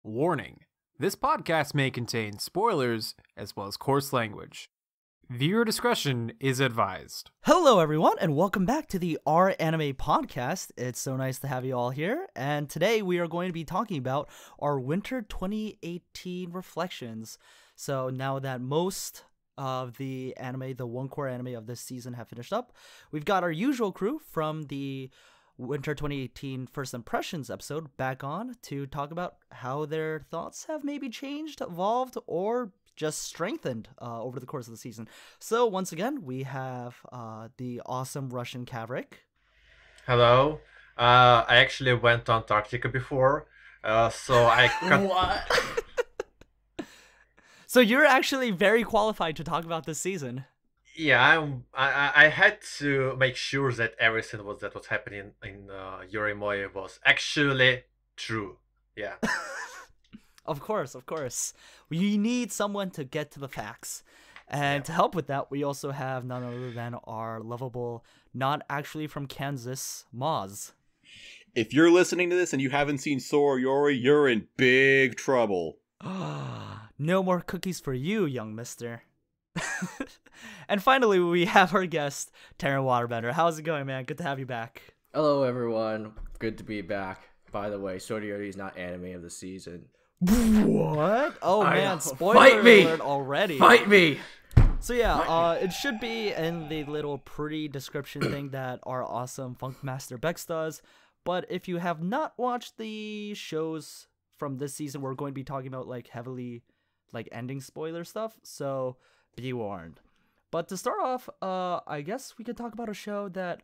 Warning. This podcast may contain spoilers as well as coarse language. Viewer discretion is advised. Hello everyone and welcome back to the R Anime Podcast. It's so nice to have you all here, and today we are going to be talking about our winter 2018 reflections. So now that most of the anime, the one core anime of this season have finished up, we've got our usual crew from the Winter 2018 First Impressions episode back on to talk about how their thoughts have maybe changed, evolved, or just strengthened over the course of the season. So once again, we have the awesome Russian Kavrik. Hello. I actually went to Antarctica before, so I can... What? So you're actually very qualified to talk about this season. Yeah, I had to make sure that everything that was happening in Yuri was actually true. Yeah. Of course. We need someone to get to the facts. And to help with that, we also have none other than our lovable, not actually from Kansas, Moz. If you're listening to this and you haven't seen Sora Yori, you're in big trouble. No more cookies for you, young mister. And finally, we have our guest, Taryn Waterbender. How's it going, man? Good to have you back. Hello, everyone. Good to be back. By the way, Sora Yori is not anime of the season. What? Oh, man. Spoiler Fight me! alert already. Fight me! So yeah, it should be in the little pretty description thing that our awesome Funkmaster Bex does. But if you have not watched the shows from this season, we're going to be talking about heavily ending spoiler stuff. So be warned. But to start off, I guess we could talk about a show that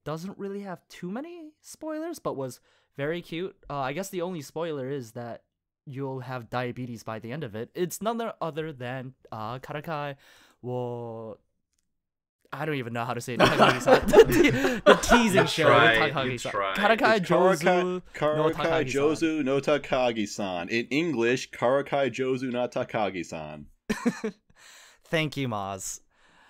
doesn't really have too many spoilers, but was very cute. I guess the only spoiler is that you'll have diabetes by the end of it. It's none other than Karakai. Well, I don't even know how to say it. the teasing show with Takagi-san. Karakai Jouzu Karakai Jouzu no Takagi-san. In English, Karakai Jouzu no Takagi-san. Thank you, Maz.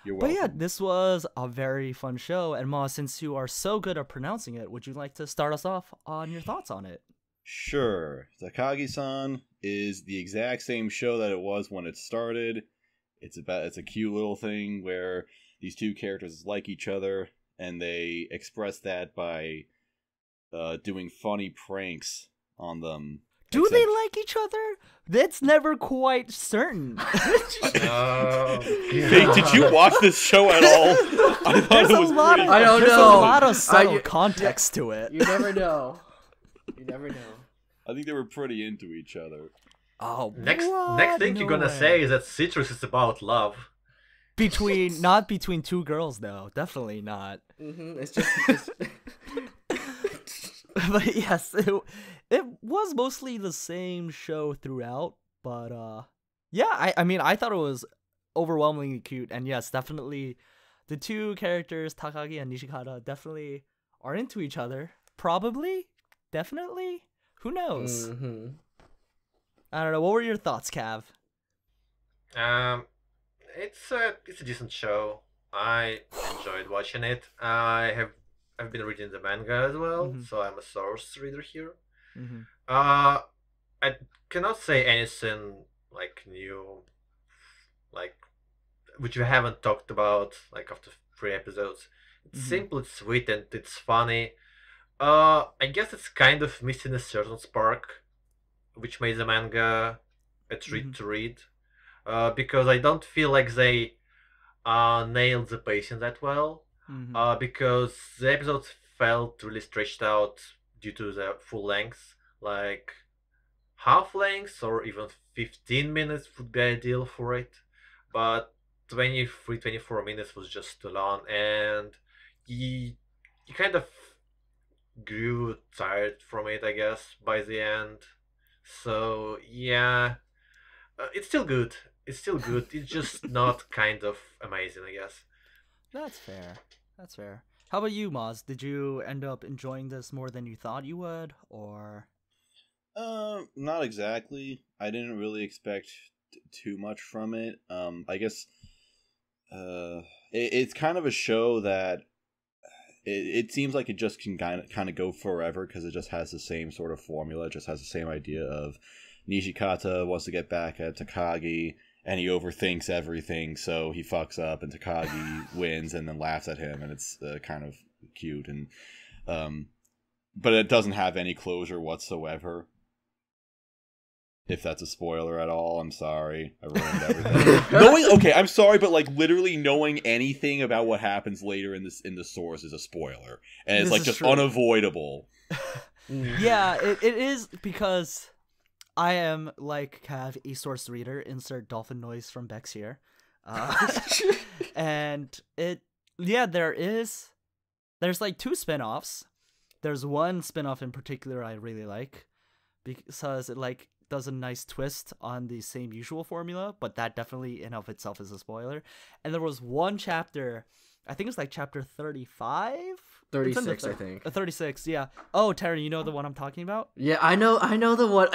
You're welcome. But yeah, this was a very fun show. And Maz, since you are so good at pronouncing it, would you like to start us off on your thoughts on it? Sure. Takagi-san is the exact same show that it was when it started. It's a cute little thing where these two characters like each other, and they express that by doing funny pranks on them. Do they like each other? That's never quite certain. Hey, did you watch this show at all? I thought it was pretty... I don't There's know. a lot of subtle context to it. You never know. You never know. I think they were pretty into each other. Oh, Next thing No you're gonna way. say is that Citrus is about love. Not between two girls, though. Definitely not. It's just But yes, it was mostly the same show throughout. But yeah, I mean, I thought it was overwhelmingly cute. And yes, definitely the two characters, Takagi and Nishikata, definitely are into each other. Probably. Definitely. Who knows? I don't know. What were your thoughts, Cav? It's a decent show. I enjoyed watching it. I've been reading the manga as well, so I'm a source reader here. I cannot say anything new, which we haven't talked about after 3 episodes. It's simple, it's sweet, and it's funny. I guess it's kind of missing a certain spark, which made the manga a treat to read. Because I don't feel like they nailed the pacing that well. Because the episodes felt really stretched out due to the full length. Half length or even 15 minutes would be ideal for it. But 24 minutes was just too long, and you kind of grew tired from it, I guess, by the end. So yeah, it's still good. It's just not kind of amazing, I guess. That's fair. How about you, Moz? Did you end up enjoying this more than you thought you would, or? Not exactly. I didn't really expect too much from it. I guess, it's kind of a show that it seems like it just can kind of go forever because it just has the same sort of formula. It just has the same idea of Nishikata wants to get back at Takagi, and he overthinks everything, so he fucks up, and Takagi wins, and then laughs at him, and it's kind of cute, and but it doesn't have any closure whatsoever. If that's a spoiler at all, I'm sorry. I ruined everything. Okay, I'm sorry, but like literally knowing anything about what happens later in the source is a spoiler, and it's like just true. Unavoidable. Yeah, it is, because I am like Cav, a source reader. Insert dolphin noise from Bex here, and there's like 2 spinoffs. There's one spinoff in particular I really like because it like does a nice twist on the same usual formula, but that definitely in of itself is a spoiler. And there was one chapter, I think it's like chapter 35? 36, I think. 36, yeah. Oh, Terry, you know the one I'm talking about? Yeah, I know the one.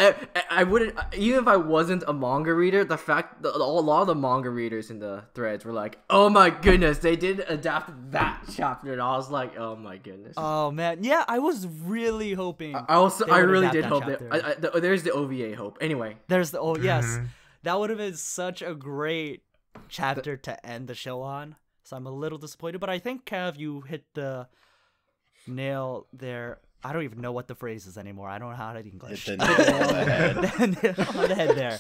I wouldn't, even if I wasn't a manga reader, the fact that a lot of the manga readers in the threads were like, oh my goodness, they did adapt that chapter, and I was like, oh my goodness. Oh man, yeah, I was really hoping. I really did hope that. There's the OVA hope. Anyway. There's the, yes. That would have been such a great chapter to end the show on. So I'm a little disappointed, but I think, Cav, you hit the nail there. I don't even know what the phrase is anymore. I don't know how to English. Hit the nail on the head. On the head there.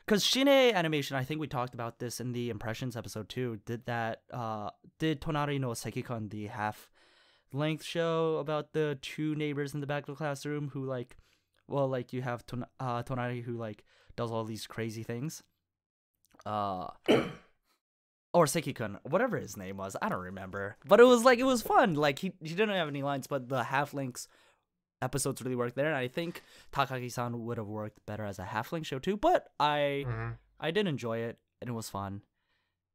Because Shine Animation, I think we talked about this in the Impressions episode too, did Tonari no Sekikon, the half-length show about the 2 neighbors in the back of the classroom who you have Tonari who like does all these crazy things. Or Sekikun, whatever his name was, I don't remember. But it was fun. Like he didn't have any lines, but the half-lengths episodes really worked there. And I think Takagi-san would have worked better as a half-length show too. But I did enjoy it, and it was fun.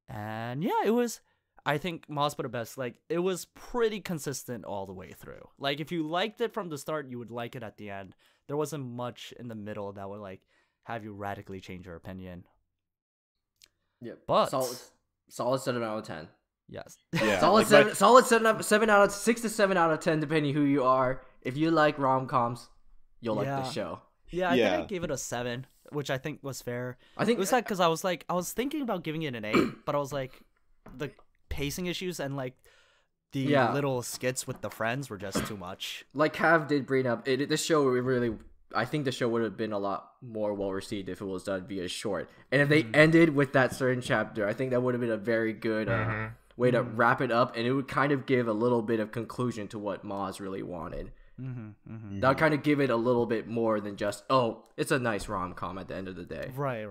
And yeah, it was. I think Moss put it best. Like it was pretty consistent all the way through. Like if you liked it from the start, you would like it at the end. There wasn't much in the middle that would like have you radically change your opinion. Yeah, but. Solid 7 out of 10. Yes. Yeah. Solid 7 out of 6 to 7 out of 10, depending who you are. If you like rom-coms, you'll like this show. Yeah, I think I gave it a 7, which I think was fair. I think it was like because I was thinking about giving it an 8, but I was like, the pacing issues and like the little skits with the friends were just too much. Like Cav did bring up, this show really. I think the show would have been a lot more well received if it was done via short. And if they ended with that certain chapter, I think that would have been a very good way to wrap it up, and it would kind of give a little bit of conclusion to what Maz really wanted. That would kind of give it a little bit more than just, oh, it's a nice rom-com at the end of the day. Right.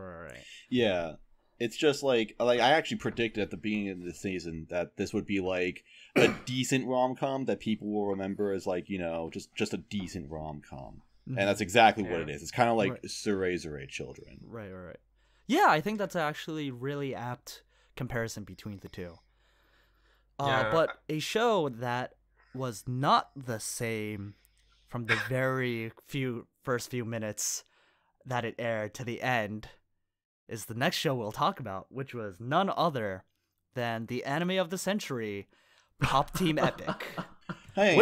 Yeah. It's just like I actually predicted at the beginning of the season that this would be like a decent rom-com that people will remember as like, just a decent rom-com. And that's exactly what it is. It's kind of like Sure Children. Right. Yeah, I think that's actually really apt comparison between the two. But a show that was not the same from the very first few minutes that it aired to the end is the next show we'll talk about, which was none other than the anime of the century, Pop Team Epic.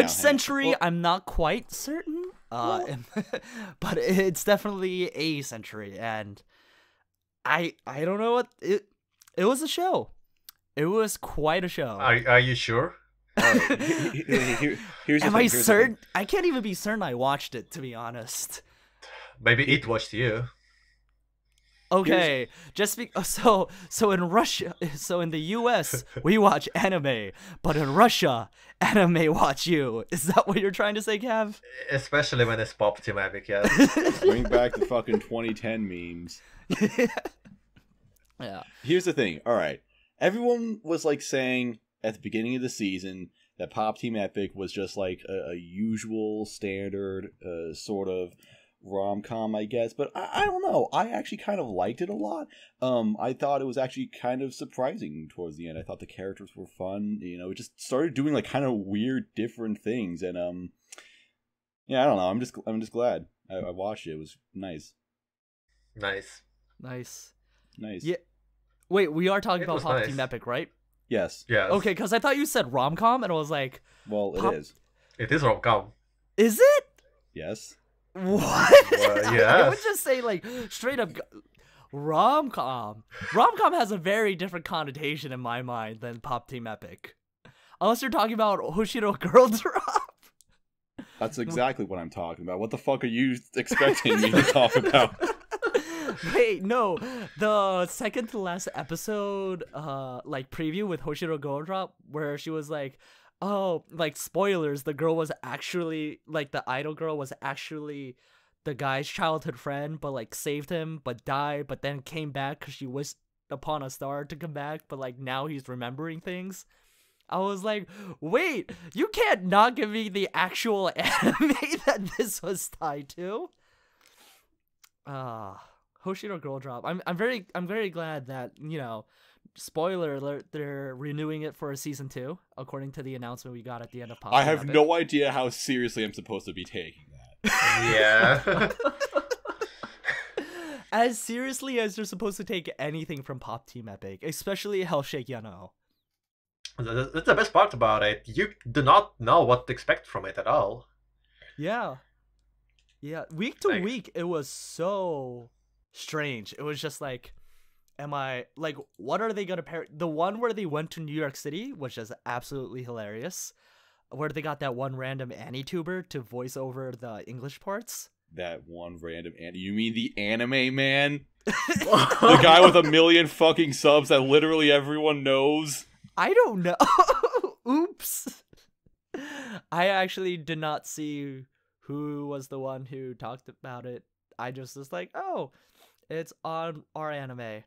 Century, I'm not quite certain. But it's definitely a century, and I don't know what it was a show. It was quite a show. Are you sure? Here's Am I certain? I can't even be certain I watched it, to be honest. Maybe it watched you. Okay, so in Russia, in the US, we watch anime, but in Russia, anime watch you. Is that what you're trying to say, Cav? Especially when it's Pop Team Epic, yes. Bring back the fucking 2010 memes. Yeah. Here's the thing. All right, everyone was like saying at the beginning of the season that Pop Team Epic was just like a usual standard sort of rom-com, I guess, but I don't know. I actually kind of liked it a lot. I thought it was actually kind of surprising towards the end. I thought the characters were fun. It just started doing like kind of weird, different things, and I don't know. I'm just glad I watched it. It was nice. Nice. Yeah. Wait, we are talking about Pop Team Epic, right? Yes. Okay, because I thought you said rom-com, and I was like, well, it is. It is rom-com. Is it? Yes. What? I Yes. would just say like straight up rom-com. Rom-com has a very different connotation in my mind than Pop Team Epic. Unless you're talking about Hoshiro Girl Drop. That's exactly what I'm talking about. What the fuck are you expecting me to talk about? Wait, no. The second to last episode, like preview with Hoshiro Girl Drop, where she was like, oh, like spoilers, the girl was actually, like the idol girl was actually the guy's childhood friend, but like saved him, but died, but then came back because she wished upon a star to come back, but like now he's remembering things. I was like, wait, you can't not give me the actual anime that this was tied to. Hoshiro Girl Drop. I'm very glad that, you know, spoiler alert, they're renewing it for a season 2, according to the announcement we got at the end of Pop I Team have Epic. no idea how seriously I'm supposed to be taking that. Yeah. As seriously as you're supposed to take anything from Pop Team Epic, especially Hellshake Yano. That's the best part about it. You do not know what to expect from it at all. Yeah. Yeah, week to Like- week, it was so strange. It was just like, what are they gonna pair? The one where they went to New York City was just absolutely hilarious. Where they got that one random Anituber to voice over the English parts. That one random you mean the anime man? The guy with 1 million fucking subs that literally everyone knows? I don't know. Oops. I actually did not see who was the one who talked about it. I just was like, oh, it's on our anime.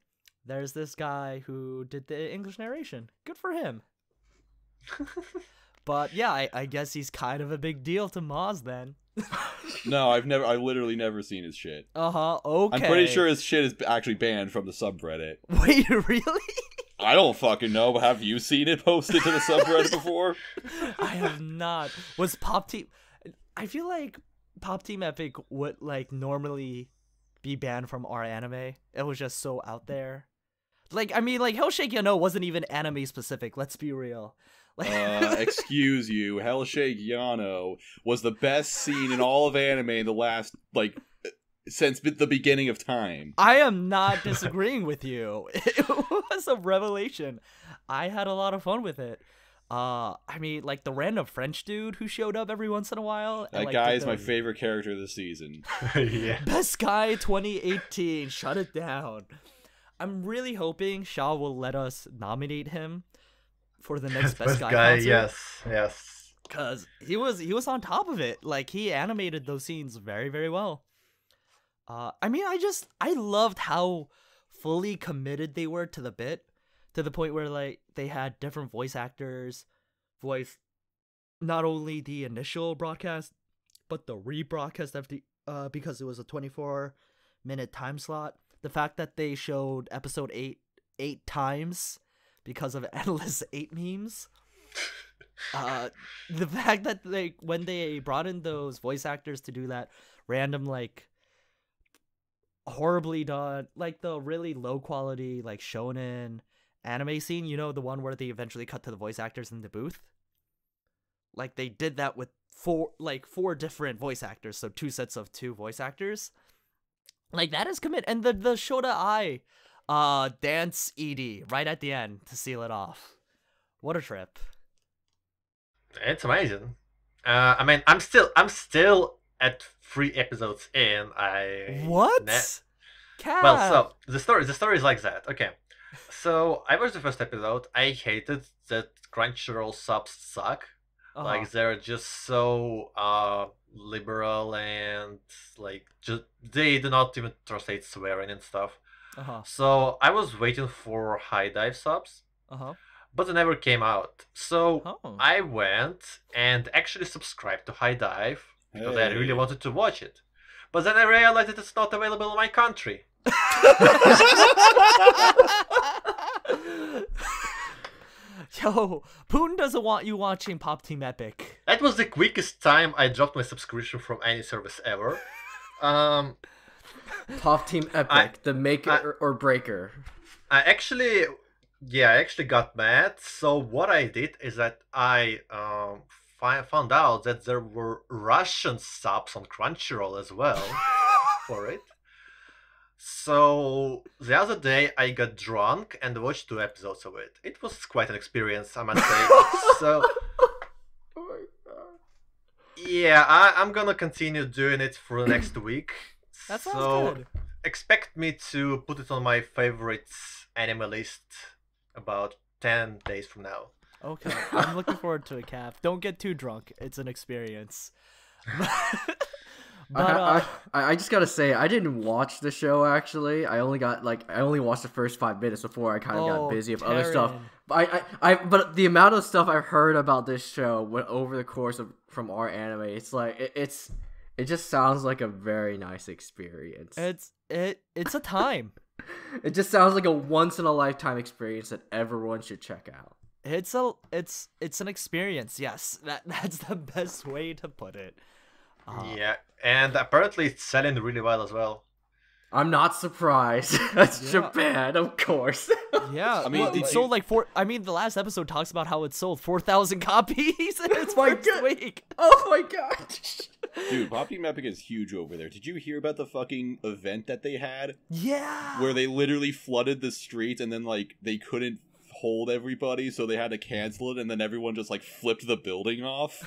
There's this guy who did the English narration. Good for him. But yeah, I guess he's kind of a big deal to Moz then. No, I literally never seen his shit. Okay. I'm pretty sure his shit is actually banned from the subreddit. Wait, really? I don't fucking know, but have you seen it posted to the subreddit before? I have not. Was Pop Team... I feel like Pop Team Epic would like normally be banned from our anime. It was just so out there. Like, I mean, like Hellshake Yano wasn't even anime specific. Let's be real. Like, Excuse you, Hellshake Yano was the best scene in all of anime in the last, like, since the beginning of time. I am not disagreeing with you. It was a revelation. I had a lot of fun with it. I mean, like the random French dude who showed up every once in a while. That guy is my favorite character this season. Yeah. Best guy 2018. Shut it down. I'm really hoping Shaw will let us nominate him for the next best guy concert. Yes. Cause he was on top of it. Like he animated those scenes very, very well. I mean, I loved how fully committed they were to the bit, to the point where like they had different voice actors voice not only the initial broadcast but the rebroadcast of the because it was a 24-minute time slot. The fact that they showed episode 8 times because of endless 8 memes. The fact that when they brought in those voice actors to do that random like horribly done, like the really low quality like shonen anime scene, you know, the one where they eventually cut to the voice actors in the booth. Like they did that with four different voice actors, so 2 sets of 2 voice actors. Like that is commit, and the Shota Ai dance ED right at the end to seal it off. What a trip. It's amazing. I mean, I'm still at 3 episodes in. What? Cat. Well, so the story is like that. Okay, so I watched the first episode. I hated that Crunchyroll subs suck. Like they're just so liberal and like just they do not even translate swearing and stuff. So I was waiting for high dive subs. But they never came out. So I went and actually subscribed to High Dive because I really wanted to watch it. But then I realized that it's not available in my country. Yo, Putin doesn't want you watching Pop Team Epic. That was the quickest time I dropped my subscription from any service ever. Pop Team Epic, the maker or breaker. I actually got mad. So what I did is that I found out that there were Russian subs on Crunchyroll as well for it. So the other day I got drunk and watched 2 episodes of it. It was quite an experience, I must say. So yeah, I'm gonna continue doing it for the next week. That sounds good. Expect me to put it on my favorites anime list about 10 days from now. Okay, I'm looking forward to it, Cap. Don't get too drunk. It's an experience. But I just gotta say, I didn't watch the show actually. I only watched the first 5 minutes before I kind of got busy with other stuff. But the amount of stuff I've heard about this show went over the course of from our anime. It's like it just sounds like a very nice experience. It's a time. It just sounds like a once in a lifetime experience that everyone should check out. It's an experience. Yes, that's the best way to put it. Yeah, and apparently it's selling really well as well. I'm not surprised. That's Japan, of course. Yeah, I mean, it sold like the last episode talks about how it sold 4,000 copies in its first week. Oh my god. Dude, Pop Team Epic is huge over there. Did you hear about the fucking event that they had? Yeah. Where they literally flooded the streets and then, like, they couldn't hold everybody, so they had to cancel it, and then everyone just, like, flipped the building off.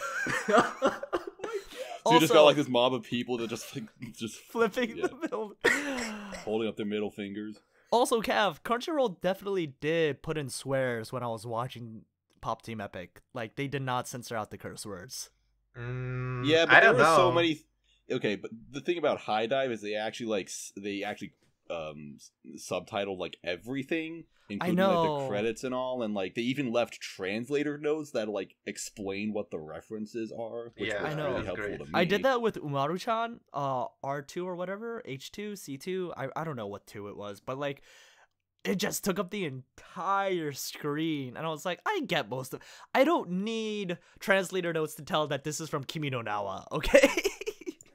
So you just got, like, this mob of people that just flipping the building. Holding up their middle fingers. Also, Cav, Crunchyroll definitely did put in swears when I was watching Pop Team Epic. Like, they did not censor out the curse words. Yeah, but there were so many. Okay, but the thing about High Dive is they actually subtitled like everything, including like the credits and all, and like they even left translator notes that like explain what the references are, which was really helpful to me. I did that with Umaru-chan, R2 or whatever, H2, C2. I don't know what 2 it was, but like it just took up the entire screen, and I was like, I get most of. I don't need translator notes to tell that this is from Kimi no Na wa, okay?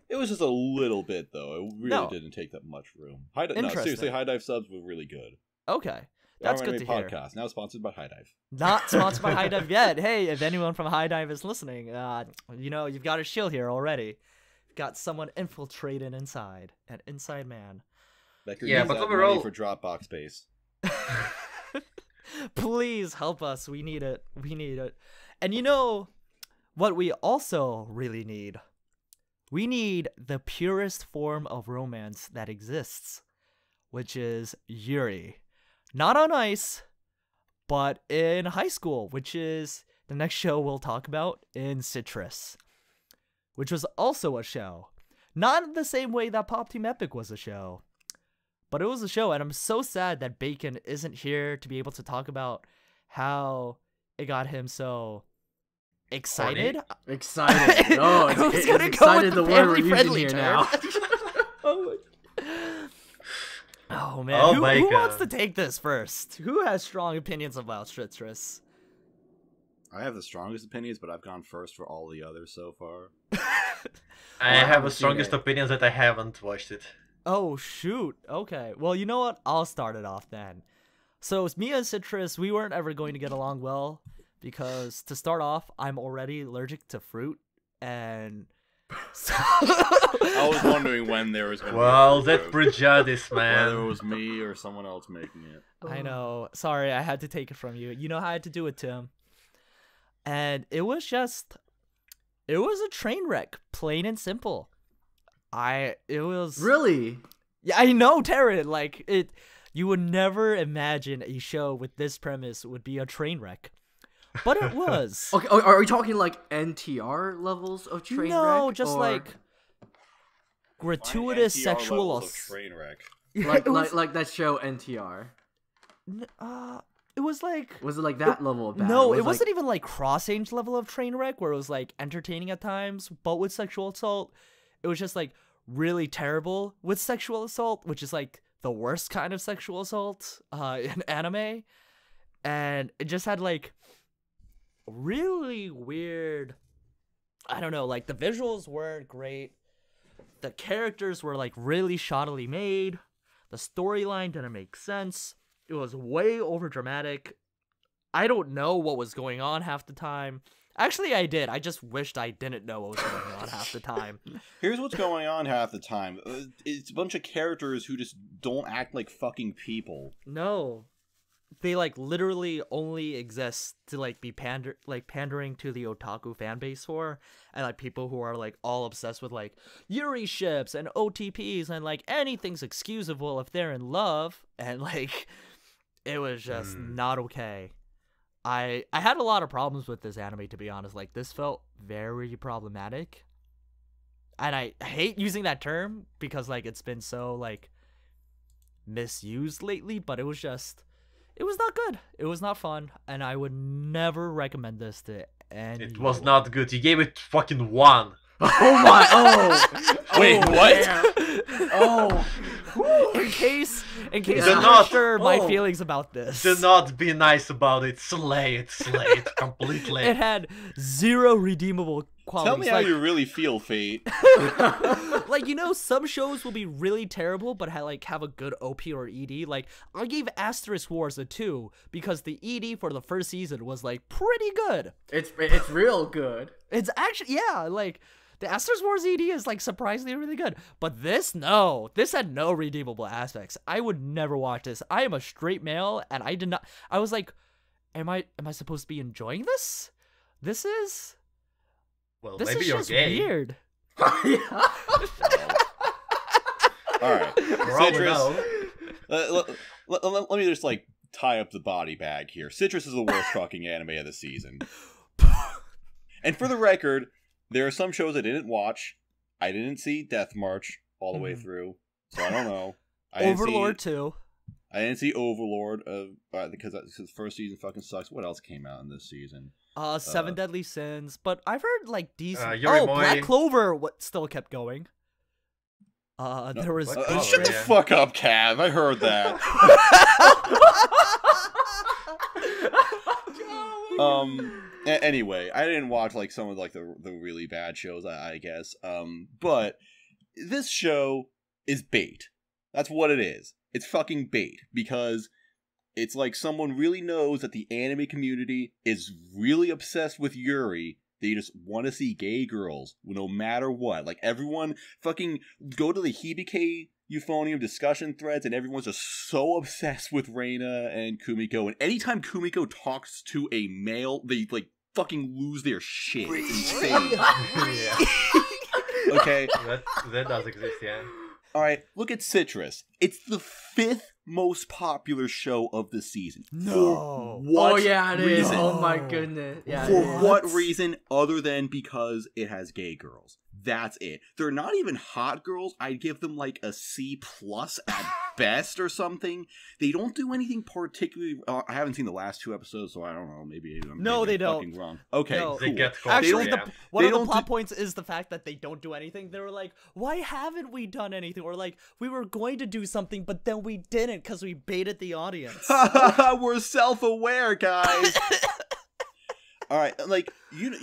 It was just a little bit though. It really didn't take that much room. No, seriously, High Dive subs were really good. Okay, that's good to hear. Podcast now sponsored by High Dive. Not sponsored by High Dive yet. Hey, if anyone from High Dive is listening, you've got a shill here already. You've got someone infiltrated inside, an inside man. That use but overall, money for Dropbox space. Please help us. We need it. We need it. And you know what we also really need? We need the purest form of romance that exists, which is Yuri. Not on ice, but in high school, which is the next show we'll talk about in Citrus, which was also a show. Not in the same way that Pop Team Epic was a show, but it was a show, and I'm so sad that Bacon isn't here to be able to talk about how it got him so excited. Excited. Oh, it's gonna go with the family-friendly term now. Oh man, who wants to take this first? Who has strong opinions about Citrus? I have the strongest opinions, but I've gone first for all the others so far. I have the strongest opinions that I haven't watched it. Oh, shoot. Okay. Well, you know what? I'll start it off then. So, me and Citrus, we weren't ever going to get along well because, to start off, I'm already allergic to fruit, and... So... I was wondering when there was going to be that prejudice, man. Whether it was me or someone else making it. I know. Sorry, I had to take it from you. You know how I had to do it, Tim. And it was a train wreck, plain and simple. It was really, yeah, I know, Taryn. Like you would never imagine a show with this premise would be a train wreck, but it was. Okay, are we talking like NTR levels of train wreck? No, just like gratuitous sexual train wreck. Like that show NTR. It was like... Was it like that level of bad? No, it wasn't even like Cross-Age level of train wreck where it was like entertaining at times, but with sexual assault. It was just like really terrible with sexual assault, which is like the worst kind of sexual assault in anime. And it just had like really weird... I don't know, like the visuals weren't great. The characters were like really shoddily made. The storyline didn't make sense. It was way over dramatic. I don't know what was going on half the time. Actually, I did. I just wished I didn't know what was going on half the time. Here's what's going on half the time. It's a bunch of characters who just don't act like fucking people. No. They, like, literally only exist to, like, be pandering to the otaku fan base for, and, like, people who are, like, all obsessed with, like, Yuri ships and OTPs, and, like, anything's excusable if they're in love, and, like, it was just not okay. I had a lot of problems with this anime, to be honest. Like, this felt very problematic, and I hate using that term, because, like, it's been so, like, misused lately, but it was just... It was not good. It was not fun, and I would never recommend this to anyone. It was not good. You gave it fucking 1. Oh my! Oh, Wait, what? Oh, In case Do you're not- not sure my oh. feelings about this. Do not be nice about it. Slay it completely. It had 0 redeemable qualities. Tell me how you really feel, Fate. Like, you know, some shows will be really terrible, but have a good OP or ED. Like, I gave Asterisk Wars a 2 because the ED for the first season was, like, pretty good. it's real good. It's actually, yeah, like, the Asterisk Wars ED is, like, surprisingly really good. But this, no. This had no redeemable aspects. I would never watch this. I am a straight male, and I did not... I was like, am I supposed to be enjoying this? This is Well, This maybe is you're just gay. weird. All right, Probably Citrus. no. Let me just like tie up the body bag here. Citrus is the worst fucking anime of the season. And for the record, there are some shows I didn't watch. I didn't see Death March all the way through, so I don't know. Overlord 2. I didn't see Overlord because the first season fucking sucks. What else came out in this season? 7 Deadly Sins, but I've heard like decent. Yuri Black Moi. Clover still kept going. There was Black Ghost Clover, Shut the Rider. fuck up, Cav. I heard that. Anyway, I didn't watch like some of like the really bad shows, I guess. But this show is bait. That's what it is. It's fucking bait because it's like someone really knows that the anime community is really obsessed with Yuri. They just want to see gay girls no matter what. Like everyone fucking go to the Hibike Euphonium discussion threads and everyone's just so obsessed with Reina and Kumiko. And anytime Kumiko talks to a male, they like fucking lose their shit. It's insane. Yeah. Okay. That does exist, yeah. Alright, look at Citrus. It's the 5th most popular show of the season. No. For what Oh yeah, it is. reason? Oh my goodness. Yeah. For it is. what reason other than because it has gay girls? That's it. They're not even hot girls. I'd give them like a C+ at best or something. They don't do anything particularly... I haven't seen the last 2 episodes, so I don't know. Maybe I'm No, they fucking don't. wrong. Okay, No. They cool. get caught, Actually, yeah. one They of the don't plot do- points is the fact that they don't do anything. They were like, why haven't we done anything? Or like, we were going to do something, but then we didn't because we baited the audience. We're self-aware, guys. All right, like you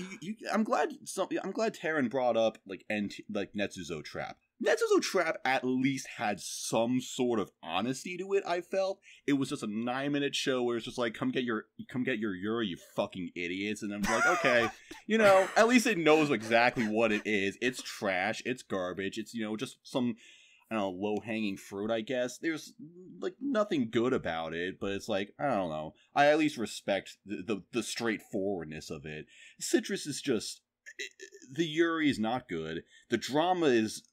I'm glad Taryn brought up like Netsuzo Trap. Netsuzo Trap at least had some sort of honesty to it. I felt it was just a 9-minute show where it's just like, come get your Yuri, you fucking idiots, and I'm like, okay, at least it knows exactly what it is. It's trash. It's garbage. It's just some, I don't know, low-hanging fruit, I guess. There's, like, nothing good about it, but it's like, I don't know. I at least respect the straightforwardness of it. Citrus is just... The Yuri is not good. The drama is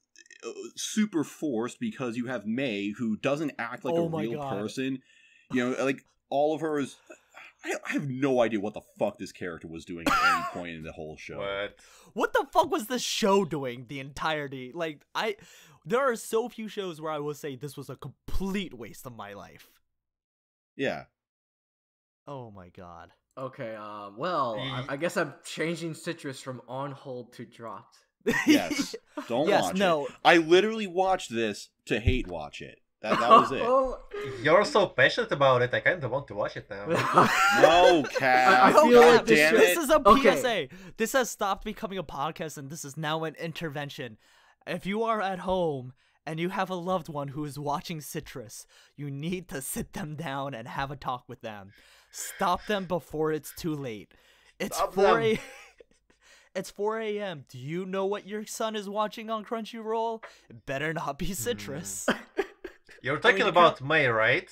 super forced because you have Mei, who doesn't act like a real person. Like, all of her is... I have no idea what the fuck this character was doing at any point in the whole show. What the fuck was this show doing the entirety? Like, there are so few shows where I will say this was a complete waste of my life. Yeah. Oh my god. Okay. Well, I guess I'm changing Citrus from on hold to dropped. Yes. Don't Yes, watch no. it. I literally watched this to hate watch it. That was it. Oh, You're so passionate about it, I kind of want to watch it now. No, Cat. I feel God like this damn This it. is a Okay. PSA. This has stopped becoming a podcast, and this is now an intervention. If you are at home and you have a loved one who is watching Citrus, you need to sit them down and have a talk with them. Stop them before it's too late. It's Stop 4 them. it's 4 a.m. Do you know what your son is watching on Crunchyroll? It better not be Citrus. You're talking about May, right?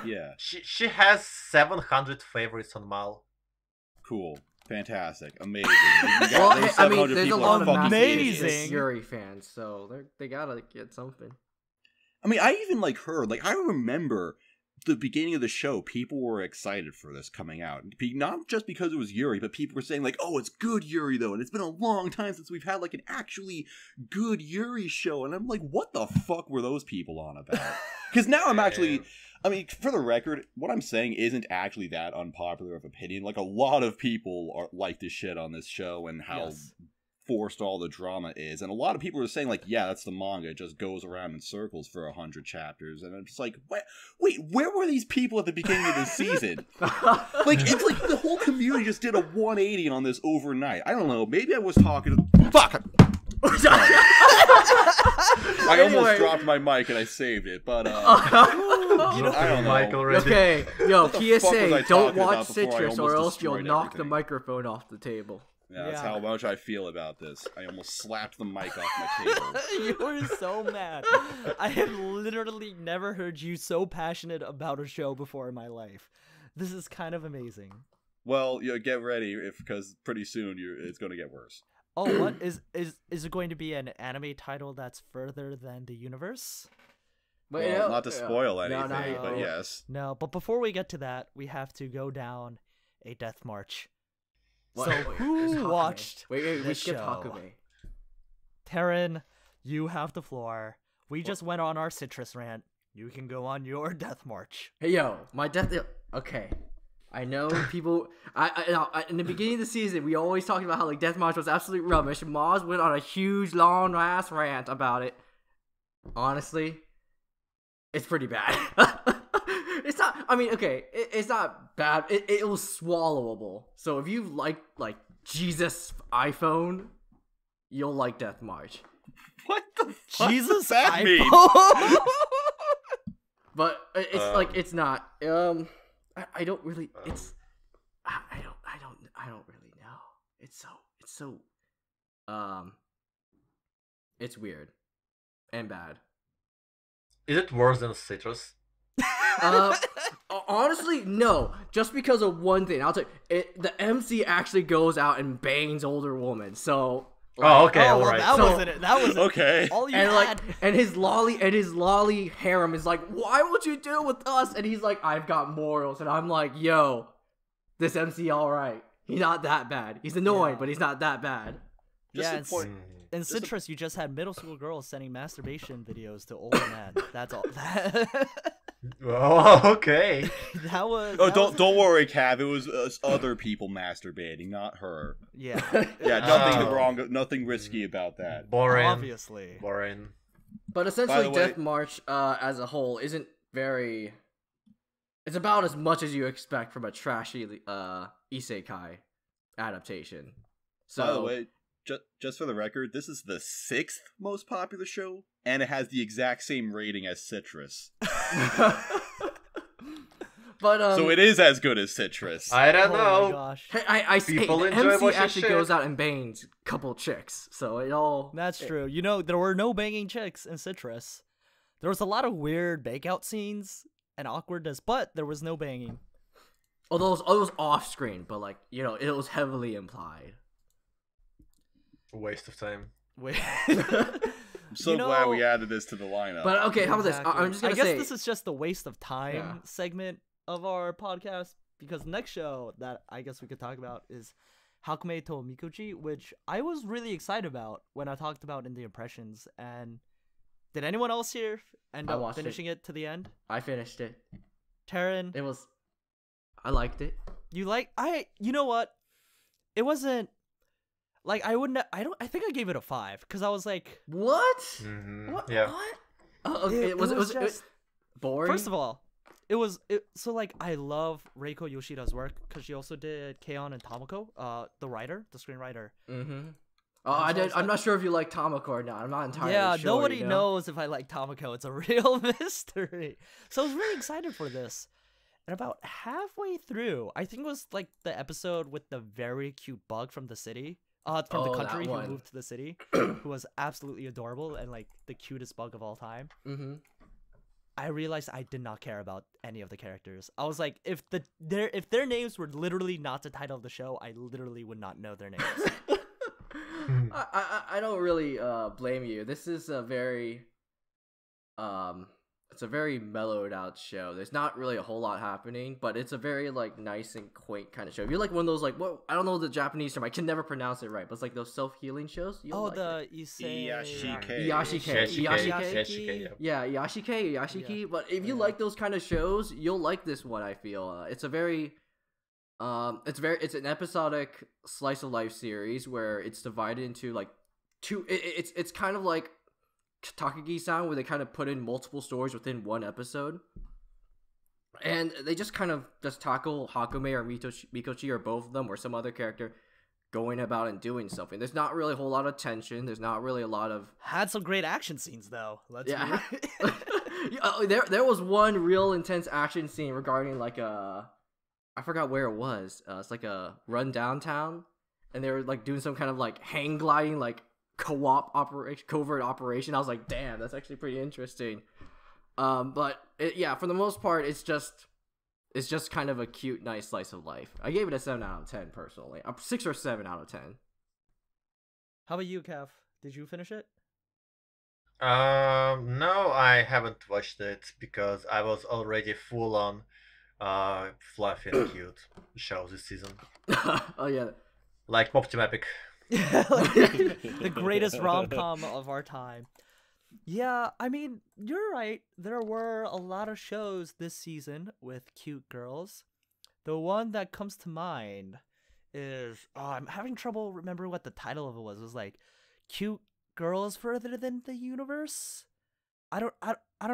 Yeah. She has 700 favorites on Mal. Cool. Fantastic. Amazing. Well, I mean, there's a lot of amazing Yuri fans, so they gotta get something. I mean, I even heard, I remember the beginning of the show, people were excited for this coming out. Not just because it was Yuri, but people were saying, oh, it's good Yuri, though, and it's been a long time since we've had, an actually good Yuri show, and I'm like, what the fuck were those people on about? Because now I'm actually... I mean, for the record, what I'm saying isn't actually that unpopular of opinion. A lot of people like to shit on this show and how forced all the drama is. And a lot of people are saying, yeah, that's the manga. It just goes around in circles for 100 chapters. And I'm just wait, where were these people at the beginning of the season? It's like the whole community just did a 180 on this overnight. I don't know. Maybe I was talking... Fuck! I almost dropped my mic and I saved it, but I don't know. Okay, yo, PSA, don't watch Citrus or else you'll knock the microphone off the table. Yeah, that's how much I feel about this. I almost slapped the mic off my table. You were so mad. I have literally never heard you so passionate about a show before in my life. This is kind of amazing. Well, get ready, because pretty soon it's going to get worse. Oh, what? Is it going to be an anime title that's further than the universe? Well, not to spoil anything, but yes. No, but before we get to that, we have to go down a death march. What? So who watched we this skipped show? Hakumei. Taryn, you have the floor. We just went on our Citrus rant. You can go on your death march. Hey, yo, my death... Okay. I know people... I in the beginning of the season, we always talked about how Death March was absolute rubbish. Maz went on a huge, long-ass rant about it. Honestly, it's pretty bad. It's not... I mean, okay, it's not bad. It was swallowable. So if you like Jesus iPhone, you'll like Death March. What the fuck Jesus does that iPhone? mean? But it's not... I don't really. I don't really know. It's so. It's weird and bad. Is it worse than Citrus? Honestly, no. Just because of one thing. I'll tell you, the MC actually goes out and bangs older women. So. Oh, okay, well, alright. That wasn't it. That was okay. All you and had. And his lolly harem is like, why would you do it with us? And he's like, I've got morals. And I'm like, yo, this MC alright. He's not that bad. He's annoying, but he's not that bad. In Citrus, you just had middle school girls sending masturbation videos to older men. That's all. Oh, okay. That was. Don't worry, Cav. It was other people masturbating, not her. Yeah. Yeah, nothing wrong, nothing risky about that. Boring. Obviously. Boring. But essentially, Death March as a whole isn't very. It's about as much as you expect from a trashy Isekai adaptation. So, by the way, just for the record, this is the 6th most popular show, and it has the exact same rating as Citrus. But so it is as good as Citrus. I don't know. My gosh. Hey, I People the enjoy MC actually shit. goes out and bangs a couple chicks, so it all. That's true. You know, there were no banging chicks in Citrus. There was a lot of weird makeout scenes and awkwardness, but there was no banging. Although it was off screen, but it was heavily implied. Waste of time. I'm so glad we added this to the lineup. But okay, how about this? I'm just gonna say. I guess this is just the waste of time segment of our podcast, because the next show that I guess we could talk about is Hakumei to Mikochi, which I was really excited about when I talked about in the impressions. And did anyone else here end up finishing it to the end? I finished it. Taryn, I liked it. You know what? It wasn't. I think I gave it a 5 because I was like, what? Mm-hmm. What? Yeah. What? Oh, okay. It was just boring. First of all, I love Reiko Yoshida's work because she also did Keion and Tomoko, the screenwriter. Mm-hmm. Oh, I'm not sure if you like Tomoko or not. I'm not entirely sure. Yeah, nobody knows if I like Tomoko. It's a real mystery. So I was really excited for this. And about halfway through, I think it was like the episode with the very cute bug from the city, from the country who moved to the city, who was absolutely adorable and like the cutest bug of all time. Mm-hmm. I realized I did not care about any of the characters. I was like, if their names were literally not the title of the show, I literally would not know their names. I don't really blame you. This is a very it's a very mellowed out show. There's not really a whole lot happening, but it's a very like nice and quaint kind of show. If you're like one of those like I don't know the Japanese term. I can never pronounce it right, but it's like those self-healing shows. The Iyashike. Iyashike. Yeah, Iyashike. Yeah. But if you like those kind of shows, you'll like this one. I feel it's a very it's an episodic slice of life series where it's divided into like two. It's kind of like Takagi-san, where they kind of put in multiple stories within one episode, and they just kind of tackle Hakumei or Mikochi or both of them or some other character going about and doing something. There's not really a whole lot of tension. There's not really a lot of had some great action scenes though. There was one real intense action scene regarding like I forgot where it was. It's like a run downtown, and they were like doing some kind of like hang gliding like covert operation. I was like, damn, that's actually pretty interesting. But for the most part, it's just kind of a cute, nice slice of life. I gave it a 7 out of 10 personally. 6 or 7 out of 10. How about you, Kev? Did you finish it? No, I haven't watched it because I was already full on fluffy and cute shows this season. Oh yeah, like Moptim Epic. The greatest rom-com of our time. Yeah, I mean, you're right. There were a lot of shows this season with cute girls. The one that comes to mind is I'm having trouble remembering what the title of it was. It was like Cute Girls Further Than the Universe. I don't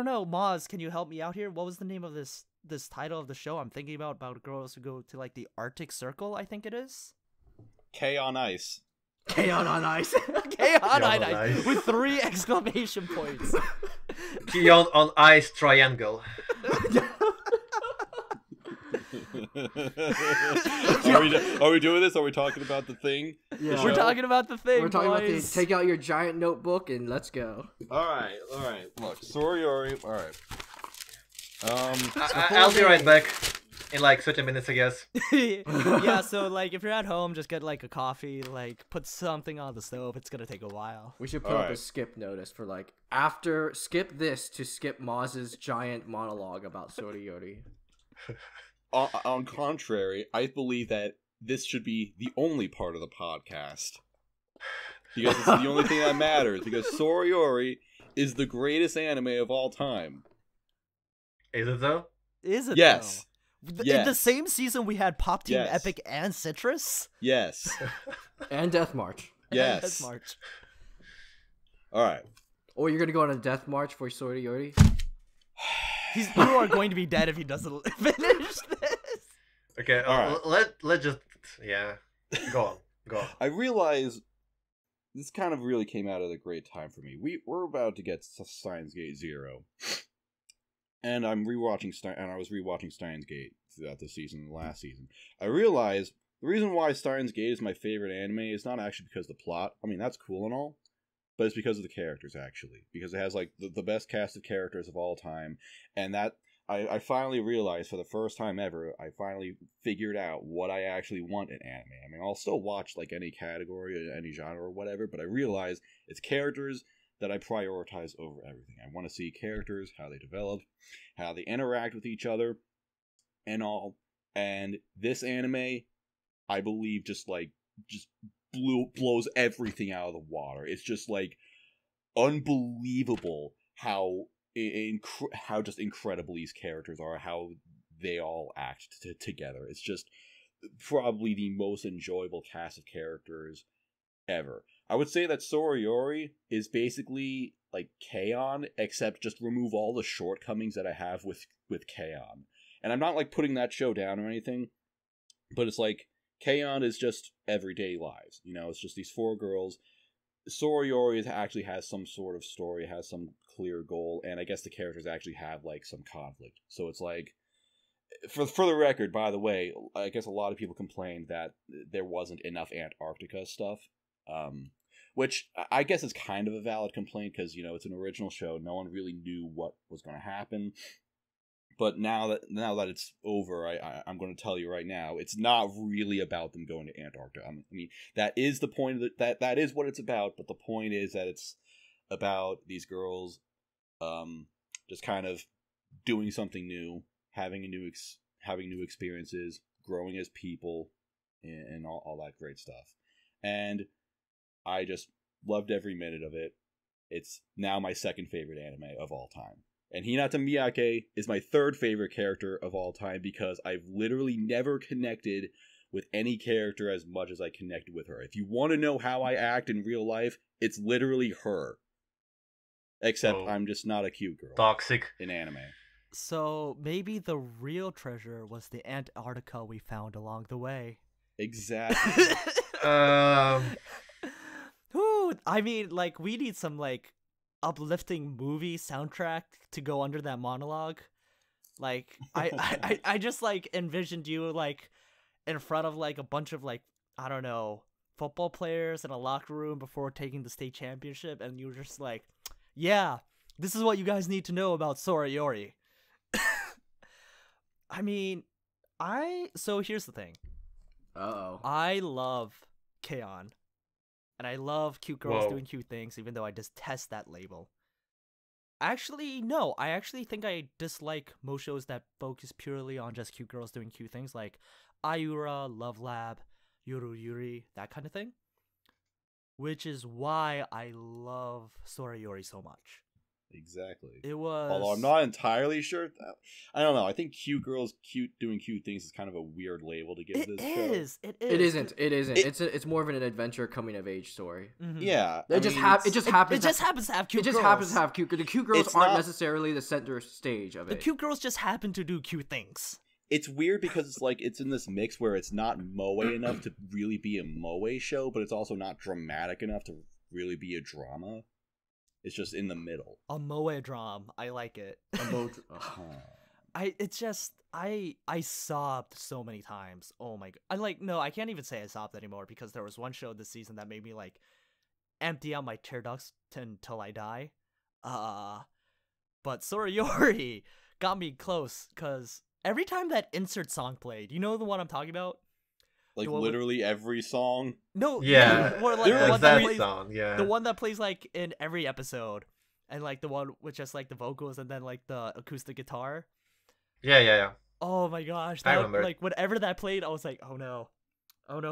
know. Maz, can you help me out here? What was the name of this title of the show? I'm thinking about girls who go to like the Arctic Circle, I think it is. K on Ice. K on Ice. K on Ice with 3 exclamation points. K on Ice Triangle. Are we doing this? Are we talking about the thing? Yeah, we're talking about the thing. We're talking boys. about the take out your giant notebook and let's go. All right. Look, Soriori. All right. I'll be right back in like 30 minutes, I guess. Yeah, so like if you're at home, just get like a coffee, like put something on the stove. It's gonna take a while. We should put up a skip notice for like after skip this to skip Maz's giant monologue about Soriori. On contrary, I believe that this should be the only part of the podcast because it's the only thing that matters. Because Soriori is the greatest anime of all time. Is it though? Is it? Yes. Though? Yes. In the same season, we had Pop Team Yes. Epic and Citrus. Yes. And Death March. Yes. And Death March. All right. Or you're gonna go on a death march for Soriori? You are going to be dead if he doesn't finish this. Okay, All right. let's just go on. I realize this kind of really came out at a great time for me. We're about to get Steins Gate 0. And I was rewatching Steins Gate throughout the season, the last season. I realized the reason why Steins Gate is my favorite anime is not actually because of the plot. I mean, that's cool and all. But it's because of the characters, actually. Because it has, like, the best cast of characters of all time. And that, I finally realized, for the first time ever, I finally figured out what I actually want in anime. I mean, I'll still watch, like, any category, or any genre, or whatever, but I realized it's characters that I prioritize over everything. I want to see characters, how they develop, how they interact with each other, and all. And this anime, I believe, just blows everything out of the water. It's just like unbelievable how just incredible these characters are, how they all act together. It's just probably the most enjoyable cast of characters ever. I would say that Soriori is basically like K-On, except just remove all the shortcomings that I have with K-On. And I'm not like putting that show down or anything, but it's like K-On is just everyday lives. You know, it's just these 4 girls. Soriori actually has some sort of story, has some clear goal, and I guess the characters actually have like some conflict. So it's like, for the record, by the way, I guess a lot of people complained that there wasn't enough Antarctica stuff, which I guess is kind of a valid complaint because it's an original show. No one really knew what was going to happen. But now that it's over, I'm going to tell you right now, it's not really about them going to Antarctica. I mean, that is the point of that is what it's about. But the point is that it's about these girls, just kind of doing something new, having new experiences, growing as people, and all that great stuff. And I just loved every minute of it. It's now my second favorite anime of all time. And Hinata Miyake is my third favorite character of all time because I've literally never connected with any character as much as I connected with her. If you want to know how I act in real life, it's literally her. Except I'm just not a cute girl. Toxic. In anime. So maybe the real treasure was the Antarctica we found along the way. Exactly. Ooh, I mean, like, we need some, like, uplifting movie soundtrack to go under that monologue. Like, I just, like, envisioned you, like, in front of, like, a bunch of, like, I don't know, football players in a locker room before taking the state championship, and you were just like, yeah, this is what you guys need to know about Sora Yori. I mean, so here's the thing. Uh-oh. I love K-On! And I love cute girls doing cute things, even though I detest that label. Actually, no. I actually think I dislike most shows that focus purely on just cute girls doing cute things, like Ayura, Love Lab, Yuru Yuri, that kind of thing. Which is why I love Sora Yori so much. Exactly. It was... Although I'm not entirely sure. I don't know. I think cute girls doing cute things is kind of a weird label to give this show. It is. It isn't. It's more of an adventure coming of age story. Mm-hmm. Yeah. It just happens to have cute girls. It just happens to have cute. The cute girls aren't necessarily the center stage of it. The cute girls just happen to do cute things. It's weird because it's like it's in this mix where it's not moe enough to really be a moe show, but it's also not dramatic enough to really be a drama. It's just in the middle. A moe drama. I like it. I sobbed so many times. Oh my god. I can't even say I sobbed anymore because there was one show this season that made me like empty out my tear ducts until I die. But Sora Yori got me close because every time that insert song played, you know the one I'm talking about? Like literally every song? No, yeah. More like the one that plays, song, yeah. The one that plays like in every episode, and like the one with just like the vocals and then like the acoustic guitar. Yeah. Oh my gosh! I remember. Like whenever that played, I was like, oh no,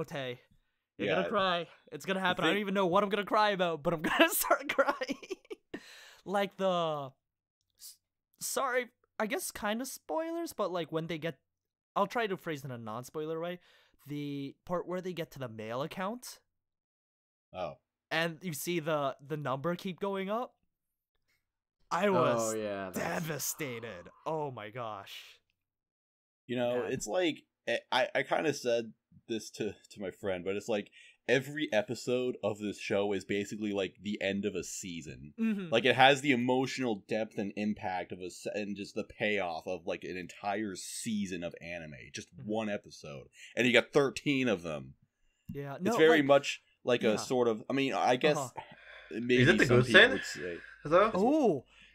Tay, you're gonna cry. It's gonna happen. I don't even know what I'm gonna cry about, but I'm gonna start crying. Like sorry, I guess kind of spoilers, but like when they get, I'll try to phrase it in a non-spoiler way. The part where they get to the mail account. Oh. And you see the number keep going up. I was devastated. Oh my gosh. It's like, I kind of said this to my friend, but it's like every episode of this show is basically like the end of a season. Mm-hmm. Like it has the emotional depth and impact of and just the payoff of like an entire season of anime, just one episode, and you got 13 of them. Yeah, it's very much like a sort of. I mean, I guess maybe is it the good thing?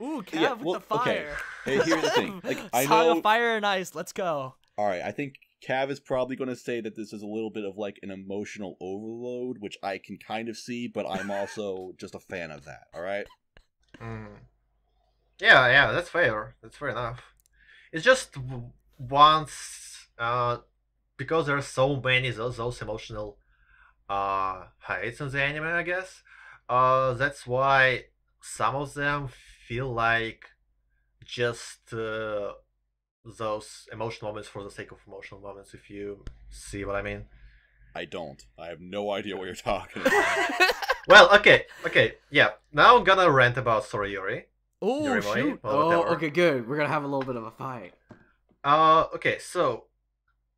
Ooh, Cav with the fire. Okay. Hey, here's the thing. Like I Song know of fire and ice. Let's go. All right, I think Cav is probably going to say that this is a little bit of like an emotional overload, which I can kind of see, but I'm also just a fan of that. All right. Yeah, that's fair. That's fair enough. It's just once, because there are so many those emotional heights in the anime, I guess. That's why some of them feel like just those emotional moments for the sake of emotional moments, if you see what I mean. I don't. I have no idea what you're talking about. Well, okay, yeah. Now I'm gonna rant about Sora Yori. Oh, shoot. Okay, good. We're gonna have a little bit of a fight. Okay, so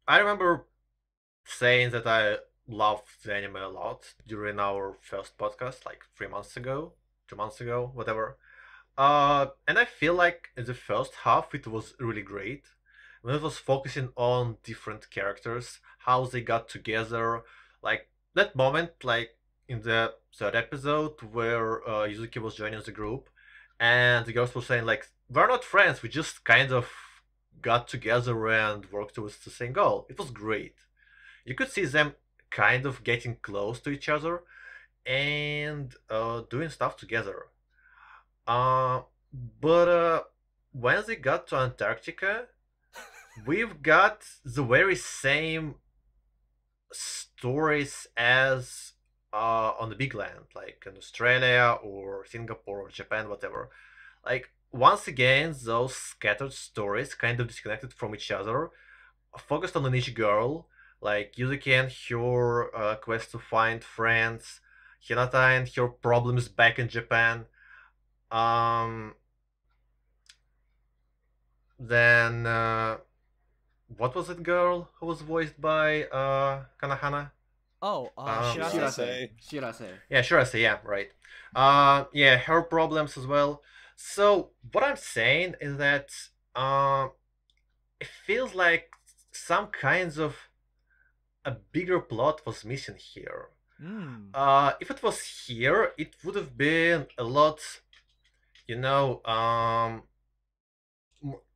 I remember saying that I loved the anime a lot during our first podcast, like 3 months ago, 2 months ago, whatever. And I feel like in the first half it was really great. when it was focusing on different characters, how they got together, like that moment, like in the third episode where Yuzuki was joining the group, and the girls were saying like, "We're not friends. We just kind of got together and worked towards the same goal." It was great. You could see them kind of getting close to each other and doing stuff together. Uh, but when they got to Antarctica, we've got the very same stories as on the big land, like in Australia or Singapore or Japan, whatever. Like, once again, those scattered stories, kind of disconnected from each other, focused on an each girl, like Yuzuki and her quest to find friends, Hinata and her problems back in Japan. Um, then what was it girl who was voiced by Kanahana? Oh, Shirase. Shirase. Yeah, Shirase, yeah, right. Yeah, her problems as well. So what I'm saying is that it feels like some kinds of a bigger plot was missing here. If it was here, it would have been a lot, you know,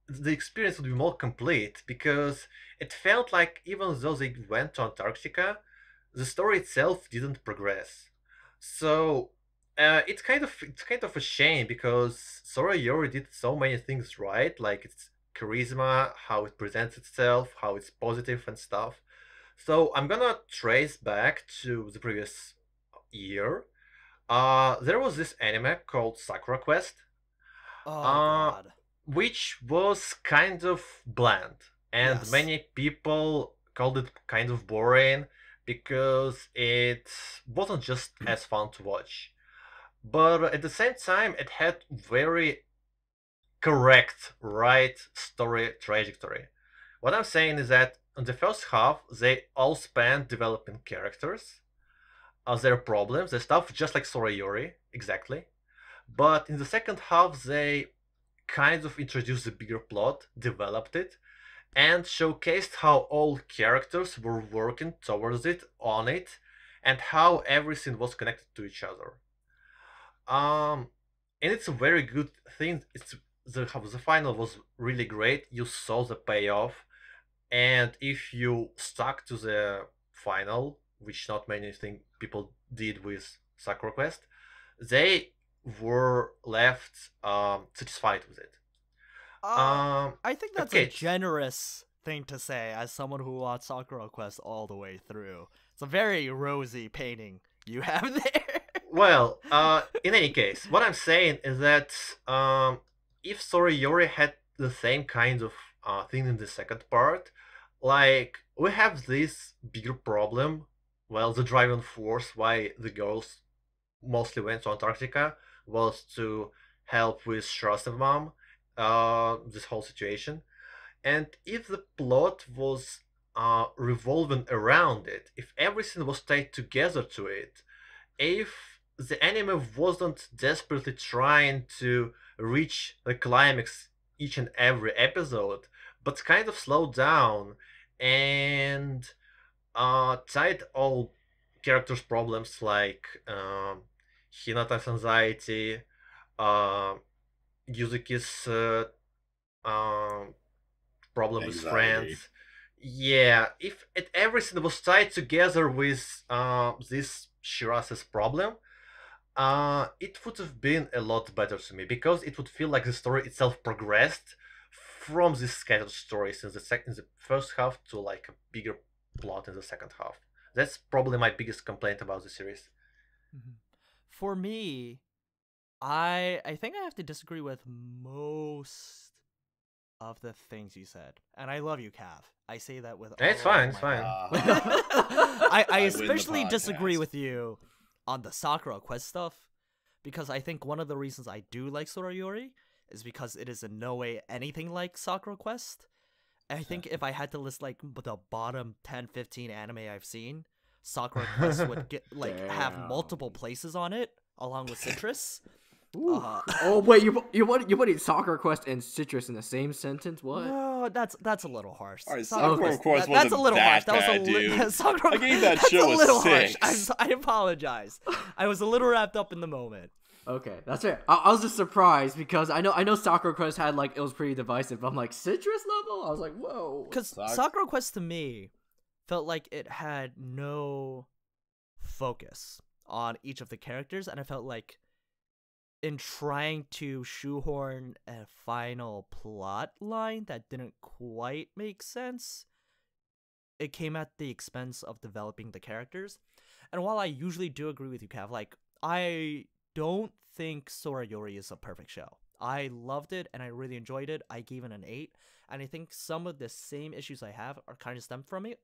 the experience would be more complete because it felt like even though they went to Antarctica, the story itself didn't progress. So it's kind of a shame because Sora Yori did so many things right, like its charisma, how it presents itself, how it's positive and stuff. So I'm gonna trace back to the previous year. There was this anime called Sakura Quest, Oh uh, God. which was kind of bland, and Yes. many people called it kind of boring because it wasn't just as fun to watch. But at the same time, it had very correct, right story trajectory. What I'm saying is that in the first half, they all spent developing characters, their problems, their stuff, just like Sora Yori, exactly. But in the second half, they kind of introduced the bigger plot, developed it, and showcased how all characters were working towards it, on it, and how everything was connected to each other. And it's a very good thing. It's the final was really great. You saw the payoff, and if you stuck to the final, which not many think people did with Sakura Quest, they were left satisfied with it. I think that's a okay, generous thing to say as someone who watched Sakura Quest all the way through. It's a very rosy painting you have there. well, in any case, what I'm saying is that if Soriyori had the same kind of thing in the second part, like we have this bigger problem. Well, the driving force why the girls mostly went to Antarctica was to help with Shira's mom, this whole situation. And if the plot was revolving around it, if everything was tied together to it, if the anime wasn't desperately trying to reach the climax each and every episode, but kind of slowed down and tied all characters' problems like Hinata's anxiety, uh, Yuzuki's problem with Anxiety. friends. Yeah, if everything was tied together with this Shirase's problem, it would have been a lot better to me because it would feel like the story itself progressed from these scattered stories in the first half to like a bigger plot in the second half. That's probably my biggest complaint about the series. For me, I think I have to disagree with most of the things you said. And I love you, Cav. I say that with It's all fine, my it's fine. heart. I I win the especially disagree podcast. with you on the Sakura Quest stuff because I think one of the reasons I do like Sorayori is because it is in no way anything like Sakura Quest. I think if I had to list like the bottom 10, 15 anime I've seen, Sakura Quest would get have Damn. multiple places on it along with Citrus. Oh wait, you're putting Sakura Quest and Citrus in the same sentence? What? No, that's a little harsh. All right, Sakura Quest that's a little harsh. that That bad, was dude. Sakura, I gave that that's show a little 6. harsh. I apologize. I was a little wrapped up in the moment. Okay, that's fair. I was just surprised because I know Sakura Quest had like it was pretty divisive. But I'm like Citrus level. I was like, whoa. Because Sakura Quest to me felt like it had no focus on each of the characters, and I felt like in trying to shoehorn a final plot line that didn't quite make sense, it came at the expense of developing the characters. And while I usually do agree with you, Cav, like, I don't think Sora Yori is a perfect show. I loved it and I really enjoyed it. I gave it an 8, and I think some of the same issues I have are kind of stemmed from it.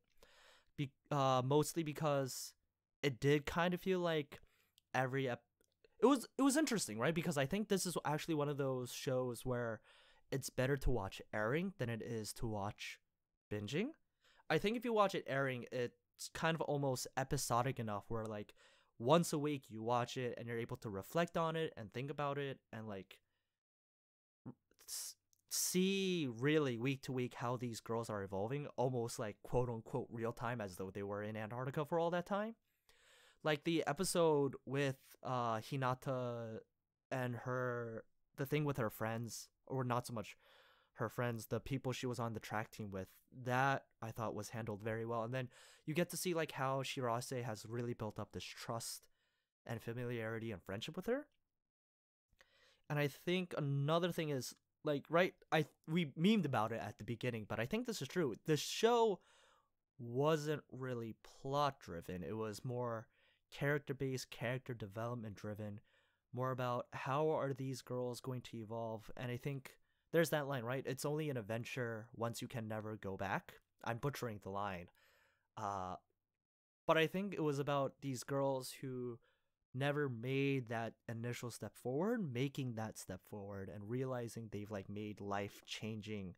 Mostly because it did kind of feel like every it was interesting, right? Because I think this is actually one of those shows where it's better to watch airing than it is to watch binging. I think if you watch it airing, it's kind of almost episodic enough where like once a week you watch it and you're able to reflect on it and think about it and like see really week to week how these girls are evolving, almost like quote unquote real time, as though they were in Antarctica for all that time. Like the episode with Hinata and the thing with her friends, or not so much her friends, the people she was on the track team with, that I thought was handled very well. And then you get to see like how Shirase has really built up this trust and familiarity and friendship with her. And I think another thing is like, right, we memed about it at the beginning, but I think this is true. The show wasn't really plot driven. It was more character based, character development driven, more about how are these girls going to evolve. And I think there's that line, right? It's only an adventure once you can never go back. I'm butchering the line. But I think it was about these girls who never made that initial step forward, making that step forward and realizing they've like made life-changing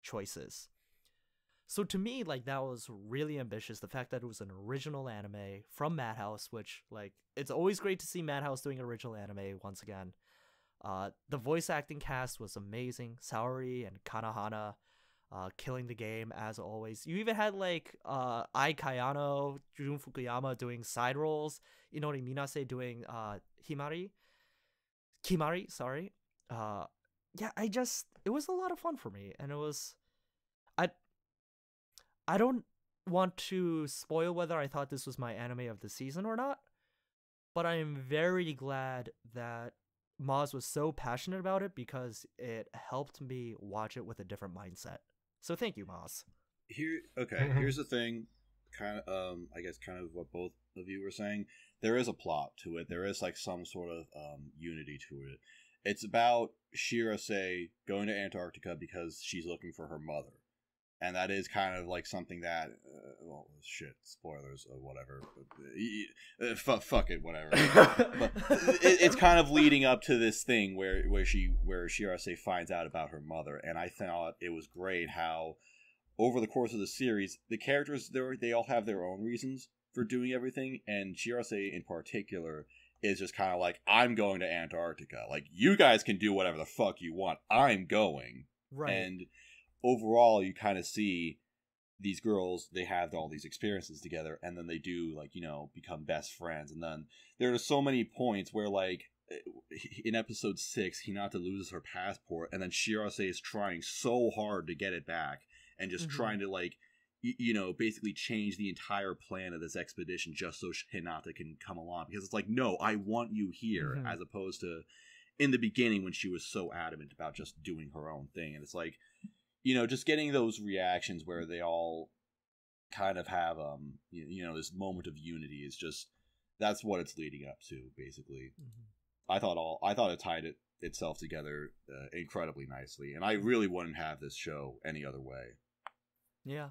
choices. So to me, like, that was really ambitious. The fact that it was an original anime from Madhouse, which, like, it's always great to see Madhouse doing original anime once again. The voice acting cast was amazing. Saori and Kanahana killing the game as always. You even had like Ai Kayano, Jun Fukuyama doing side roles, Inori Minase doing Kimari, sorry. Yeah, it was a lot of fun for me, and it was I don't want to spoil whether I thought this was my anime of the season or not, but I am very glad that Maz was so passionate about it because it helped me watch it with a different mindset. So thank you, Maz. Here's the thing, kind of, I guess kind of what both of you were saying. There is a plot to it. There is like some sort of unity to it. It's about Shirase going to Antarctica because she's looking for her mother. And that is kind of like something that, well, shit, spoilers or whatever. Fuck it, whatever. But it's kind of leading up to this thing where Shirase finds out about her mother, and I thought it was great how, over the course of the series, the characters they all have their own reasons for doing everything, and Shirase in particular is just kind of like, I'm going to Antarctica. Like, you guys can do whatever the fuck you want. I'm going. Right. And overall, you kind of see these girls, they have all these experiences together, and then they do, like, you know, become best friends. And then there are so many points where, like, in episode 6, Hinata loses her passport, and then Shirase is trying so hard to get it back, and just trying to, like, you know, basically change the entire plan of this expedition just so Hinata can come along. Because it's like, no, I want you here, as opposed to in the beginning when she was so adamant about just doing her own thing. And it's like, you know, just getting those reactions where they all kind of have, you know, this moment of unity is just, that's what it's leading up to, basically. I thought it tied itself together incredibly nicely, and I really wouldn't have this show any other way. Yeah.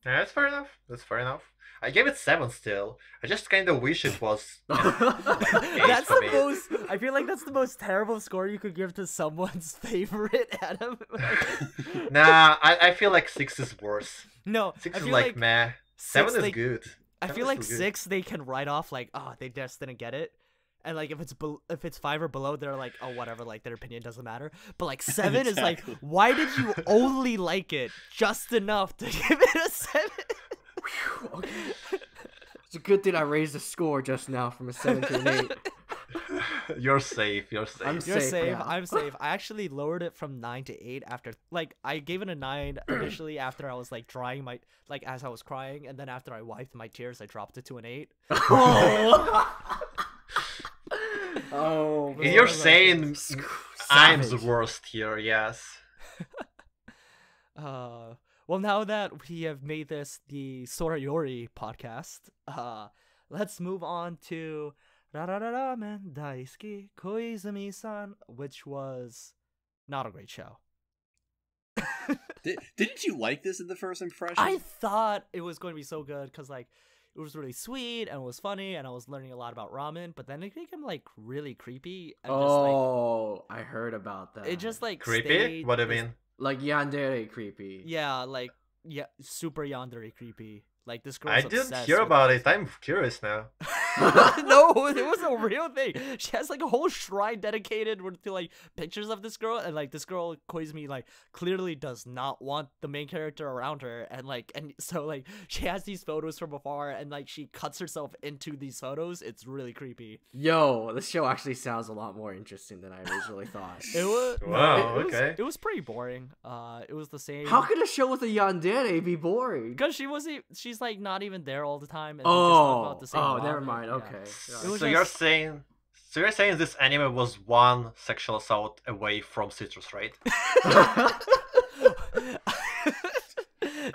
Yeah, that's fair enough. That's fair enough. I gave it 7 still. I just kind of wish it was. That's the most. I feel like that's the most terrible score you could give to someone's favorite anime. Nah, I feel like 6 is worse. No, 6 I is feel like meh. 7 is good. I feel like 6 they can write off like, oh, they just didn't get it. And like if it's 5 or below, they're like, oh whatever, like their opinion doesn't matter. But like 7 is like, why did you only like it just enough to give it a 7? Okay. It's a good thing I raised the score just now from a 7 to an 8. You're safe. You're safe. You're safe. I'm safe. I actually lowered it from 9 to 8 after, like, I gave it a 9 initially after I was like drying my, like as I was crying, and then after I wiped my tears, I dropped it to an 8. Oh, You're saying I'm the worst here, yes. Well, now that we have made this the Sora Yori podcast, let's move on to Ramen Daisuki Koizumi-san, which was not a great show. Didn't you like this in the first impression? I thought it was going to be so good because like it was really sweet and it was funny and I was learning a lot about ramen, but then it became like really creepy. And I heard about that. It just like creepy. What do you mean? Like yandere creepy. Yeah, like super yandere creepy. Like this girl. I didn't hear about it. I'm curious now. No, it was a real thing. She has like a whole shrine dedicated to like pictures of this girl, and like this girl Koizumi like clearly does not want the main character around her, and so like she has these photos from afar, and like she cuts herself into these photos. It's really creepy. Yo, this show actually sounds a lot more interesting than I originally thought. It was okay. It was pretty boring. It was the same. How could a show with a yandere be boring? Because she's like not even there all the time. And they just talk about the same never ramen. mind. Yeah. Okay. So you're saying this anime was one sexual assault away from citrus, right?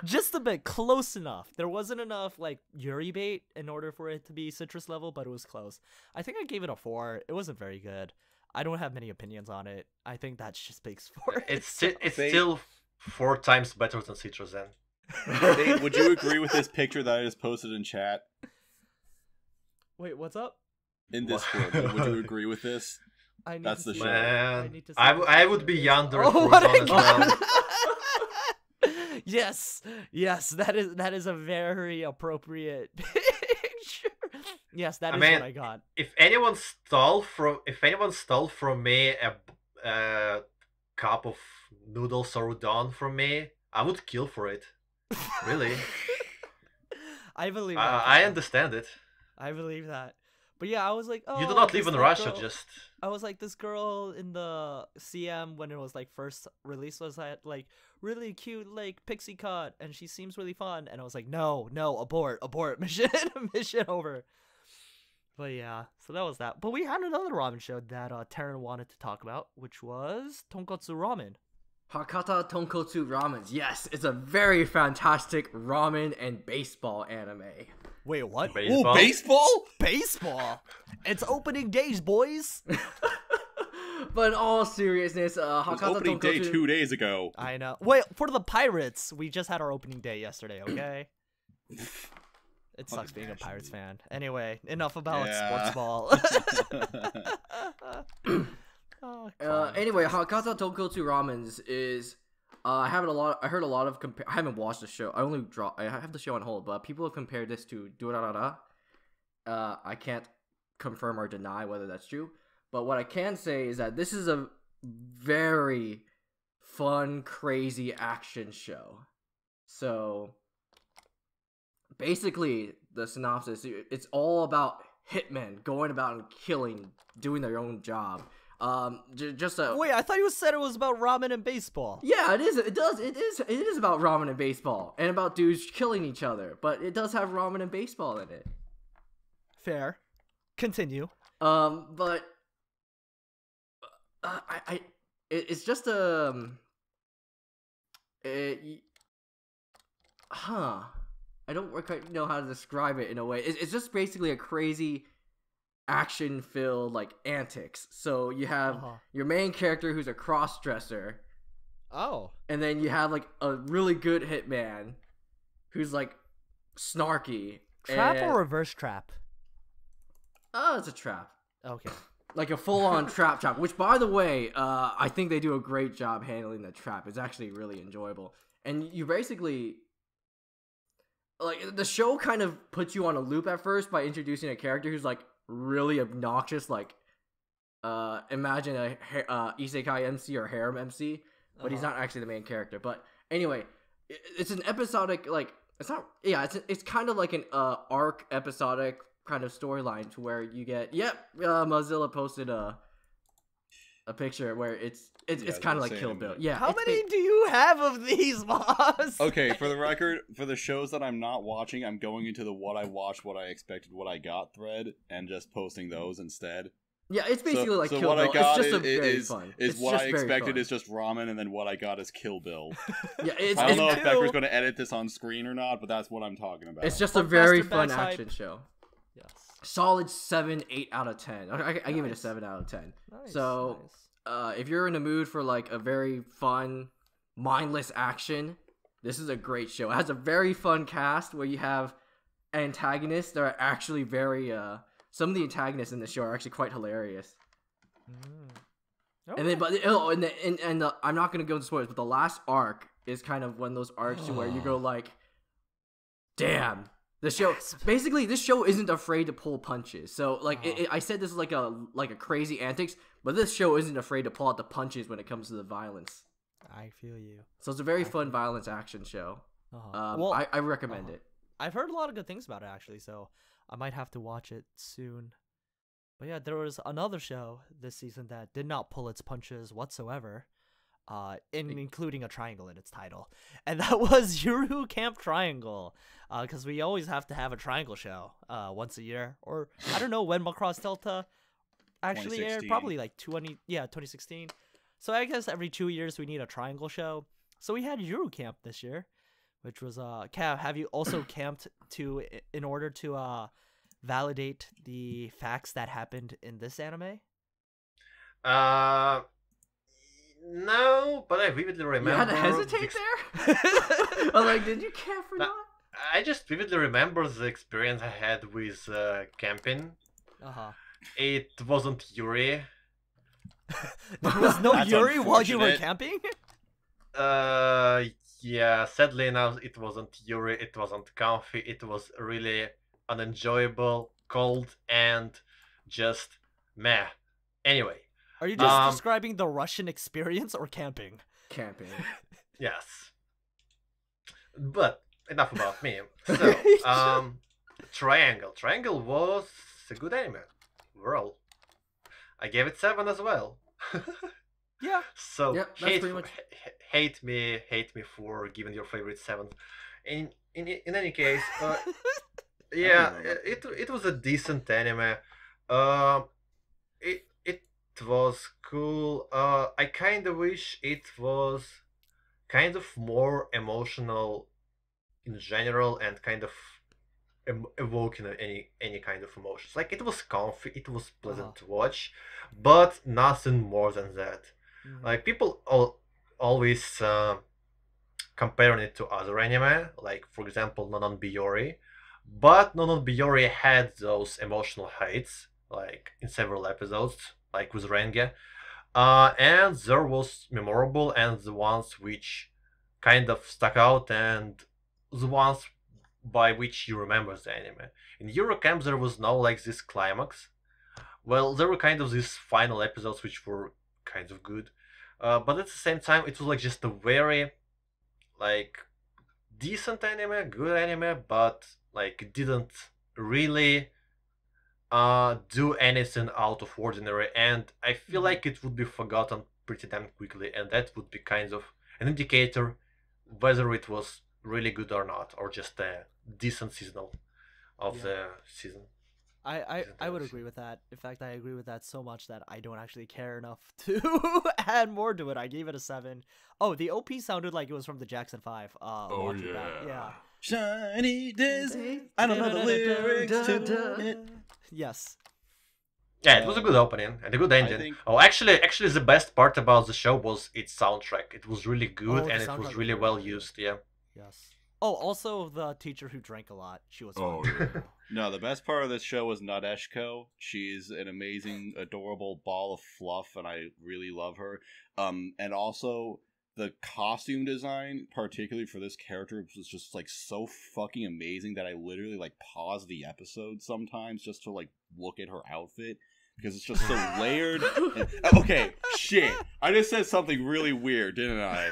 Just a bit, close enough. There wasn't enough like Yuri bait in order for it to be citrus level, but it was close. I think I gave it a 4. It wasn't very good. I don't have many opinions on it. I think that just speaks for it. It's still 4 times better than citrus then. Nate, would you agree with this picture that I just posted in chat? Wait, what's up? In Discord, would you agree with this? That's the show. Man, I would be yonder Oh, for as well. Yes, that is a very appropriate picture. Yes, that is what I got. If anyone stole from me a cup of noodles or udon from me, I would kill for it. Really? I believe that. I understand it. I believe that. But yeah, I was like, oh, You do not live in Russia, just... I was like, this girl in the CM when it was like first released was like really cute, like pixie cut, and she seems really fun. And I was like, no, abort, mission over. But yeah, so that was that. But we had another ramen show that Taryn wanted to talk about, which was Tonkotsu Ramen. Hakata Tonkotsu Ramens. Yes, it's a very fantastic ramen and baseball anime. Wait, what? Baseball? Ooh, baseball? Baseball? It's opening days, boys. But in all seriousness, It was Hakata opening day Tonkotsu... 2 days ago. I know. Wait, for the Pirates, we just had our opening day yesterday, okay? It sucks being a Pirates fan. Anyway, enough about sports ball. Anyway, Hakata Tonkotsu Ramens is... I heard a lot of... I haven't watched the show. I have the show on hold, but people have compared this to Durarara. I can't confirm or deny whether that's true. But what I can say is that this is a very fun, crazy action show. So... basically, the synopsis, it's all about hitmen going about and killing, doing their own job. Wait, I thought you said it was about ramen and baseball. Yeah, it is. It is about ramen and baseball and about dudes killing each other. But it does have ramen and baseball in it. Fair. Continue. But it's just I don't quite know how to describe it in a way. It's just basically a crazy action-filled like antics. So you have your main character who's a cross-dresser. Oh. And then you have like a really good hitman who's like snarky. Trap or reverse trap? Oh, it's a trap. Okay. Like a full-on trap, which by the way, I think they do a great job handling the trap. It's actually really enjoyable. And you basically... like, the show kind of puts you on a loop at first by introducing a character who's, like, really obnoxious, like imagine a isekai MC or harem MC, but he's not actually the main character. But anyway, it's an episodic, like, it's not, yeah, it's kind of like an arc episodic kind of storyline to where you get, Mozilla posted a picture where it's kind of like Kill Bill. Yeah. How many do you have of these, boss? Okay, for the record, for the shows that I'm not watching, I'm going into the what I watched, what I expected, what I got thread, and just posting those instead. Yeah, it's basically like so Kill what Bill. I got it's just very fun. Is what I expected is just ramen, and then what I got is Kill Bill. Yeah, I don't know if Becker's going to edit this on screen or not, but that's what I'm talking about. It's just a very fun action show. Yes. Solid 7, 8 out of 10. I give it a 7 out of 10. Nice, so, if you're in the mood for like a very fun, mindless action, this is a great show. It has a very fun cast where you have antagonists that are actually very. Some of the antagonists in the show are actually quite hilarious. Okay. And then, I'm not gonna go into spoilers, but the last arc is kind of one of those arcs to where you go like, damn. The show basically, this show isn't afraid to pull punches. So like I said, this is like a crazy antics, but this show isn't afraid to pull out the punches when it comes to the violence. I feel you. So it's a very fun violence action show. Well, I recommend it. I've heard a lot of good things about it actually, so I might have to watch it soon. But yeah, there was another show this season that did not pull its punches whatsoever. Including a triangle in its title, and that was Yuru Camp Triangle, because we always have to have a triangle show once a year, or I don't know when Macross Delta actually aired, probably like 2016. So I guess every 2 years we need a triangle show. So we had Yuru Camp this year, which was Cav, have you also camped in order to validate the facts that happened in this anime? No, but I vividly remember. You had to hesitate there? I was like, did you camp or not? I just vividly remember the experience I had with camping. It wasn't Yuri. There was no Yuri while you were camping? Yeah, sadly enough, it wasn't Yuri, it wasn't comfy, it was really unenjoyable, cold, and just meh. Anyway. Are you just describing the Russian experience or camping? Camping. Yes. But enough about me. So, Triangle. Triangle was a good anime. Overall. I gave it 7 as well. Yeah. So yep, hate me for giving your favorite 7. In any case, yeah, it was a decent anime. It was cool. I kind of wish it was kind of more emotional in general and kind of evoking any kind of emotions. Like, it was comfy, it was pleasant to watch, but nothing more than that. Like, people always comparing it to other anime, like for example Nonon Biyori, but Nonon Biyori had those emotional heights, like in several episodes, like with Renge, and there was memorable and the ones which kind of stuck out and the ones by which you remember the anime. In Yuru Camp there was no like this climax. Well, there were kind of these final episodes which were kind of good, but at the same time it was like just a very like decent anime, good anime, but like didn't really do anything out of ordinary, and I feel like it would be forgotten pretty damn quickly, and that would be kind of an indicator whether it was really good or not, or just a decent seasonal of the season. I would agree with that. In fact, I agree with that so much that I don't actually care enough to add more to it. I gave it a 7. Oh, the OP sounded like it was from the Jackson 5. Oh yeah. Yeah. Shiny Disney. I don't know the lyrics to it. Yes. Yeah, it was a good opening and a good ending. Actually, the best part about the show was its soundtrack. It was really good and it was really well used. Yeah. Yes. Oh, also the teacher who drank a lot. She was. Oh yeah. No, the best part of this show was Nadeshiko. She's an amazing, adorable ball of fluff, and I really love her. And also the costume design, particularly for this character, was just like so fucking amazing that I literally like pause the episode sometimes just to like look at her outfit because it's just so layered. Okay, shit. I just said something really weird, didn't I?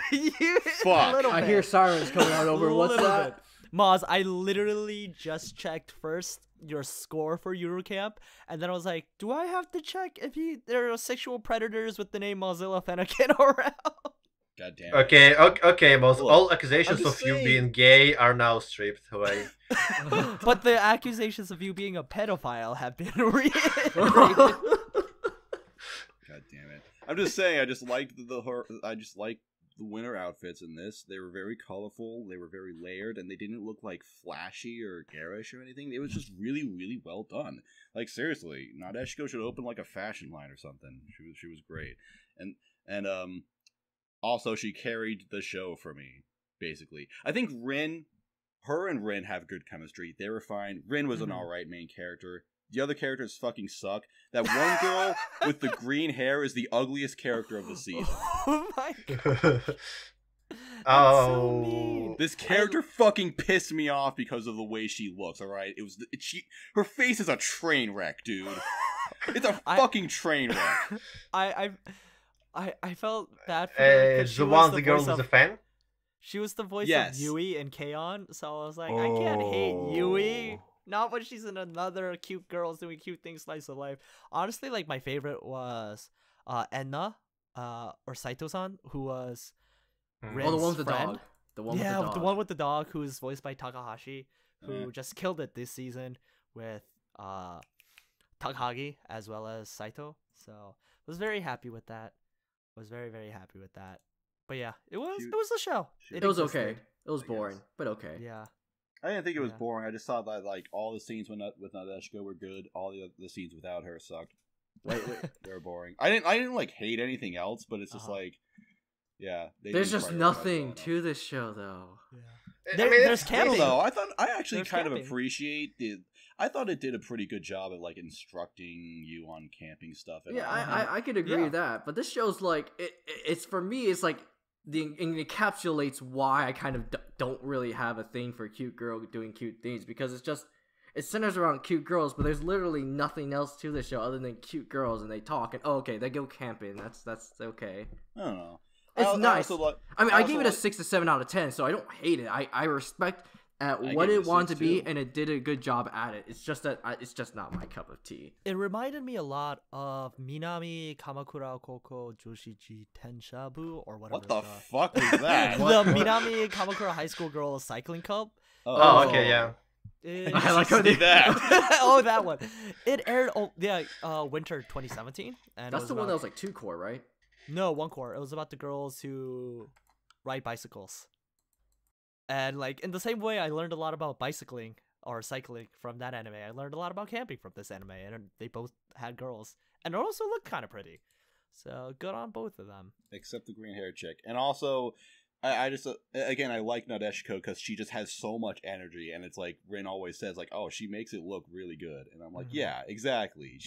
Fuck. I hear sirens coming out over. What's that? Maz, I literally just checked first your score for Yuru Camp, and then I was like, do I have to check if there are sexual predators with the name Mozilla Fennekin around? God damn it. Okay, Moz. Look, All accusations I'm of just you saying. being gay are now stripped away. But the accusations of you being a pedophile have been reiterated. God damn it. I'm just saying, I just liked the winter outfits in this. They were very colorful, they were very layered, and they didn't look like flashy or garish or anything. It was just really, really well done. Like, seriously, Nadeshiko should open like a fashion line or something. She was great. And also she carried the show for me, basically. I think her and Rin have good chemistry. They were fine. Rin was an alright main character. The other characters fucking suck. That one girl with the green hair is the ugliest character of the season. Oh my god. That's so mean. This character fucking pissed me off because of the way she looks, alright? Her face is a train wreck, dude. It's a fucking train wreck. I felt bad for her. 'Cause she was the girl with the fan? She was the voice Yes. of Yui and K-On! So I was like, I can't hate Yui. Not when she's in another cute girls doing cute things, slice of life. Honestly, like my favorite was Enna, or Saito-san, who was Rin's the one with the friend. dog. The one Yeah, with the dog. the one with the dog, who's voiced by Takahashi, who just killed it this season with Takagi as well as Saito. So I was very happy with that. Was very, very happy with that. But yeah, it was a show. It was existed. okay. It was boring, but okay. Yeah. I didn't think it was Yeah. boring. I just thought that like all the scenes with Nadeshiko were good. All the scenes without her sucked. Wait. They were boring. I didn't like hate anything else, but it's just like, yeah. There's just nothing to this show, though. Yeah. it's There's camping. Though I actually There's kind of camping. appreciate I thought it did a pretty good job at like instructing you on camping stuff. And Yeah, all. I could agree with that. But this show's like it's for me. It's like it encapsulates why I kind of don't really have a thing for cute girl doing cute things, because it centers around cute girls, but there's literally nothing else to the show other than cute girls, and they talk and okay, they go camping. That's okay. I don't know. It's nice. I gave it a like, 6 to 7 out of 10, so I don't hate it. I respect at I what gave it it a wanted 6 to be, too. and it did a good job at it. It's just that it's just not my cup of tea. It reminded me a lot of Minami Kamakura Koko Joshiji Tenshabu, or whatever. what the fuck is that? The Minami Kamakura High School Girls Cycling Club. Oh, okay, yeah. I like how they did that. Oh, that one. It aired winter 2017, and That's the one that was like 2 core, right? No, 1 core. It was about the girls who ride bicycles. And like in the same way I learned a lot about bicycling or cycling from that anime, I learned a lot about camping from this anime, and they both had girls and also looked kind of pretty. So good on both of them. Except the green hair chick. And also, I just, again, I like Nadeshiko because she just has so much energy, and it's like Rin always says, like, oh, she makes it look really good. And I'm like, yeah, exactly.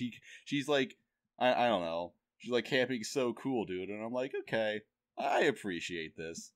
She's like, I don't know. She's like, camping's so cool, dude. And I'm like, okay, I appreciate this.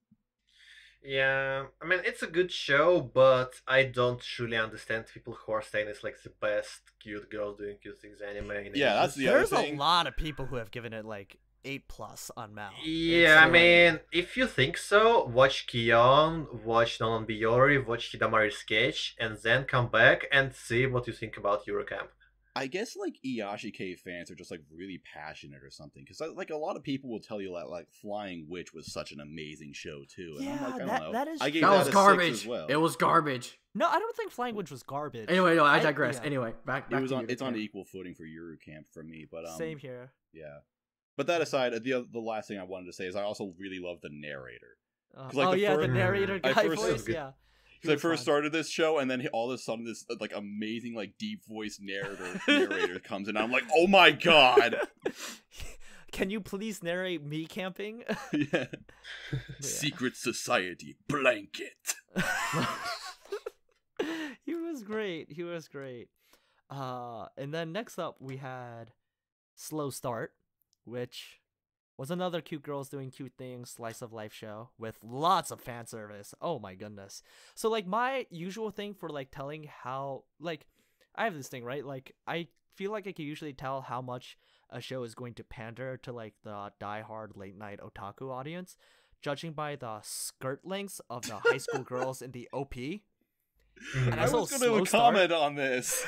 Yeah, I mean, it's a good show, but I don't truly understand people who are saying it's like the best cute girls doing cute things anime. Yeah, that's the other There's a thing. lot of people who have given it like 8+ on Mal. Yeah, I mean, if you think so, watch Kion, watch Nonon Biyori, watch Hidamari's sketch, and then come back and see what you think about Yuru Camp. I guess like Iyashikei fans are just like really passionate or something, because like a lot of people will tell you that like Flying Witch was such an amazing show too. And I'm like, I don't know. that is. I gave That that was a 6 garbage. as well. It was garbage. No, I don't think Flying Witch was garbage. Anyway, no, I digress. yeah. Anyway, back It was to on. you, It's on Cam. equal footing for Yuru Camp for me, but Same here. yeah. But that aside, the last thing I wanted to say is I also really love the narrator. like, Oh the yeah, the first- narrator I guy first- voice. Yeah. He Because I was first fun. started this show, and then all of a sudden this like amazing like deep voice narrator comes in. And I'm like, oh my god! Can you please narrate me camping? Yeah. Secret Society blanket. He was great. He was great. And then next up we had Slow Start, which was another cute girls doing cute things slice of life show with lots of fan service. Oh my goodness. So like my usual thing for like telling how like I have this thing, right? Like I feel like I can usually tell how much a show is going to pander to like the diehard late night otaku audience, judging by the skirt lengths of the high school girls in the OP. And I was going to comment on this.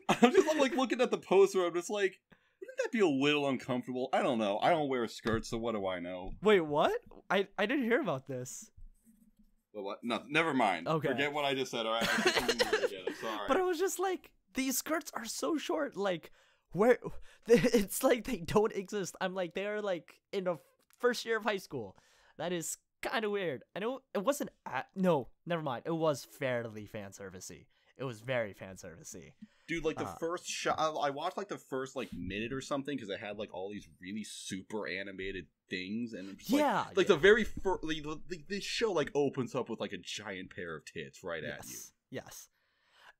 I'm just like looking at the poster. I'm just like, wouldn't that be a little uncomfortable? I don't know. I don't wear skirts, so what do I know? Wait, what? I didn't hear about this. Well, what? No, never mind. Okay. Forget what I just said. All right. I'm sorry. But I was just like, these skirts are so short. Like, where? It's like they don't exist. I'm like, they are like in the first year of high school. That is kind of weird. And it wasn't. No, never mind. It was fairly fan servicey. It was very fan servicey. Dude, like the first shot, I watched like the first like minute or something because it had like all these really super animated things, and it's like the very first, the show like opens up with like a giant pair of tits right at you. Yes.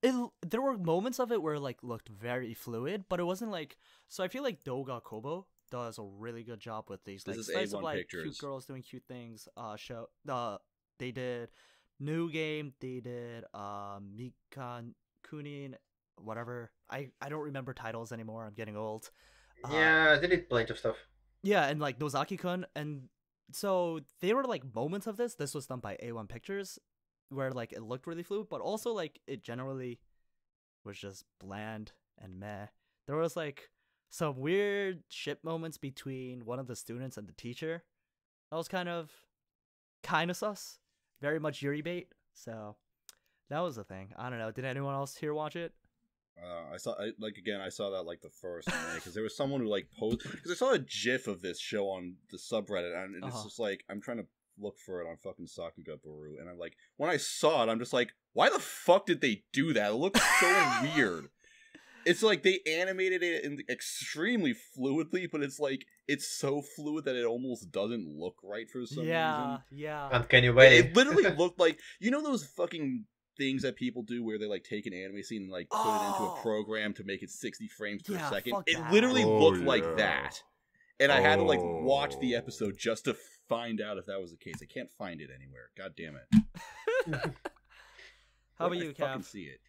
There were moments of it where it like looked very fluid, but it wasn't like. So I feel like Doga Kobo does a really good job with these like slice of like cute girls doing cute things. Show they did New Game, they did Mikan Kunin, whatever. I don't remember titles anymore. I'm getting old. Yeah, they did plenty of stuff. Yeah, and like Nozaki-kun, and so there were like moments of this. This was done by A1 Pictures, where like it looked really fluid, but also like it generally was just bland and meh. There was like some weird ship moments between one of the students and the teacher. That was kind of sus. Very much Yuri bait. So that was the thing. I don't know. Did anyone else here watch it? I saw that like the first minute because there was someone who like posted because I saw a GIF of this show on the subreddit and it's just like I'm trying to look for it on fucking Sakuga Baru and I'm like when I saw it I'm just like why the fuck did they do that? It looks so weird. It's like they animated it extremely fluidly, but it's like it's so fluid that it almost doesn't look right for some reason. Yeah. And can you wait? It literally looked like those fucking things that people do where they like take an anime scene and like put it into a program to make it 60 frames per second. It literally looked like that. And I had to like watch the episode just to find out if that was the case. I can't find it anywhere. God damn it. How about you, Cap? See it.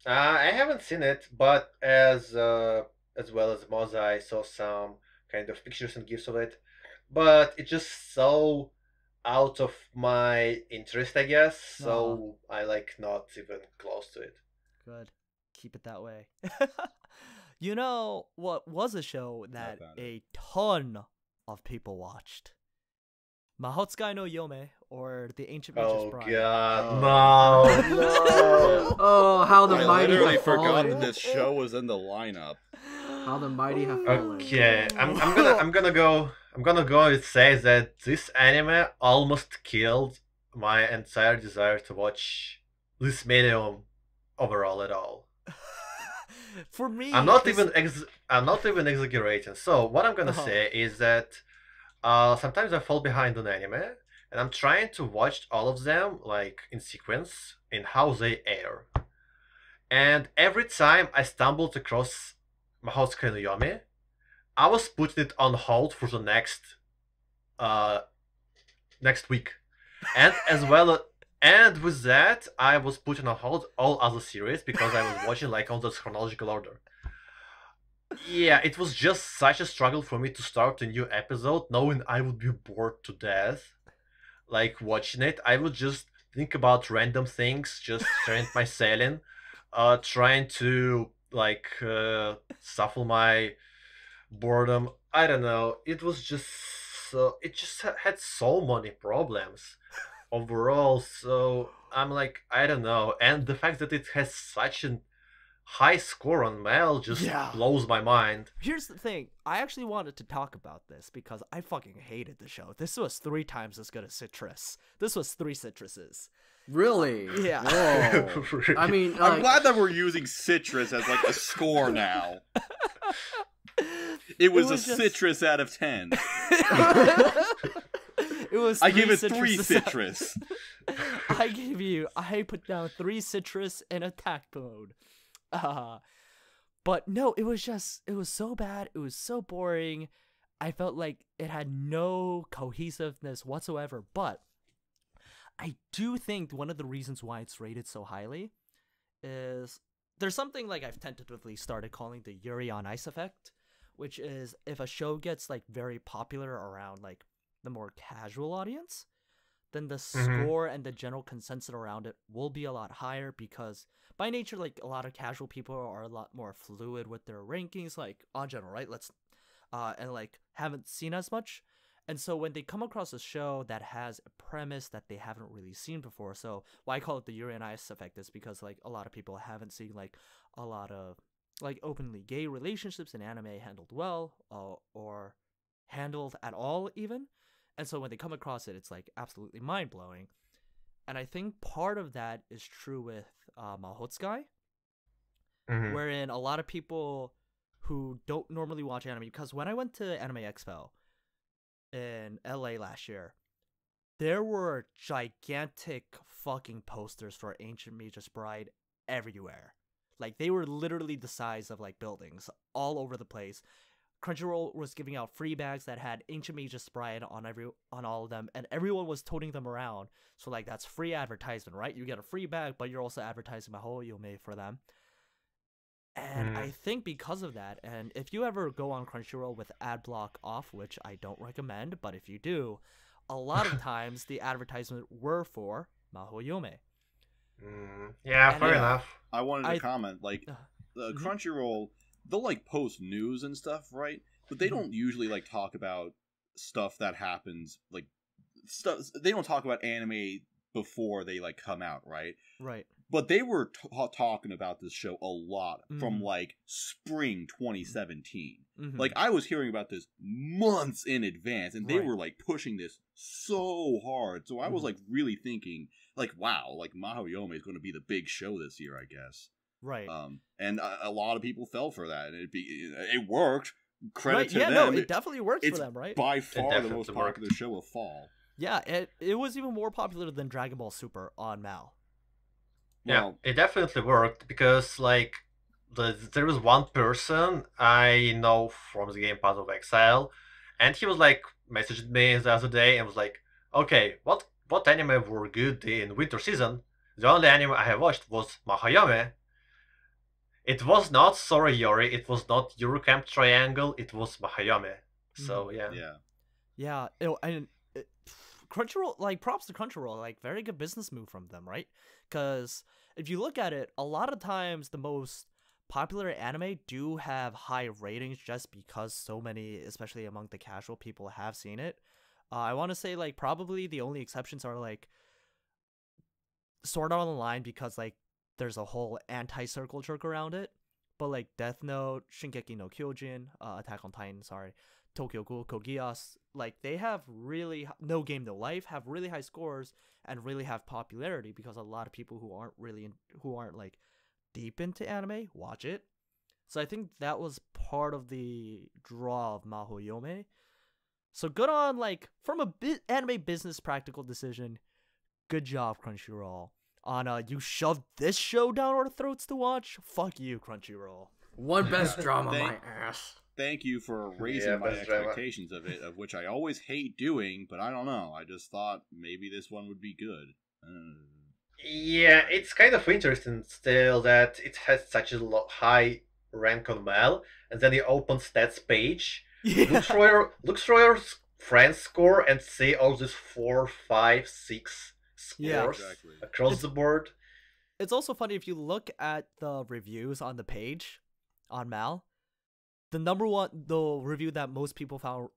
I haven't seen it, but as well as Moza, I saw some kind of pictures and gifs of it. But it's just so out of my interest, I guess. So I like not even close to it. Good. Keep it that way. You know what was a show that a ton of people watched? Mahoutsukai no Yome, or The Ancient Mage's Bride. Oh god, no! Oh, how the mighty literally have forgot fallen. that this show was in the lineup. How the mighty have fallen. Okay, I'm gonna go and say that this anime almost killed my entire desire to watch this medium overall at all. For me, I'm not even exaggerating. So what I'm gonna say is that sometimes I fall behind on anime, and I'm trying to watch all of them like in sequence in how they air. And every time I stumbled across Mahoutsukai no Yome, I was putting it on hold for the next week, and and with that, I was putting on hold all other series because I was watching like on this chronological order. Yeah, it was just such a struggle for me to start a new episode, knowing I would be bored to death. Like watching it, I would just think about random things, just staring at my ceiling, trying to like shuffle my boredom. I don't know. It was just so. It just had so many problems overall. So I'm like, I don't know. And the fact that it has such a high score on Mail just blows my mind. Here's the thing. I actually wanted to talk about this because I fucking hated the show. This was 3 times as good as Citrus. This was 3 Citruses. Really? Yeah. Whoa. I mean, I'm glad that we're using Citrus as like a score now. It was a just... Citrus out of 10. It was. I give it 3 Citrus. I put down 3 Citrus in attack mode. But no, it was so bad. It was so boring. I felt like it had no cohesiveness whatsoever. But I do think one of the reasons why it's rated so highly is there's something like I've tentatively started calling the Yuri on Ice effect, which is if a show gets like very popular around like the more casual audience, then the score and the general consensus around it will be a lot higher, because by nature, like, a lot of casual people are a lot more fluid with their rankings, like, on general, right? And like haven't seen as much. And so when they come across a show that has a premise that they haven't really seen before, so why I call it the Yuri on Ice effect is because like a lot of people haven't seen like a lot of like openly gay relationships in anime handled well, or handled at all even. And so when they come across it, it's like absolutely mind blowing. And I think part of that is true with Mahoutsukai, wherein a lot of people who don't normally watch anime, because when I went to Anime Expo in LA last year, there were gigantic fucking posters for Ancient Magus Bride everywhere. Like, they were literally the size of like buildings all over the place. Crunchyroll was giving out free bags that had Ancient Magus Bride on all of them, and everyone was toting them around. So like, that's free advertisement, right? You get a free bag, but you're also advertising Mahou Yome for them. And I think because of that, and if you ever go on Crunchyroll with ad block off, which I don't recommend, but if you do, a lot of times the advertisements were for Mahou Yome. Yeah, And fair enough. I wanted to comment, like, the Crunchyroll, they'll, like, post news and stuff, right? But they don't usually, like, talk about stuff that happens, like, they don't talk about anime before they, like, come out, right? Right. But they were talking about this show a lot from, like, spring 2017. Like, I was hearing about this months in advance, and they were, like, pushing this so hard. So I was, like, really thinking, like, wow, like, Mahou Yome is going to be the big show this year, I guess. Right. And a lot of people fell for that, and it worked. Credit to them. No, it definitely worked for them, right? By far the most popular show of fall. Yeah, it was even more popular than Dragon Ball Super on Mal. Yeah, it definitely worked because, like, there was one person I know from the game Path of Exile, and he was like, messaged me the other day and was like, okay, what anime were good in winter season? The only anime I have watched was Mahayome. It was not Sora Yori, it was not Yuru Camp Triangle, it was Mahayome. So, yeah. Yeah, Crunchyroll, like, props to Crunchyroll, like, very good business move from them, right? Because if you look at it, a lot of times the most popular anime do have high ratings just because so many, especially among the casual people, have seen it. I want to say, like, probably the only exceptions are, like, Sword Art Online, because, like, there's a whole anti-circle jerk around it. But, like, Death Note, Shingeki no Kyojin, Attack on Titan, Tokyo Ghoul, Code Geass, like, they have really, No Game No Life, have really high scores and really have popularity because a lot of people who aren't like deep into anime watch it. So I think that was part of the draw of Mahou Yome. So good on, like, from a anime business practical decision, good job, Crunchyroll. On you shoved this show down our throats to watch? Fuck you, Crunchyroll. One best drama, my ass. Thank you for raising my expectations of it, of which I always hate doing, but I don't know. I just thought maybe this one would be good. Yeah, it's kind of interesting still that it has such a high rank on Mal, and then you open stats page, looks for your friend's score, and see all these 4, 5, 6 scores across the board. It's also funny if you look at the reviews on the page on Mal. The review that most people found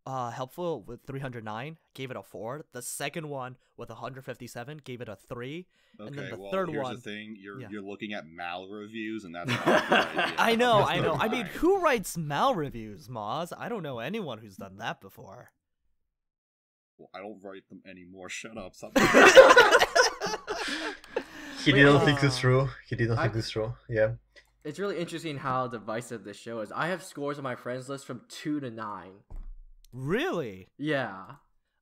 helpful with 309 gave it a 4. The second one with 157 gave it a 3. Okay, and then the well, third here's one, the thing: you're looking at Mal reviews, and that's not a good idea. I know. I mean, who writes Mal reviews, Moz? I don't know anyone who's done that before. Well, I don't write them anymore. Shut up. He didn't think this through. Yeah. It's really interesting how divisive this show is. I have scores on my friends list from 2 to 9. Really? Yeah.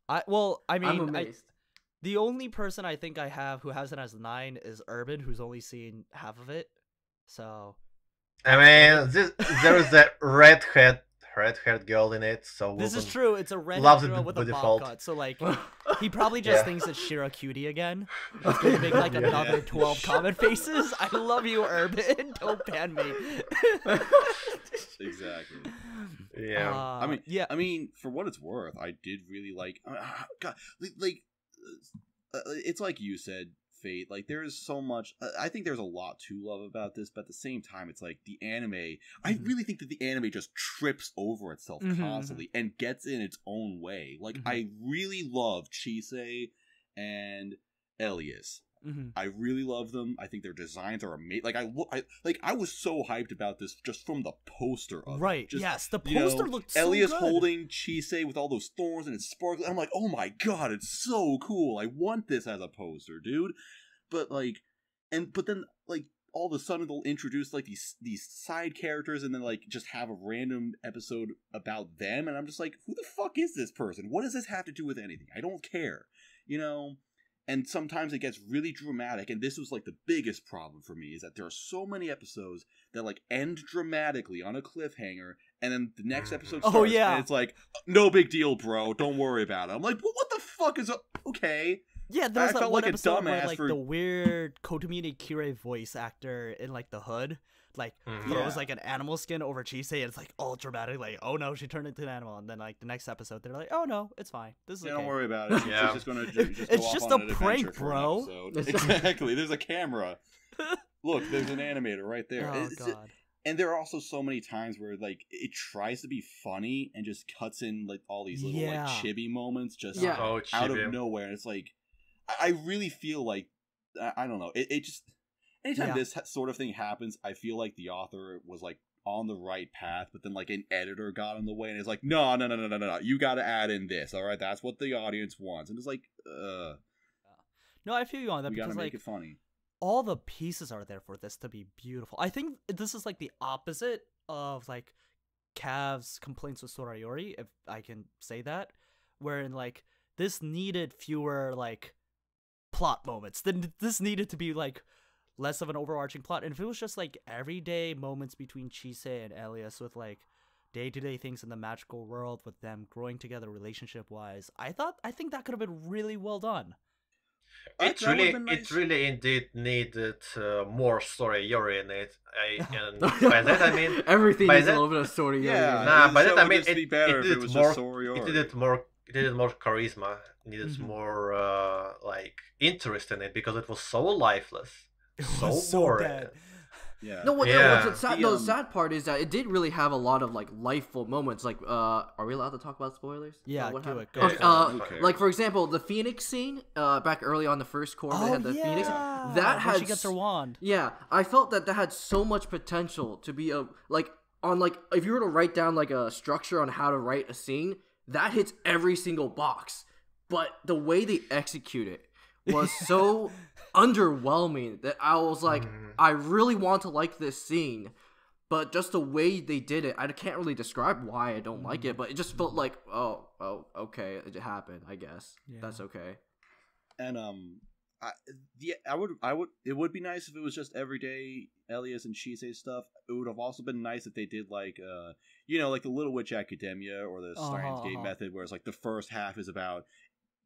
I'm amazed. The only person I think I have who has it as 9 is Urban, who's only seen half of it. So, I mean, there is that redhead red-haired girl in it, so This is Wilson true. It's a red loves it girl with by a bob default. cut. So like, he probably just Yeah. thinks it's Shira Cutie again. He's gonna make like another 12 comment faces. I love you, Urban. Don't ban me. Exactly. Yeah. I mean, for what it's worth, I did really like. God, it's like you said, Fate. Like, there is so much. I think there's a lot to love about this, but at the same time, it's like the anime. I really think that the anime just trips over itself constantly and gets in its own way. Like, I really love Chise and Elias. I really love them. I think their designs are amazing. Like, I was so hyped about this just from the poster of it. Just, yes, the poster looked so Elias good. holding Chise with all those thorns and it's sparkling. I'm like, oh my god, it's so cool. I want this as a poster, dude. But then all of a sudden they'll introduce like these side characters and then like just have a random episode about them, and I'm just like, who the fuck is this person? What does this have to do with anything? I don't care, you know. And sometimes it gets really dramatic, and this was like the biggest problem for me, is that there are so many episodes that like end dramatically on a cliffhanger, and then the next episode starts, and it's like, no big deal, bro, don't worry about it. I'm like, well, what the fuck is okay? Yeah, there's that one like episode where like the weird Kotomini Kire voice actor in like the hood like throws like an animal skin over Chise, and it's like all dramatic, like, oh no, she turned into an animal, and then like the next episode they're like, oh no, it's fine, this is okay. Don't worry about it. Yeah. She's just gonna it's just a prank, bro. Exactly. There's a camera. Look, there's an animator right there. Oh god. And there are also so many times where like it tries to be funny and just cuts in like all these little like chibi moments just out of nowhere. And it's like, I really feel like I don't know. It just anytime this sort of thing happens, I feel like the author was like on the right path, but then like an editor got in the way and it's like, no, you got to add in this. All right, that's what the audience wants. And it's like, no, I feel you on that you because gotta make like it funny. all the pieces are there for this to be beautiful. I think this is like the opposite of like Cav's complaints with Sora Yori, if I can say that, wherein like this needed fewer like plot moments. Then this needed to be like less of an overarching plot. And if it was just like everyday moments between Chise and Elias with like day-to-day things in the magical world with them growing together relationship wise, I think that could have been really well done. It really indeed needed more story Yori in it. And by that I mean everything is a little bit of story Yori. Nah, by that I mean it needed more charisma. It needed more like interest in it because it was so lifeless, so boring. Bad. Yeah. No, the sad part is that it did really have a lot of like lifeful moments. Like, are we allowed to talk about spoilers? Yeah, what do it. Go okay. Like for example, the Phoenix scene, back early on the first core, they had the Phoenix. That had she gets her wand. Yeah, I felt that had so much potential to be a like on like if you were to write down like a structure on how to write a scene, that hits every single box. But the way they execute it was so underwhelming that I was like, I really want to like this scene, but just the way they did it, I can't really describe why I don't like it, but it just felt like, oh, okay, it happened, I guess. Yeah. That's okay. And it would be nice if it was just everyday Elias and Chise stuff. It would have also been nice if they did like like the Little Witch Academia or the Steins Gate method, where it's like the first half is about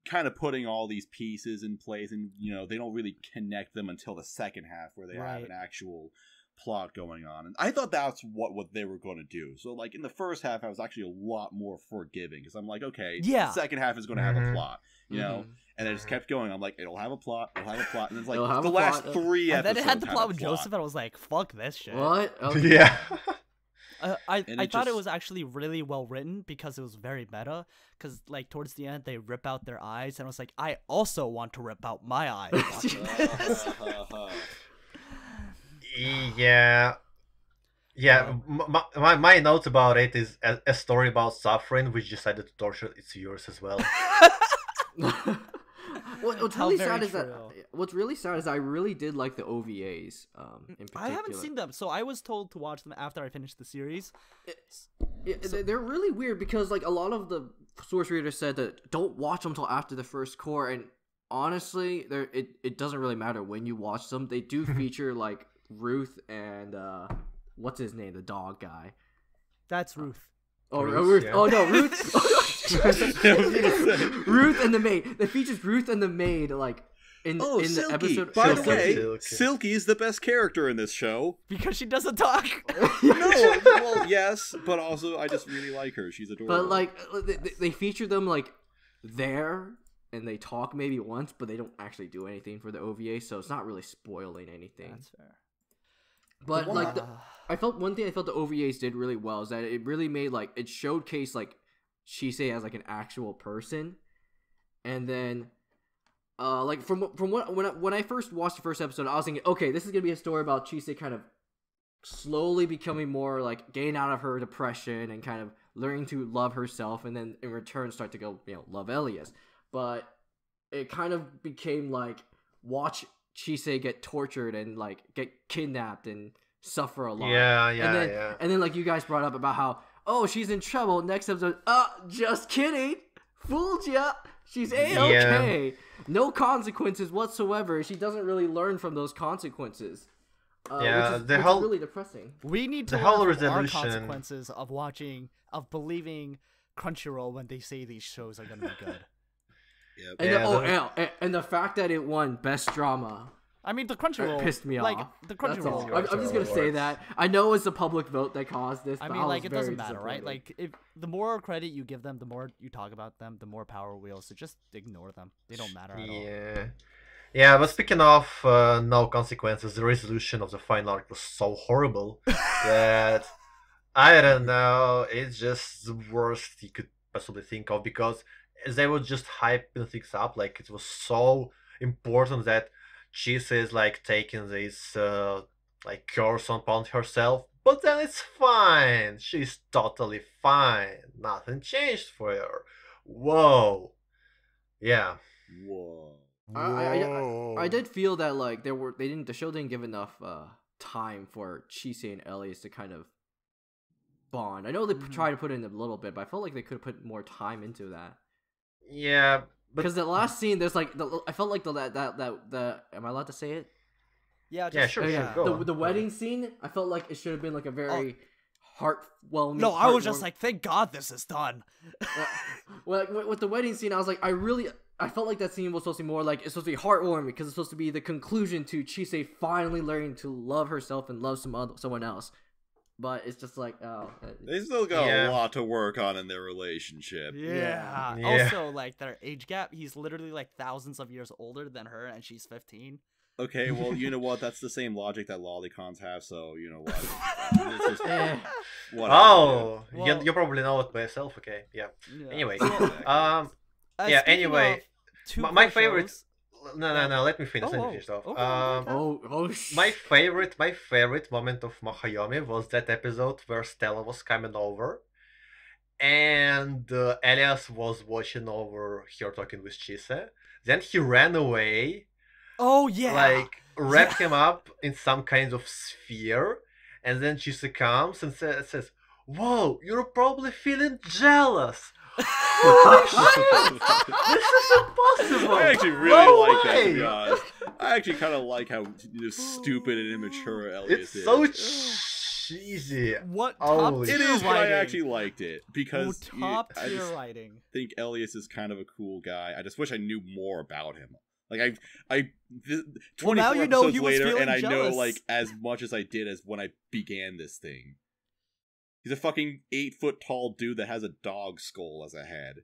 kind of putting all these pieces in place, and they don't really connect them until the second half where they have an actual plot going on. And I thought that's what they were going to do. So like in the first half I was actually a lot more forgiving because I'm like, okay, the second half is going to have a plot, and it just kept going. I'm like, it'll have a plot, and it's like the last 3 episodes and then it had the plot with Joseph, and I was like, fuck this shit. What? Okay. Yeah. I thought it was actually really well written because it was very meta. Because like towards the end they rip out their eyes, and I was like, I also want to rip out my eyes watching this. Yeah. My notes about it is a story about suffering, which decided to torture its viewers as well. What's really sad is I really did like the OVAs. In particular. I haven't seen them, so I was told to watch them after I finished the series. They're really weird because like a lot of the source readers said that don't watch them until after the first core, and honestly, it doesn't really matter when you watch them. They do feature like Ruth and what's his name, the dog guy. That's Ruth. Oh, Ruth, Ruth. yeah. Oh no, Ruth. I was gonna say. Ruth and the maid. It features Ruth and the maid like in Oh, the Silky. episode. By the Silky. way, Silky. Silky is the best character in this show. Because she doesn't talk. No, well, yes, but also I just really like her. She's adorable. But like they feature them like there and they talk maybe once, but they don't actually do anything for the OVA, so it's not really spoiling anything. That's fair. But like I felt one thing I felt the OVAs did really well is that it really made like it showcased like Chise as like an actual person, and then like from what when I first watched the first episode, I was thinking, okay, this is gonna be a story about Chise kind of slowly becoming more like getting out of her depression and kind of learning to love herself, and then in return start to go love Elias. But it kind of became like watch Chise get tortured and like get kidnapped and suffer a lot. Yeah. And then like you guys brought up about how she's in trouble. Next episode, just kidding, fooled ya. She's A-okay. Yeah. No consequences whatsoever. She doesn't really learn from those consequences. Which is really depressing. We need to The whole learn from our resolution. consequences of believing Crunchyroll when they say these shows are gonna be good. Yep. And the fact that it won Best Drama I mean, the Crunchyroll pissed me like, off. The That's all. Crunchyroll. I'm just gonna say that. I know it's a public vote that caused this. I but mean, like, was it doesn't very matter, right? disappointed. Like, if the more credit you give them, the more you talk about them, the more power wheels. So just ignore them. They don't matter at all. Yeah, but speaking of no consequences, the resolution of the final arc was so horrible that I don't know. It's just the worst you could possibly think of, because they were just hyping things up like it was so important that Chise is like taking this like curse upon herself, but then it's fine. She's totally fine. Nothing changed for her. Whoa. Yeah. Whoa. I did feel that like the show didn't give enough time for Chise and Elias to kind of bond. I know they tried to put in a little bit, but I felt like they could have put more time into that. Yeah, but Because the last scene, there's like I felt like the am I allowed to say it? Yeah, yeah, sure, yeah. go. The wedding scene, I felt like it should have been like a very heartwarming. No, I was just like, thank God this is done. Well, with the wedding scene, I was like, I felt like that scene was supposed to be more like, it's supposed to be heartwarming because it's supposed to be the conclusion to Chise finally learning to love herself and love someone else. But it's just like, They still got Yeah. a lot to work on in their relationship. Yeah. Yeah. Also, like, their age gap, he's literally like thousands of years older than her, and she's 15. Okay, well, you know what? That's the same logic that lolicons have, so you know what? It's just, whatever, Oh, Well- you probably know it by yourself. Okay, yeah. Yeah. Anyway, yeah. yeah. Speaking Anyway, of two my core favorite. shows- No. Let me finish. Oh, Let me oh, finish off. okay. My favorite moment of Mahayome was that episode where Stella was coming over, and Elias was watching over her talking with Chise. Then he ran away, Oh, yeah. like wrapped him up in some kind of sphere, and then Chise comes and says, "Whoa, you're probably feeling jealous." This is impossible. I actually really No like that, to way. be honest. I actually kind of like how stupid and immature Elias It's is. so cheesy. What Oh, top it tier It is, but I writing? actually liked it because top I tier just writing. think Elias is kind of a cool guy. I just wish I knew more about him. Like I 24 Well, now you know episodes he was later, feeling and I jealous. know like as much as I did as when I began this thing. He's a fucking 8-foot tall dude that has a dog skull as a head.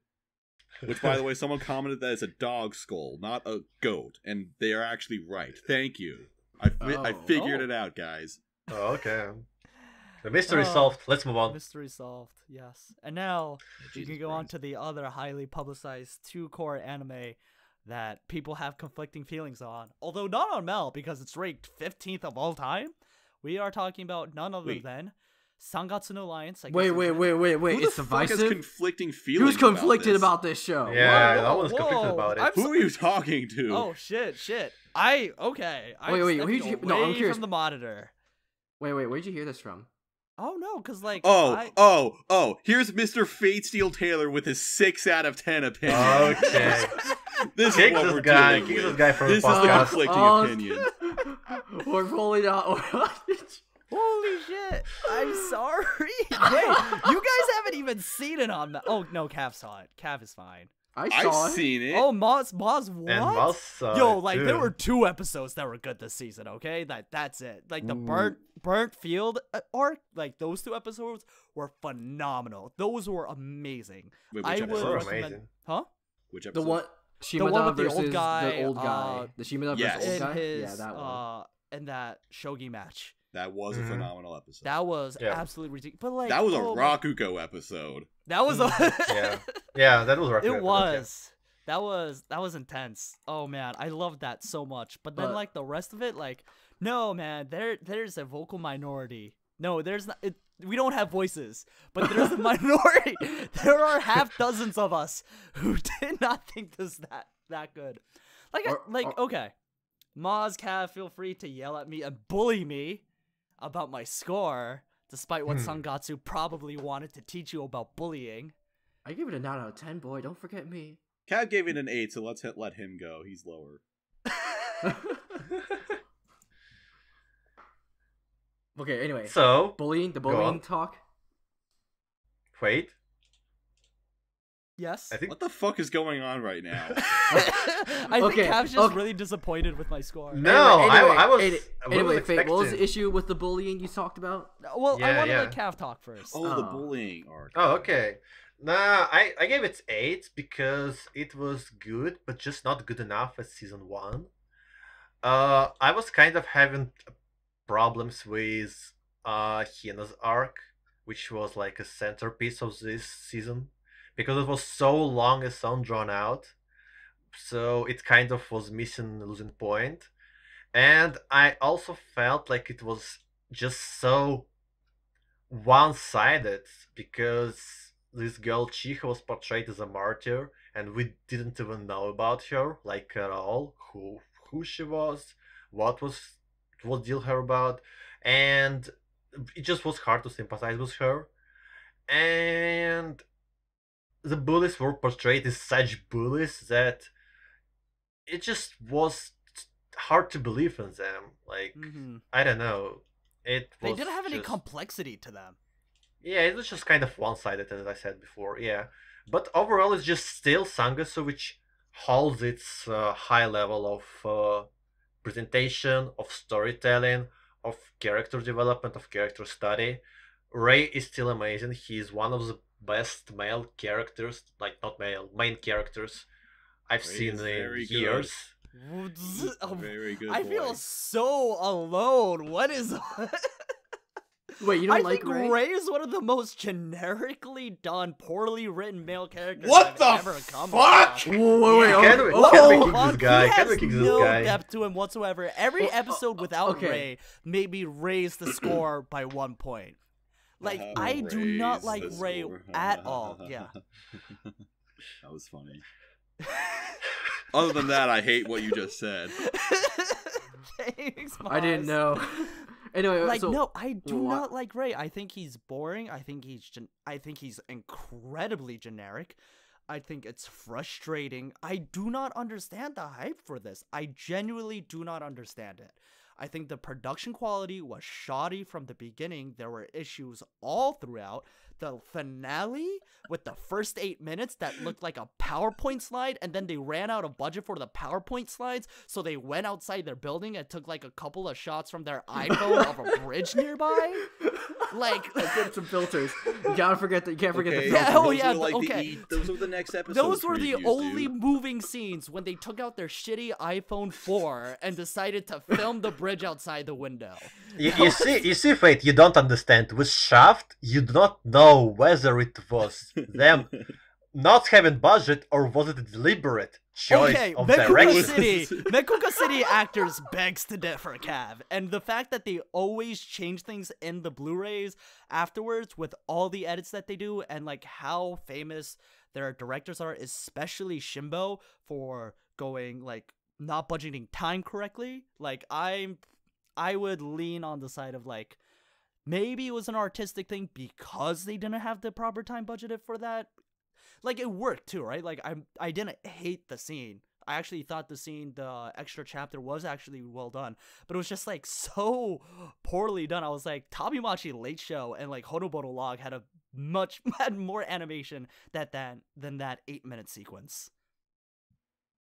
Which, by the way, someone commented that it's a dog skull, not a goat, and they are actually right. Thank you. I figured it out, guys. Oh, okay. The mystery Oh. solved. Let's move on. Mystery solved, yes. And now we Jesus can go on Christ. to the other highly publicized two-core anime that people have conflicting feelings on. Although not on Mel, because it's ranked 15th of all time. We are talking about none other Wait. than Sangatsu no Lions. I guess Wait. is it? Who Who it's the fuck has divisive. conflicting feelings? Who's conflicted this? about this show? Yeah, Whoa, no one's conflicted whoa. about it. I'm Who are you talking to? Oh, shit. Okay. I'm Wait, stepping who'd you- no, I'm away curious. from the monitor. Wait. Where'd you hear this from? Oh, no, because, like, Oh, here's Mr. Fate Steel Taylor with his 6 out of 10 opinion. Okay. This Kick is what this we're guy. dealing Kick with. this guy from This the is the podcast. conflicting Oh, opinion. We're pulling out. Holy shit! I'm sorry. Wait, you guys haven't even seen it on. Oh no, Cav saw it. Cav is fine. I saw I've it. seen it. Oh, Moz, what? And Moz saw Yo, it, like too. there were 2 episodes that were good this season. Okay, that's it. Like the burnt field arc, like those 2 episodes were phenomenal. Those were amazing. Wait, which I episode? would Were recommend. amazing. Huh? Which The episode? one Shimada one with the versus old guy, the old guy. The Shimada Yes. versus old In guy. his Yeah, that one. in that shogi match. That was a Mhm. phenomenal episode. That was Yeah. absolutely ridiculous. But like That was a oh, Rakugo episode. That was a Yeah, that was right. It was. That was intense. Oh man, I loved that so much. But then But- like the rest of it, like, no man, there's a vocal minority. No, there's not. We don't have voices, but there's a minority. There are half dozens of us who did not think this that good. Okay, Maz, Cav, feel free to yell at me and bully me about my score, despite what Sangatsu probably wanted to teach you about bullying. I give it a 9 out of 10, boy. Don't forget me. Cav gave it an 8, so let's let him go. He's lower. Okay, anyway. So, Bullying, the Go bullying on. talk. wait. Yes. I think What the fuck is going on right now? I Okay, think Cav's just okay. really disappointed with my score. No, I was. Anyway, was Fate, what was the expecting- issue with the bullying you talked about? Well, I Yeah, want to yeah. let Cav talk first. Oh, the Oh. bullying arc. Oh, okay. Nah, I gave it 8 because it was good, but just not good enough as season 1. I was kind of having problems with Hina's arc, which was like a centerpiece of this season, because it was so long and so drawn out. So it kind of was missing the losing point. And I also felt like it was just so one-sided because this girl Chiha was portrayed as a martyr, and we didn't even know about her like at all, who she was, what deal her about, and it just was hard to sympathize with her. And the bullies were portrayed as such bullies that it just was hard to believe in them. Like, Mhm. I don't know. It They was didn't have any just- complexity to them. Yeah, it was just kind of one-sided, as I said before. Yeah, but overall, it's just still Sangatsu, which holds its high level of presentation, of storytelling, of character development, of character study. Ray is still amazing. He's one of the best male characters, like not male, main characters I've Ray seen is in very good. years. Very good. I boy. feel so alone. What is? Wait, you don't I like think Ray? Ray is one of the most generically done, poorly written male characters What I've the ever come fuck? across. Whoa, wait, Can we kick Fuck, this guy? He Can we has kick this no guy? depth to him whatsoever. Every episode without okay. Ray made me raise the score by 1 point. Like, I do not Raise like the Ray score. at all. Yeah. That was funny. Other than that, I hate what you just said. Thanks, I didn't Maz. know. Anyway, Like, so no, I do what- not like Ray. I think he's boring. I think he's incredibly generic. I think it's frustrating. I do not understand the hype for this. I genuinely do not understand it. I think the production quality was shoddy from the beginning. There were issues all throughout. The finale with the first 8 minutes that looked like a PowerPoint slide, and then they ran out of budget for the PowerPoint slides, so they went outside their building and took like a couple of shots from their iPhone of a bridge nearby. Like, I did some filters. You can't forget the Yeah, filters. oh, those yeah, were like okay. those were the next episode. those were the previews, only dude. moving scenes when they took out their shitty iPhone 4 and decided to film the bridge outside the window. You see, Fate, you don't understand. With Shaft, you do not know whether it was them not having budget or was it a deliberate choice Okay, of Mekuka direction. Mekuka City actors begs to differ, Cav. And the fact that they always change things in the Blu-rays afterwards with all the edits that they do and like how famous their directors are, especially Shimbo, for going like not budgeting time correctly. Like I would lean on the side of like maybe it was an artistic thing because they didn't have the proper time budgeted for that. Like, it worked too, right? Like, I didn't hate the scene. I actually thought the extra chapter was actually well done, but it was just like so poorly done. I was like, Tabimachi Late Show and like Honobono Log had more animation than that 8-minute sequence.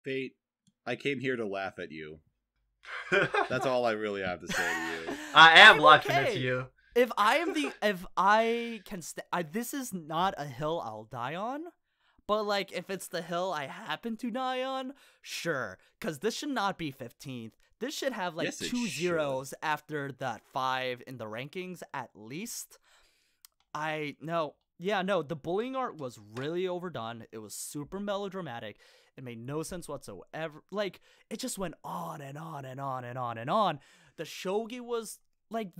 Fate, I came here to laugh at you. That's all I really have to say to you. I am laughing okay. at you. If I can this is not a hill I'll die on, but like if it's the hill I happen to die on, sure, because this should not be 15th. This should have like 2 zeros after that 5 in the rankings at least. The bullying art was really overdone. It was super melodramatic. It made no sense whatsoever. Like, it just went on and on and on and on and on. The shogi was, like,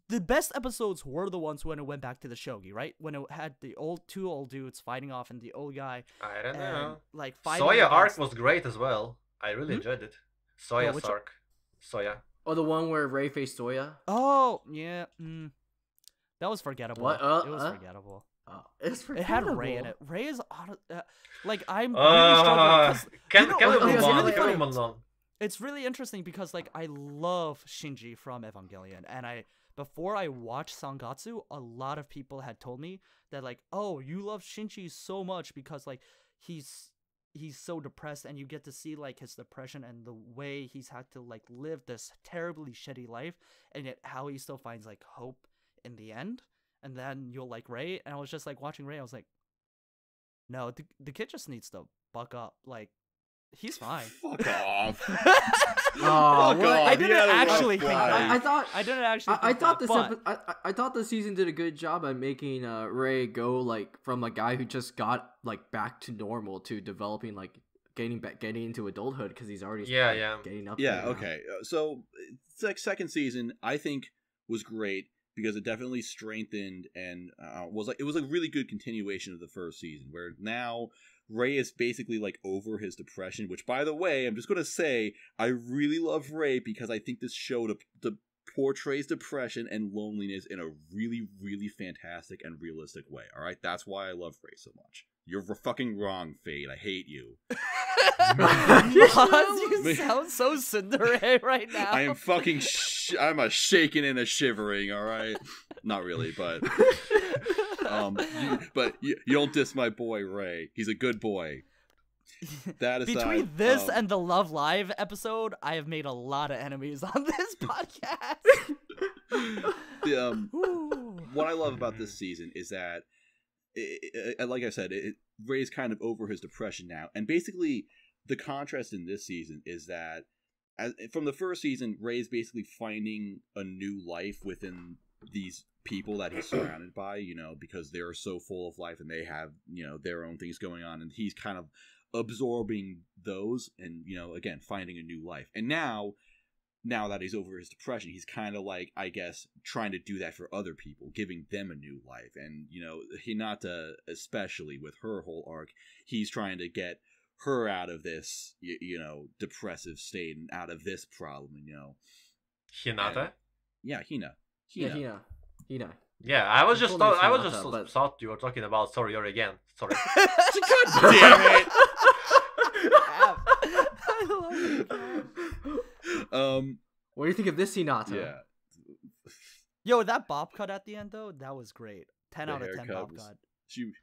the best episodes were the ones when it went back to the shogi, right? When it had the two old dudes fighting off and the old guy. I don't know. Like, Soya arc was great as well. I really enjoyed it. Soya's arc. Soya. Oh, the one where Ray faced Soya? Oh, yeah. That was forgettable. What? It was forgettable. It's forgettable. It had Ray in it. Ray is like I'm really struggling. Can we move on? It's really interesting because like I love Shinji from Evangelion, and before I watched Sangatsu, a lot of people had told me that like, oh, you love Shinji so much because like he's so depressed, and you get to see like his depression and the way he's had to like live this terribly shitty life, and yet how he still finds like hope in the end. And then you'll like Ray, and I was just like watching Ray. I was like, no, the kid just needs to buck up. Like, he's fine. Fuck off. I didn't actually think that. I thought the season did a good job at making Ray go like from a guy who just got like back to normal to developing like getting into adulthood because he's already getting up. Yeah, okay. So second season I think was great, because it definitely strengthened and it was a really good continuation of the first season, where now Ray is basically like over his depression, which, by the way, I'm just going to say, I really love Ray because I think this show portrays depression and loneliness in a really, really fantastic and realistic way. All right? That's why I love Ray so much. You're fucking wrong, Fade. I hate you. You sound so Cinderella right now. I am fucking I'm a shaking and a shivering, all right? Not really, but you don't diss my boy Ray. He's a good boy. That aside, between this and the Love Live episode, I have made a lot of enemies on this podcast. What I love about this season is that, like I said, Ray's kind of over his depression now, and basically the contrast in this season is that, from the first season, Ray's basically finding a new life within these people that he's surrounded by, because they're so full of life and they have, their own things going on, and he's kind of absorbing those and, again, finding a new life. And now that he's over his depression, he's kind of like, I guess, trying to do that for other people, giving them a new life. And, Hinata, especially with her whole arc, he's trying to get her out of this, depressive state and out of this problem, Hinata? And, yeah, Hina. Hina. Yeah, I was just thought you were talking about Sorry Yori again. Sorry. God damn it! I love it. What do you think of this Hinata? Yeah. Yo, that bob cut at the end though, that was great. 10 out of 10 bob cut. She was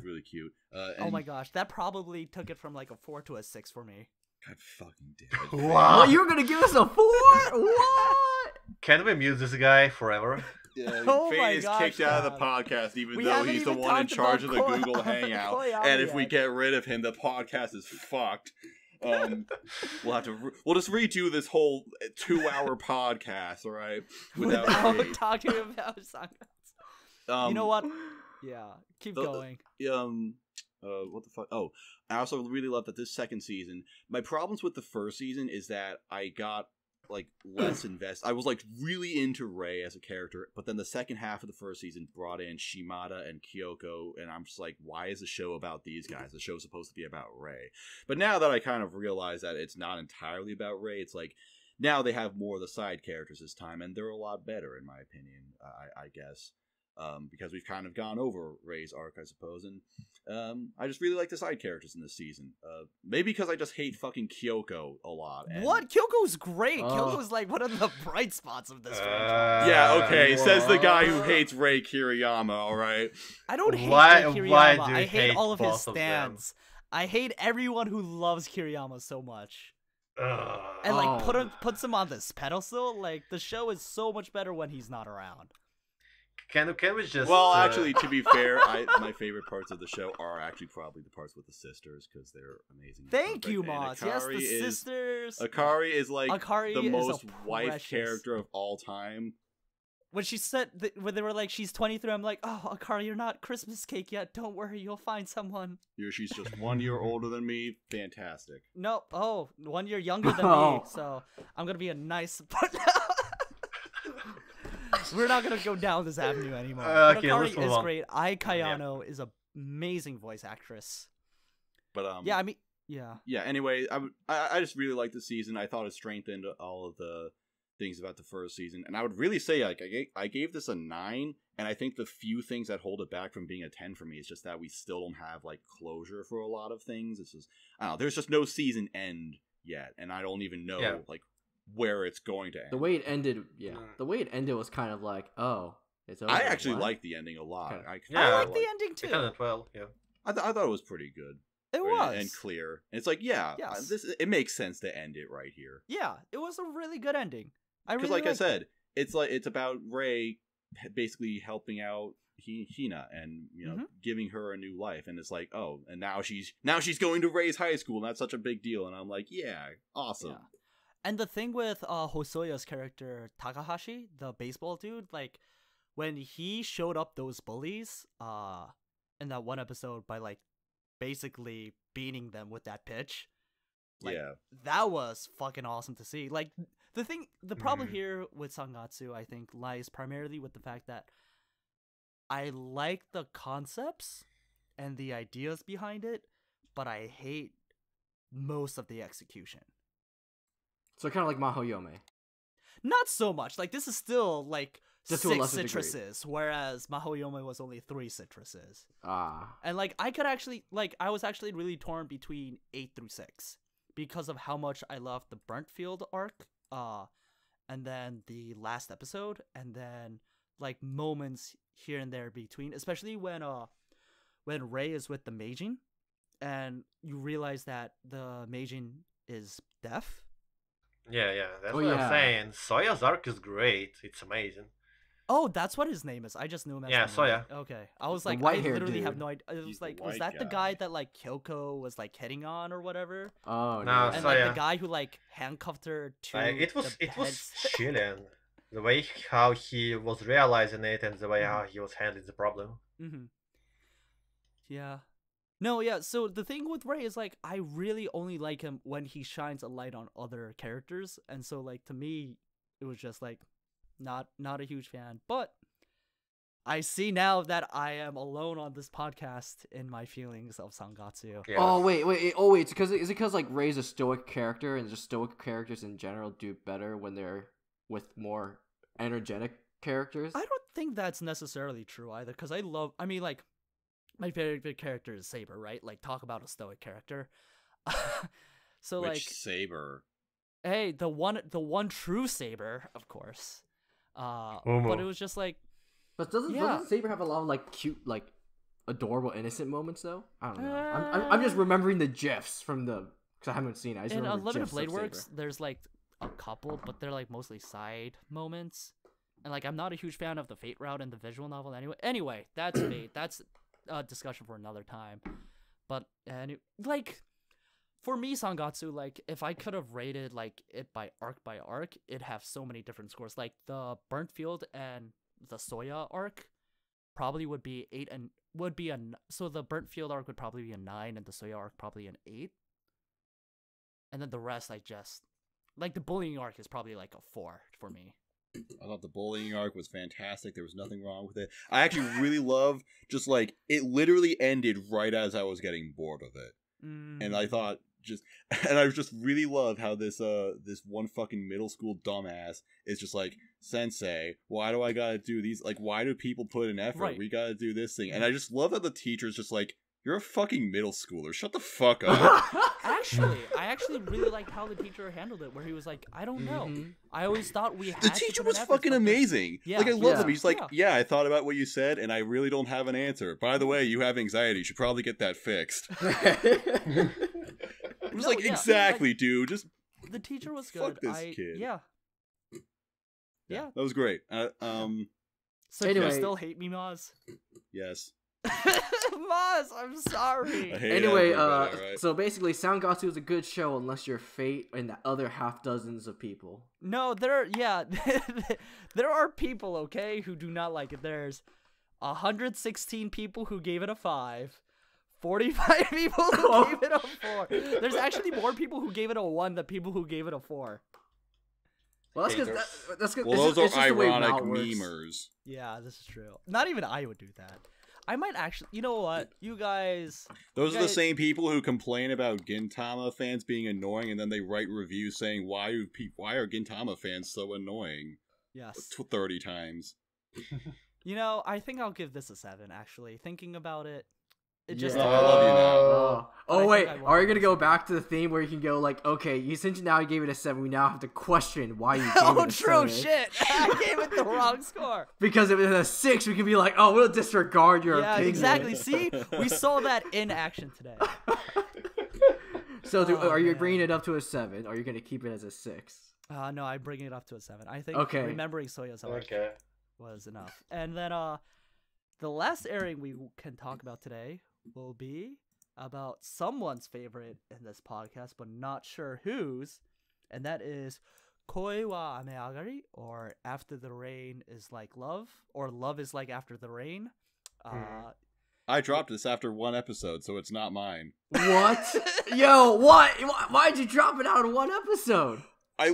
really cute. Oh my gosh, that probably took it from like a 4 to a 6 for me. God fucking damn it. Wow. What, you were gonna give us a 4? What? Can we mute this guy forever? Yeah, Oh Fade my is gosh, kicked out of the God. podcast, even We though haven't he's the even one in talked charge of the about Google Hangout. Koizumi And if we yet. get rid of him, the podcast is fucked. We'll just redo this whole 2-hour podcast, all right? Without Fade. talking about Sangatsu. You know what? Yeah, keep going. What the fuck? Oh, I also really love that this second season. My problems with the first season is that I got like less invested. I was like really into Ray as a character, but then the second half of the first season brought in Shimada and Kyoko, and I'm just like, why is the show about these guys? The show's supposed to be about Ray. But now that I kind of realize that it's not entirely about Ray, it's like now they have more of the side characters this time, and they're a lot better in my opinion. I guess. because we've kind of gone over Rei's arc, I suppose, and I just really like the side characters in this season. Maybe because I just hate fucking Kyoko a lot. And... What? Kyoko's great. Kyoko's like one of the bright spots of this franchise. Yeah, okay, says the guy who hates Rei Kiriyama, alright? I don't hate Why Rei do Kiriyama. you I hate all of his both of them? stands. I hate everyone who loves Kiriyama so much. Ugh. And like puts him on this pedestal. Like the show is so much better when he's not around. Can we just? Well, actually, to be fair, my favorite parts of the show are actually probably the parts with the sisters because they're amazing. Thank you, And Moss. Yes, the Akari sisters. Akari is like Akari the is most a wife precious- character of all time. When she said when they were like, she's 23, I'm like, oh, Akari, you're not Christmas cake yet. Don't worry, you'll find someone. She's just 1 year older than me. Fantastic. No, 1 year younger than me. Oh. So I'm gonna be a nice. We're not gonna go down this avenue anymore. But Okay, let's Akari move is on. great. Ai Kayano is an amazing voice actress. But Yeah, I mean, yeah. yeah. Anyway, I just really liked the season. I thought it strengthened all of the things about the first season, and I would really say like I gave this a 9, and I think the few things that hold it back from being a 10 for me is just that we still don't have like closure for a lot of things. It's just I don't know. There's just no season end yet, and I don't even know like where it's going to end. The way it ended, the way it ended was kind of like, oh, it's over. I actually What? liked the ending a lot. Okay. I like the ending It too. ended well. Yeah. I thought it was pretty good. It was. And clear. And it's like, yeah, Yes. it makes sense to end it right here. Yeah, it was a really good ending. Because, really like I liked said, it's about Rei basically helping out Hina and giving her a new life, and it's like, oh, and now she's going to Rei's high school, and that's such a big deal, and I'm like, yeah, awesome. Yeah. And the thing with Hosoya's character Takahashi, the baseball dude, like when he showed up those bullies in that one episode by like basically beating them with that pitch. Like, yeah, that was fucking awesome to see. Like the problem here with Sangatsu, I think, lies primarily with the fact that I like the concepts and the ideas behind it, but I hate most of the execution. So kind of like Mahoutsukai. Not so much. Like this is still like Just to a 6 lesser degree. citruses, whereas Mahoutsukai was only 3 citruses. Ah. And like I could actually I was actually really torn between 8 through 6 because of how much I loved the Burnt Field arc, and then the last episode, and then like moments here and there between, especially when Rei is with the Meijin, and you realize that the Meijin is deaf. Yeah. That's Oh, what yeah. I'm saying. Soya's arc is great. It's amazing. Oh, that's what his name is. I just knew him as Yeah, the Soya. Meijin. Okay, I was like, I white-haired literally have dude. no idea. I He's was the like, was white that the guy. guy that like Kyoko was like hitting on or whatever? Oh, No, no. And so like yeah. the guy who like handcuffed her to It was the was heads. chilling. The way how he was realizing it and the way how he was handling the problem. Mm-hmm. Yeah. No, yeah. So the thing with Rei is like I really only like him when he shines a light on other characters, and so like to me, it was just like not a huge fan. But I see now that I am alone on this podcast in my feelings of Sangatsu. Yeah. Oh wait. Is it because like Rei's a stoic character, and just stoic characters in general do better when they're with more energetic characters? I don't think that's necessarily true either, because I mean, like, my favorite character is Saber, right? Like, talk about a stoic character. So, which like, Saber? hey, the one true Saber, of course. But Momo. it was just like, But doesn't Saber have a lot of like cute, like adorable, innocent moments though? I don't know. I'm just remembering the gifs from the because I haven't seen it. I just in remember Unlimited GIFs of Blade Saber. Works, there's like a couple, but they're like mostly side moments. And like, I'm not a huge fan of the Fate route in the visual novel anyway. That's Fate. That's a discussion for another time. But like, for me, Sangatsu, like, if I could have rated like it by arc, it'd have so many different scores. Like the Burnt Field and the Soya arc probably would be 8 and would be so the Burnt Field arc would probably be a 9 and the Soya arc probably an 8. And then the rest, I just like the bullying arc is probably like a 4 for me. I thought the bullying arc was fantastic. There was nothing wrong with it. I actually really love just like it literally ended right as I was getting bored of it. And I thought and I just really love how this one fucking middle school dumbass is just like, Sensei, why do I gotta do these? Like, why do people put in effort? Right. We gotta do this thing. And I just love that the teacher's just like, you're a fucking middle schooler. Shut the fuck up. I actually really liked how the teacher handled it, where he was like, I don't know. I always thought we had The to teacher put in was effort, fucking but amazing. Yeah. Like, I love Yeah. him. He's like, yeah, I thought about what you said, and I really don't have an answer. By the way, you have anxiety. You should probably get that fixed. It was No, like, yeah, exactly, dude. Just The teacher was good. Fuck this kid. Yeah. Yeah. that was great. So Anyway. you still hate me, Maz? Yes. Maz, I'm sorry. I hate Anyway, everybody, alright? so basically, Sangatsu is a good show unless you're Fate and the other half dozens of people. No, there are people, okay, who do not like it. There's 116 people who gave it a 5. 45 people who gave it a 4. There's actually more people who gave it a 1 than people who gave it a 4. Well, that's because Haters. that's because Well, those it's are just the way ironic Mal works. memers. Yeah, this is true. Not even I would do that. I might actually, you know what? You guys, Those are the guys- same people who complain about Gintama fans being annoying, and then they write reviews saying, why are Gintama fans so annoying? yes. 30 times. You know, I think I'll give this a 7, actually. Thinking about it, it just... Yeah. I love you now. But I Oh think wait, I will are you give gonna it go a back to the theme where you can go like, okay, since now you gave it a 7, we now have to question why you gave Oh, it a true 7. shit! I gave it the wrong score. Because if it's a 6, we can be like, oh, we'll disregard your Yeah, opinion. exactly. See, we saw that in action today. So Oh, are you man. bringing it up to a 7? Or are you gonna keep it as a 6? No, I'm bringing it up to a 7. I think Okay. remembering Soya's arc Okay. was enough. And then the last airing we can talk about today will be about someone's favorite in this podcast, but not sure whose, and that is Koi wa Ameagari, or After the Rain is Like Love, or Love is Like After the Rain. I dropped this after one episode, so it's not mine. What? Yo, what? Why'd you drop it out in one episode?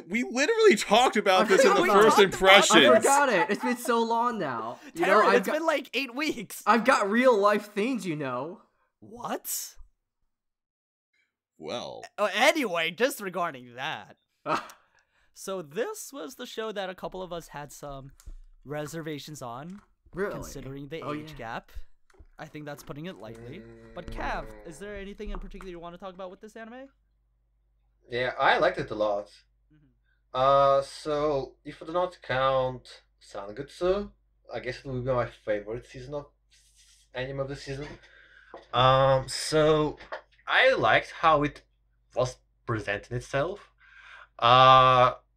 We literally talked about this in forgot the we first talked about impressions. I forgot it. It's been so long now. You know, Taryn, it's been like 8 weeks. I've got real life things, you know. What? Well, Oh, anyway, just regarding that. So this was the show that a couple of us had some reservations on, Really? considering the Oh, age yeah. gap. I think that's putting it lightly. But Cav, is there anything in particular you want to talk about with this anime? Yeah, I liked it a lot. So if I do not count Sangatsu, I guess it will be my favorite season of anime of the season. So I liked how it was presenting itself.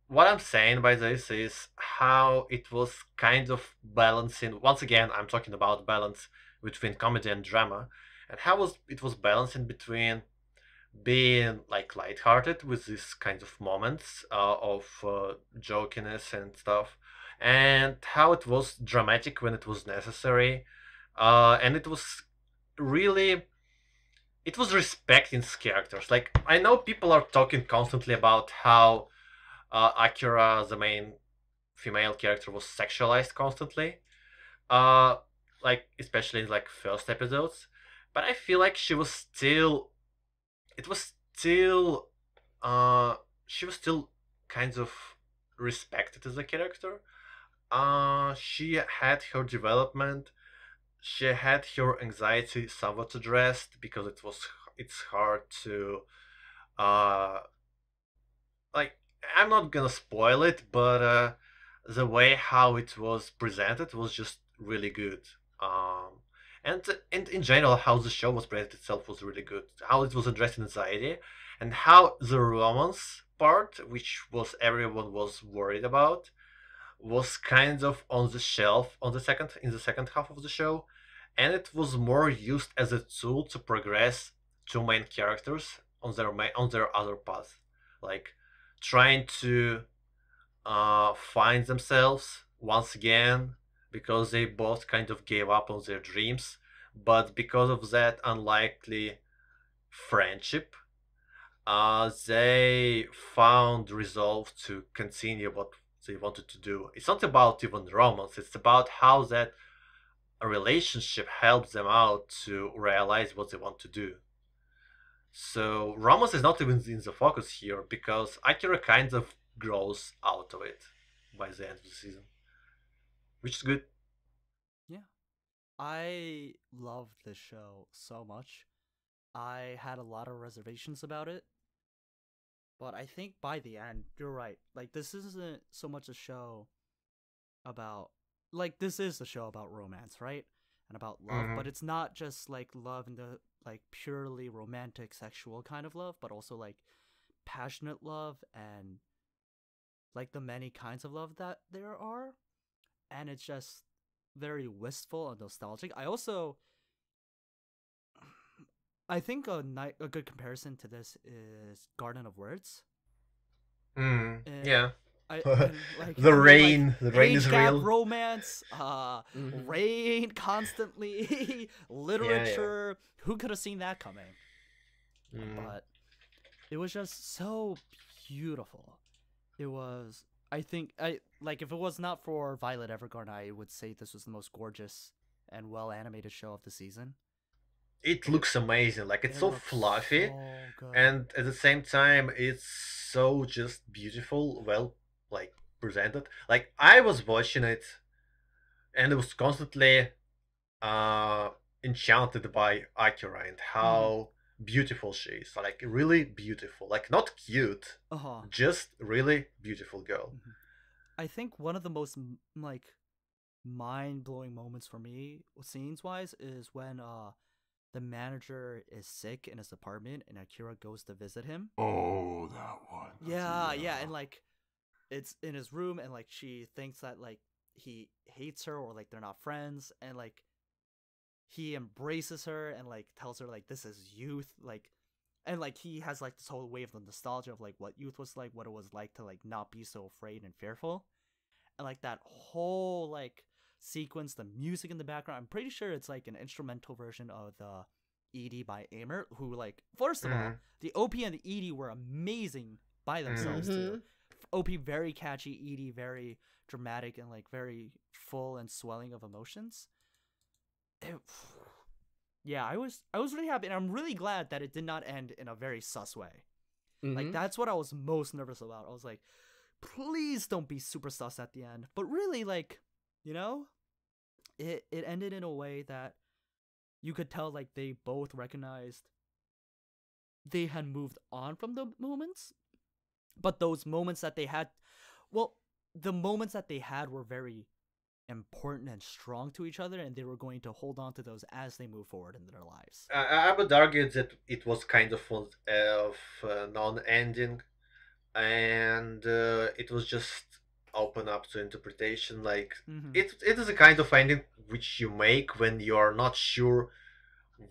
What I'm saying by this is how it was kind of balancing. Once again, I'm talking about balance between comedy and drama, and how it was balancing between being like lighthearted with these kinds of moments of jokiness and stuff, and how it was dramatic when it was necessary, and it was really respecting its characters. Like, I know people are talking constantly about how Akira, the main female character, was sexualized constantly, like especially in like first episodes, but I feel like she was still kind of respected as a character. She had her development. She had her anxiety somewhat addressed, because it's hard to like, I'm not gonna spoil it, but the way how it was presented was just really good. And in general, how the show was presented itself was really good. How it was addressing anxiety, and how the romance part, which was everyone was worried about, was kind of on the shelf in the second half of the show, and it was more used as a tool to progress two main characters on their other path, like trying to find themselves once again, because they both kind of gave up on their dreams, but because of that unlikely friendship, they found resolve to continue what they wanted to do. It's not about even romance, it's about how that relationship helps them out to realize what they want to do. So romance is not even in the focus here, because Akira kind of grows out of it by the end of the season, which is good. Yeah. I loved this show so much. I had a lot of reservations about it, but I think by the end, you're right. Like, this isn't so much a show about, like, this is a show about romance, right? And about love, but it's not just like love in the like purely romantic sexual kind of love, but also like passionate love and like the many kinds of love that there are. And it's just very wistful and nostalgic. I think a good comparison to this is Garden of Words. And Yeah. like the rain age is gap real. romance, rain constantly, literature. Who could have seen that coming? But it was just so beautiful. It was. I think if it was not for Violet Evergarden, I would say this was the most gorgeous and well animated show of the season. It looks amazing. Like, it's so looks fluffy, so good. and at the same time, it's so just beautiful, well, like, presented. Like, I was watching it, and I was constantly enchanted by Akira and how beautiful she is. Like, really beautiful. Like, not cute, just really beautiful girl. I think one of the most like mind-blowing moments for me, scenes-wise, is when the manager is sick in his apartment and Akira goes to visit him. Oh, that one. Yeah, and like it's in his room and like she thinks that like he hates her or like they're not friends, and like he embraces her and like tells her like this is youth, like, and like he has like this whole wave of nostalgia of like what youth was like, what it was like to like not be so afraid and fearful. And like that whole like sequence, the music in the background, I'm pretty sure it's like an instrumental version of the ED by Aimer, who like, first of all, the OP and the ED were amazing by themselves too. OP very catchy, ED very dramatic and like very full and swelling of emotions. Yeah, I was really happy, and I'm really glad that it did not end in a very sus way. Like, that's what I was most nervous about. I was like, please don't be super sus at the end. But really, like, you know, it ended in a way that you could tell like they both recognized they had moved on from the moments, but those moments that they had, well, the moments that they had were very important and strong to each other, and they were going to hold on to those as they move forward in their lives. I would argue that it was kind of non-ending, and it was just open up to interpretation. Like, it is a kind of ending which you make when you are not sure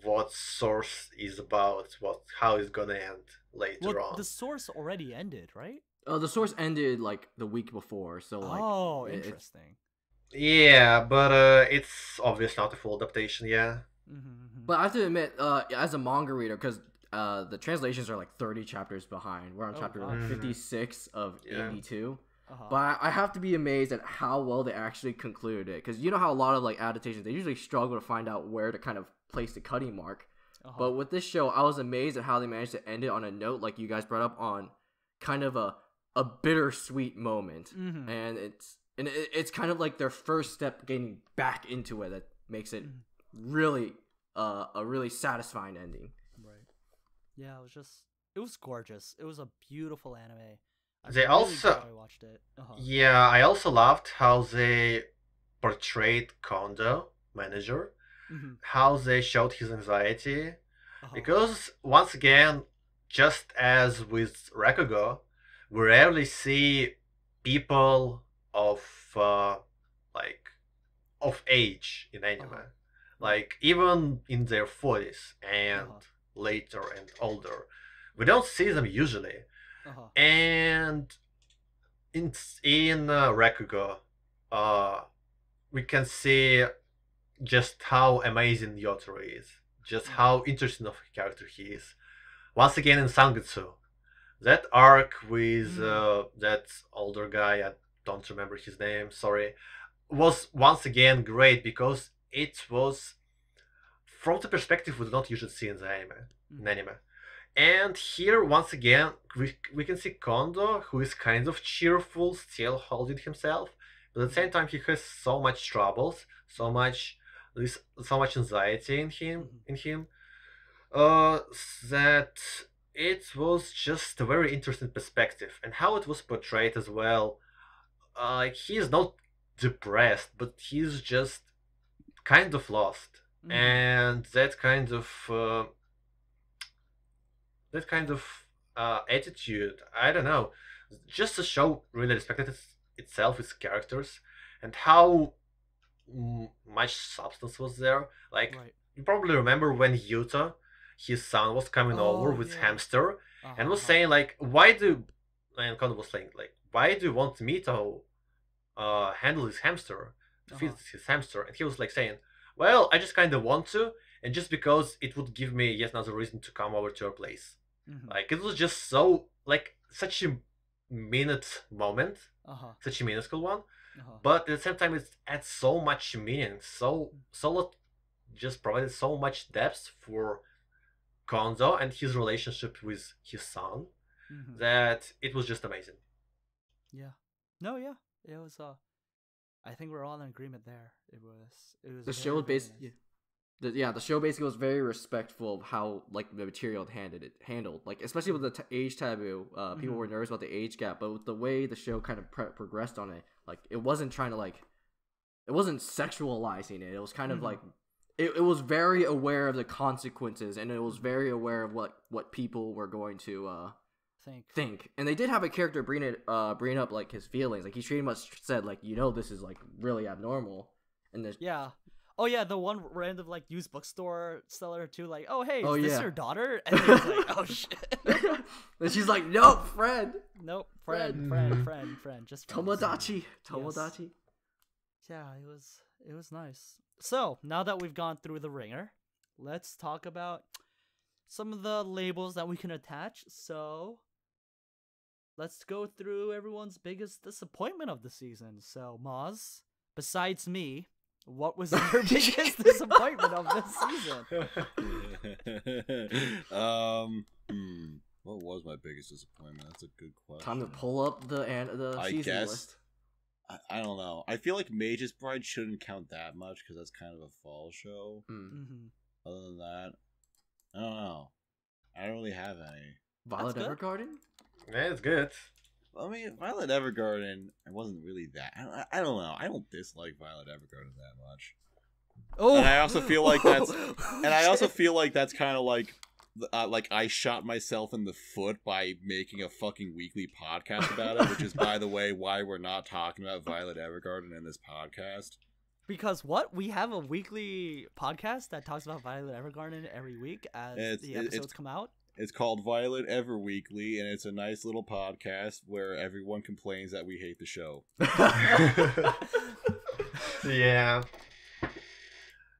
what source is about, how it's gonna end later on. The source already ended, right? The source ended like the week before, so like. Interesting. Yeah, but it's obviously not a full adaptation. Yeah. But I have to admit, as a manga reader, because the translations are like 30 chapters behind. We're on chapter 56 of 82. But I have to be amazed at how well they actually concluded it, because you know how a lot of like adaptations, they usually struggle to find out where to kind of place the cutting mark. But with this show, I was amazed at how they managed to end it on a note like you guys brought up, on kind of a bittersweet moment. And it's kind of like their first step getting back into it that makes it really a really satisfying ending. Right. Yeah, it was gorgeous. It was a beautiful anime. I watched it. Yeah, I also loved how they portrayed Kondo, manager, how they showed his anxiety, because once again, just as with Rakugo, we rarely see people of age in anime, like even in their 40s and later and older, we don't see them usually. And in Rakugo, we can see just how amazing Yotaro is, just how interesting of a character he is. Once again in Sangetsu, that arc with that older guy, I don't remember his name, sorry, was once again great, because it was from the perspective we do not usually see in the anime. And here, once again, we can see Kondo, who is kind of cheerful, still holding himself, but at the same time, he has so much troubles, so much anxiety in him, that it was just a very interesting perspective, and how it was portrayed as well. He is not depressed, but he's just kind of lost, and that kind of attitude, I don't know, just to show really respected itself, its characters, and how much substance was there. Like, Right. you probably remember when Yuta, his son, was coming over with yeah. hamster, and was saying like, and Kondo was saying like, why do you want me to handle his hamster, to feed his hamster? And he was like saying, well, I just kind of want to, and just because it would give me yet another reason to come over to your place. Like, it was just so, like, such a minute moment, such a minuscule one, but at the same time it adds so much meaning, just provided so much depth for Kondo and his relationship with his son, that it was just amazing. Yeah. No, yeah. It was I think we're all in agreement there. It was The show basically the show basically was very respectful of how like the material handled, like especially with the age taboo. People were nervous about the age gap, but with the way the show kind of progressed on it, like it wasn't trying to it wasn't sexualizing it. It was kind of like it was very aware of the consequences, and it was very aware of what people were going to think. And they did have a character bring up like his feelings. Like he pretty much said like, this is like really abnormal. And yeah. Oh yeah, the one random like used bookstore seller too, like, oh hey, is this your daughter? And he's like, oh shit. And she's like, nope, friend. Nope, friend, just Tomodachi. Yes. Yeah, it was nice. So now that we've gone through the ringer, let's talk about some of the labels that we can attach. So let's go through everyone's biggest disappointment of the season. So Maz, besides me, what was your biggest disappointment of this season? What was my biggest disappointment? That's a good question. Time to pull up the season list. I don't know. I feel like Mage's Bride shouldn't count that much because that's kind of a fall show. Other than that, I don't know. I don't really have any. Violet Evergarden? Yeah, it's good. I mean, Violet Evergarden, it wasn't really that. I don't know. I don't dislike Violet Evergarden that much. Oh, and I also feel like that's, kind of like I shot myself in the foot by making a fucking weekly podcast about it, which is, by the way, why we're not talking about Violet Evergarden in this podcast. Because we have a weekly podcast that talks about Violet Evergarden every week as the episodes come out. It's called Violet Everweekly, and it's a nice little podcast where everyone complains that we hate the show. Yeah.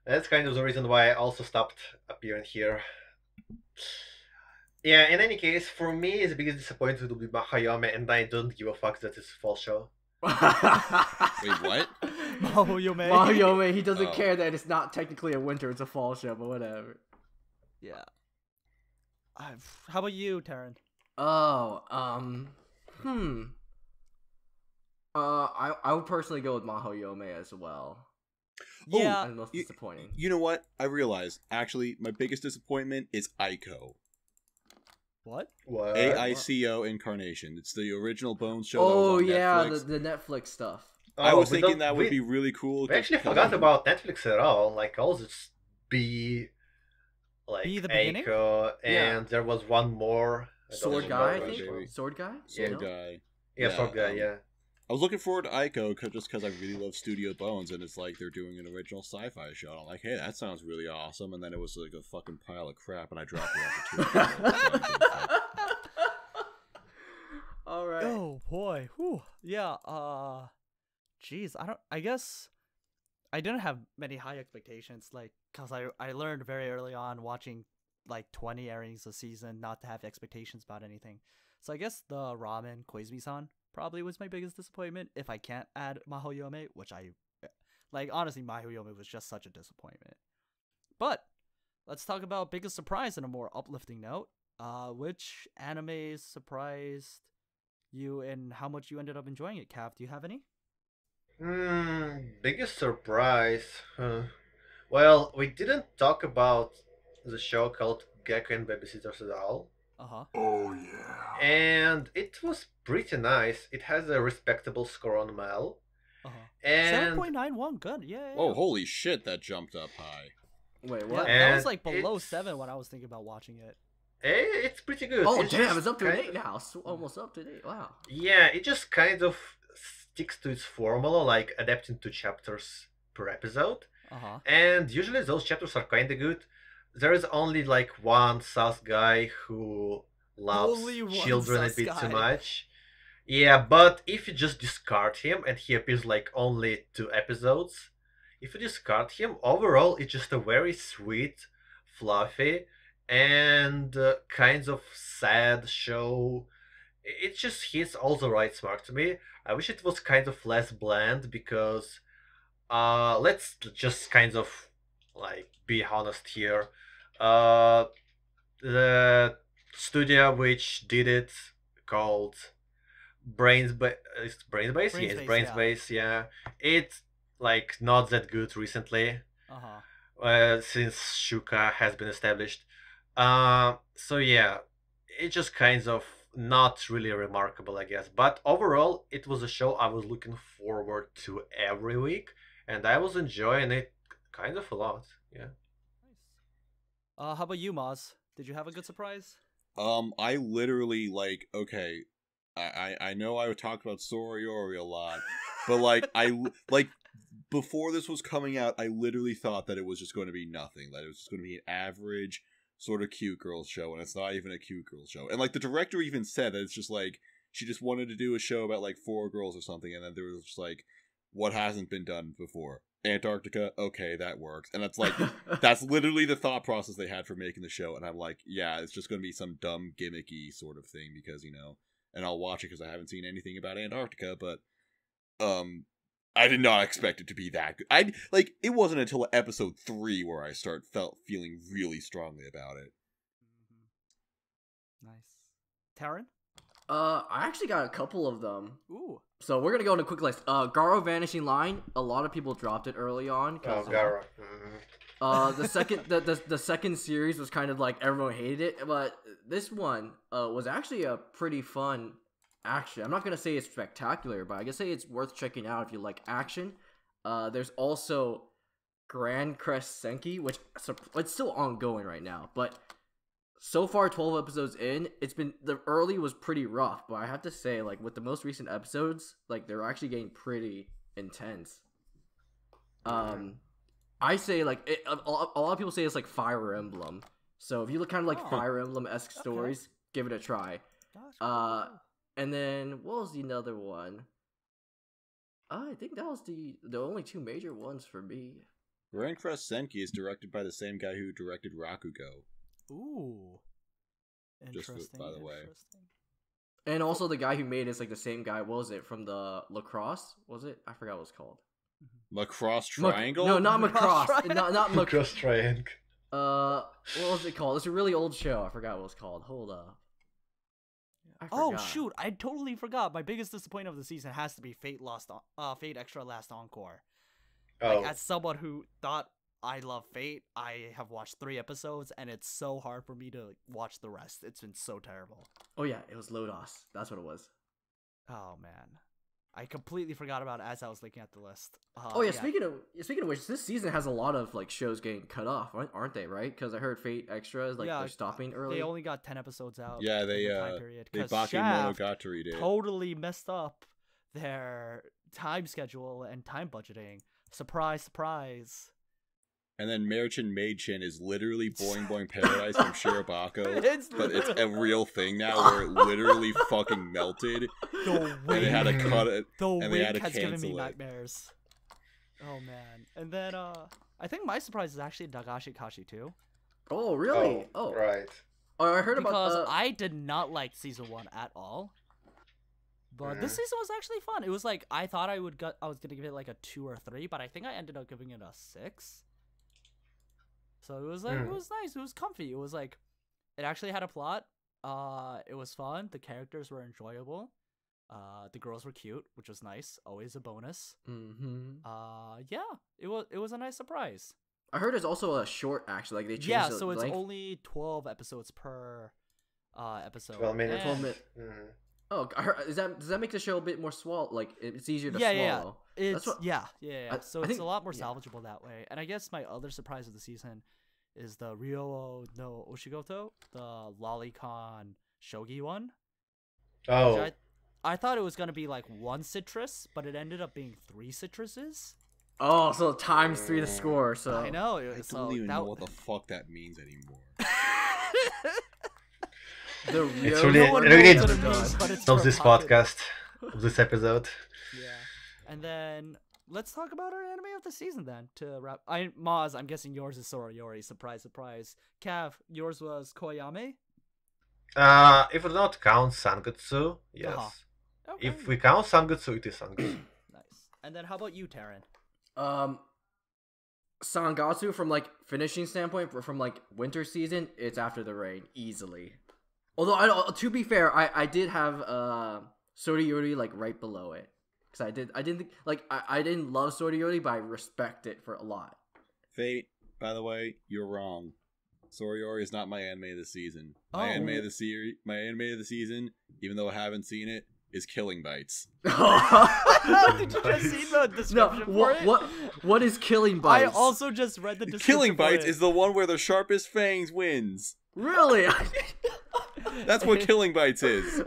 That's kind of the reason why I also stopped appearing here. Yeah, in any case, for me, the biggest disappointment will be Mahayome, and I don't give a fuck that it's a fall show. Wait, what? Mahayome, he doesn't care that it's not technically a winter, it's a fall show, but whatever. Yeah. How about you, Taryn? I would personally go with Mahayome as well. Yeah. And most disappointing. You know what? I realized, actually, my biggest disappointment is Aiko. What? AICO Incarnation. It's the original Bones show. Oh, that was on yeah, Netflix. the Netflix stuff. I was thinking that would be really cool. We actually forgot about Netflix at all. Like, all this be the beginning? Aiko, and there was one more. Sword Guy, I think? Sword Guy? Sword Guy. Yeah, Sword Guy, yeah. I was looking forward to Aiko just because I really love Studio Bones, and it's like they're doing an original sci-fi show. And I'm like, hey, that sounds really awesome. And then it was like a fucking pile of crap, and I dropped it after 2 episodes. All right. Oh boy. Whew. Yeah. Jeez. I guess I didn't have many high expectations, like, cause I learned very early on watching like 20 airings a season not to have expectations about anything. So I guess the Ramen Koizumi-san probably was my biggest disappointment, if I can't add Mahoutsukai, which I like. Honestly, Mahoutsukai was just such a disappointment. But let's talk about biggest surprise in a more uplifting note. Which anime surprised you and how much you ended up enjoying it, Cav? Do you have any? Biggest surprise. Well, we didn't talk about the show called Gecko and Babysitters at all. Uh-huh. Oh yeah. And it was pretty nice. It has a respectable score on Mel. Uh-huh. And 7.91, good. Yeah. Oh, holy shit, that jumped up high. Wait, Yeah, what? that was And like below it's- 7 when I was thinking about watching it. it's pretty good. Oh It's damn, just it's up to kind 8 of- now. Almost up to 8. Wow. Yeah, it just kind of sticks to its formula, like adapting 2 chapters per episode. Uh-huh. And usually those chapters are kind of good. There is only like one sus guy who loves Only one children a sus bit guy. too much. Yeah, but if you just discard him and he appears like only 2 episodes, if you discard him, overall it's just a very sweet, fluffy, and kind of sad show. It just hits all the right mark to me. I wish it was kind of less bland because let's just kind of like be honest here. The studio which did it called it's Brains Base? Yeah, it's Brainspace, Brains yeah. Base, yeah. It's like not that good recently. Uh-huh. Since Shuka has been established. So yeah, it just kind of not really remarkable, I guess. But overall, it was a show I was looking forward to every week, and I was enjoying it kind of a lot. Yeah. Nice. How about you, Maz? Did you have a good surprise? I literally, like, okay, I know I talked about Sora Yori a lot, but, like, before this was coming out, I literally thought that it was just going to be nothing, that it was just going to be an average sort of cute girl show, and it's not even a cute girl show. And, like, the director even said that it's just, like, she just wanted to do a show about, like, 4 girls or something, and then there was just, like, what hasn't been done before? Antarctica, okay, that works. And that's, like, that's literally the thought process they had for making the show, and I'm like, yeah, it's just going to be some dumb, gimmicky sort of thing, because, you know, and I'll watch it because I haven't seen anything about Antarctica, but, I did not expect it to be that good. It wasn't until episode 3 where I felt feeling really strongly about it. Nice. Taryn? I actually got a couple of them. Ooh. So we're gonna go on a quick list. Garo Vanishing Line. A lot of people dropped it early on. Oh, 'Cause, Gara. the second series was kind of like everyone hated it, but this one was actually a pretty fun action. I'm not gonna say it's spectacular, but I can say it's worth checking out if you like action. There's also Grand Crest Senki, which it's still ongoing right now, but so far 12 episodes in, the early was pretty rough, but I have to say, like, with the most recent episodes, like, they're actually getting pretty intense. I say, like, a lot of people say it's like Fire Emblem, so if you look kind of like Fire Emblem-esque stories, give it a try. And then what was the other one? I think that was the only 2 major ones for me. Grand Crest Senki is directed by the same guy who directed Rakugo. Ooh. Just Interesting. by the way. Interesting. And also the guy who made it's like the same guy. What was it from the lacrosse? Was it? I forgot what it's called. Lacrosse Triangle? No, not Lacrosse Macross. not Mac. Cross triangle. What was it called? It's a really old show. I forgot what it was called. Hold up. I Oh forgot. shoot! I totally forgot. My biggest disappointment of the season has to be Fate Extra Last Encore. Oh, Like, as someone who thought I love Fate, I have watched 3 episodes, and it's so hard for me to watch the rest. It's been so terrible. Oh yeah, it was Lodos. That's what it was. Oh man, I completely forgot about it as I was looking at the list. Oh yeah, speaking of which, this season has a lot of like shows getting cut off, aren't they? Right? Because I heard Fate Extra is like they're stopping early. They only got 10 episodes out. Yeah, in they the time period, 'cause Baki Shaft Monogatari did. totally messed up their time schedule and time budgeting. Surprise, surprise. And then Merchin Maidchin is literally Boing Boing Paradise from Shirobako, but it's a real thing now where it literally fucking melted, The and they had to cut it, The and they had wig to has given me cancel it. nightmares. Oh man. And then I think my surprise is actually Dagashi Kashi too. Oh really? Oh, right. Oh, I heard Because about. I did not like season 1 at all. But this season was actually fun. It was like I thought I was gonna give it like a 2 or 3, but I think I ended up giving it a 6. So it was like it was nice. It was comfy. It was like it actually had a plot. It was fun. The characters were enjoyable. The girls were cute, which was nice. Always a bonus. Yeah, it was a nice surprise. I heard it's also a short, actually. Like they changed Yeah, the so it's length. only 12 episodes per episode. 12 minutes. 12 minutes. Mhm. Oh, I heard, does that make the show a bit more Like it's easier to Yeah. swallow? It's That's what- yeah. So I it's think- a lot more yeah. salvageable that way. And I guess my other surprise of the season is the Ryo no Oshigoto, the Lolicon Shogi one. Oh, Which I thought it was gonna be like 1 citrus, but it ended up being 3 citruses. Oh, so times 3 the score. So I know. I So don't even that, know what the fuck that means anymore. the it's real really, no one really knows what it means, but it's of for this pocket. podcast, of this episode. Yeah. And then let's talk about our anime of the season then. To wrap, Maz, I'm guessing yours is Sora Yori. Surprise, surprise. Cav, yours was Koyame. If we do not count Sangetsu, yes. Okay. If we count Sangetsu, it is Sangetsu. Nice. And then how about you, Taryn? Sangatsu from like finishing standpoint, from like winter season, it's After the Rain easily. Although to be fair, I did have Sora Yori like right below it, because I didn't think I didn't love Sora Yori, but I respect it for a lot. Fate, by the way, you're wrong. Soriori is not my anime of the season. Oh. My anime of the season, even though I haven't seen it, is Killing Bites. Did you just see the description for it? What is Killing Bites? I also just read the description. Killing for Bites it. is the one where the sharpest fangs wins. Really? That's what Killing Bites is.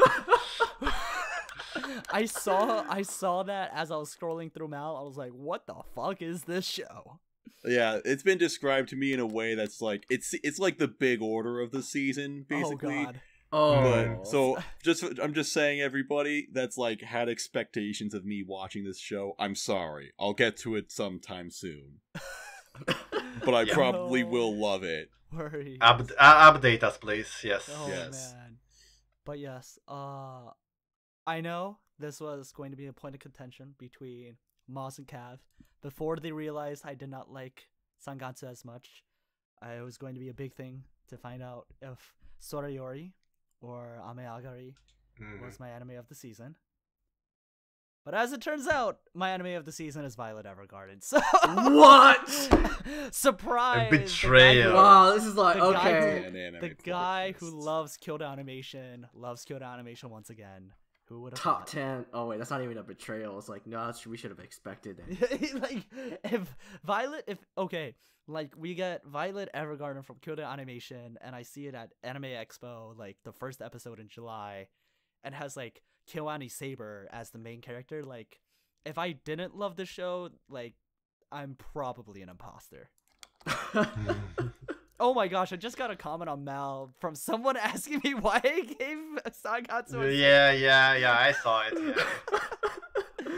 I saw that as I was scrolling through Mal. I was like, "What the fuck is this show?" Yeah, it's been described to me in a way that's like it's like the big order of the season, basically. Oh god. Oh, But so I'm just saying, everybody that's like had expectations of me watching this show, I'm sorry. I'll get to it sometime soon. But I probably will love it. Worry. Update us, please. Yes. Oh Yes. man. But yes, I know this was going to be a point of contention between Moss and Cav. Before they realized I did not like Sangatsu as much, it was going to be a big thing to find out if Sora Yori or Ameagari was my anime of the season. But as it turns out, my anime of the season is Violet Evergarden. So what? Surprise! A betrayal. Wow, this is like The guy okay. The guy who loves Kyoto Animation loves Kyoto Animation once again. Who would have Top 10. Oh wait, that's not even a betrayal. It's like no, we should have expected it. like like we get Violet Evergarden from Kyoto Animation, and I see it at Anime Expo, like the first episode in July, and has like Kyoani Saber as the main character. Like, if I didn't love the show, like I'm probably an imposter. Oh my gosh, I just got a comment on Mal from someone asking me why I gave Sangatsu a Yeah, I saw it. Yeah.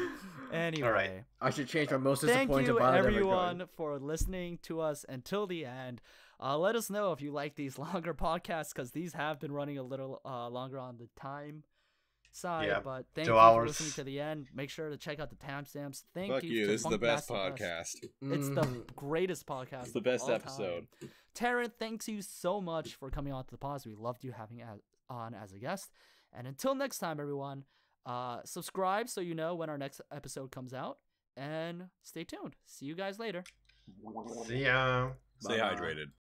Anyway. All right. I should change my most Thank disappointed you, Violet everyone, Evergarden. for listening to us until the end. Let us know if you like these longer podcasts, because these have been running a little longer on the time side. Yeah, But thank 2 you hours. for listening to the end. Make sure to check out the timestamps. Thank Fuck you. you, to this is the Funk best Master podcast. It's the greatest podcast. It's the of best all episode. time. Taryn, thanks you so much for coming on to the pod. We loved you having on as a guest. And until next time, everyone, subscribe so you know when our next episode comes out. And stay tuned. See you guys later. See ya. Stay Bye. hydrated.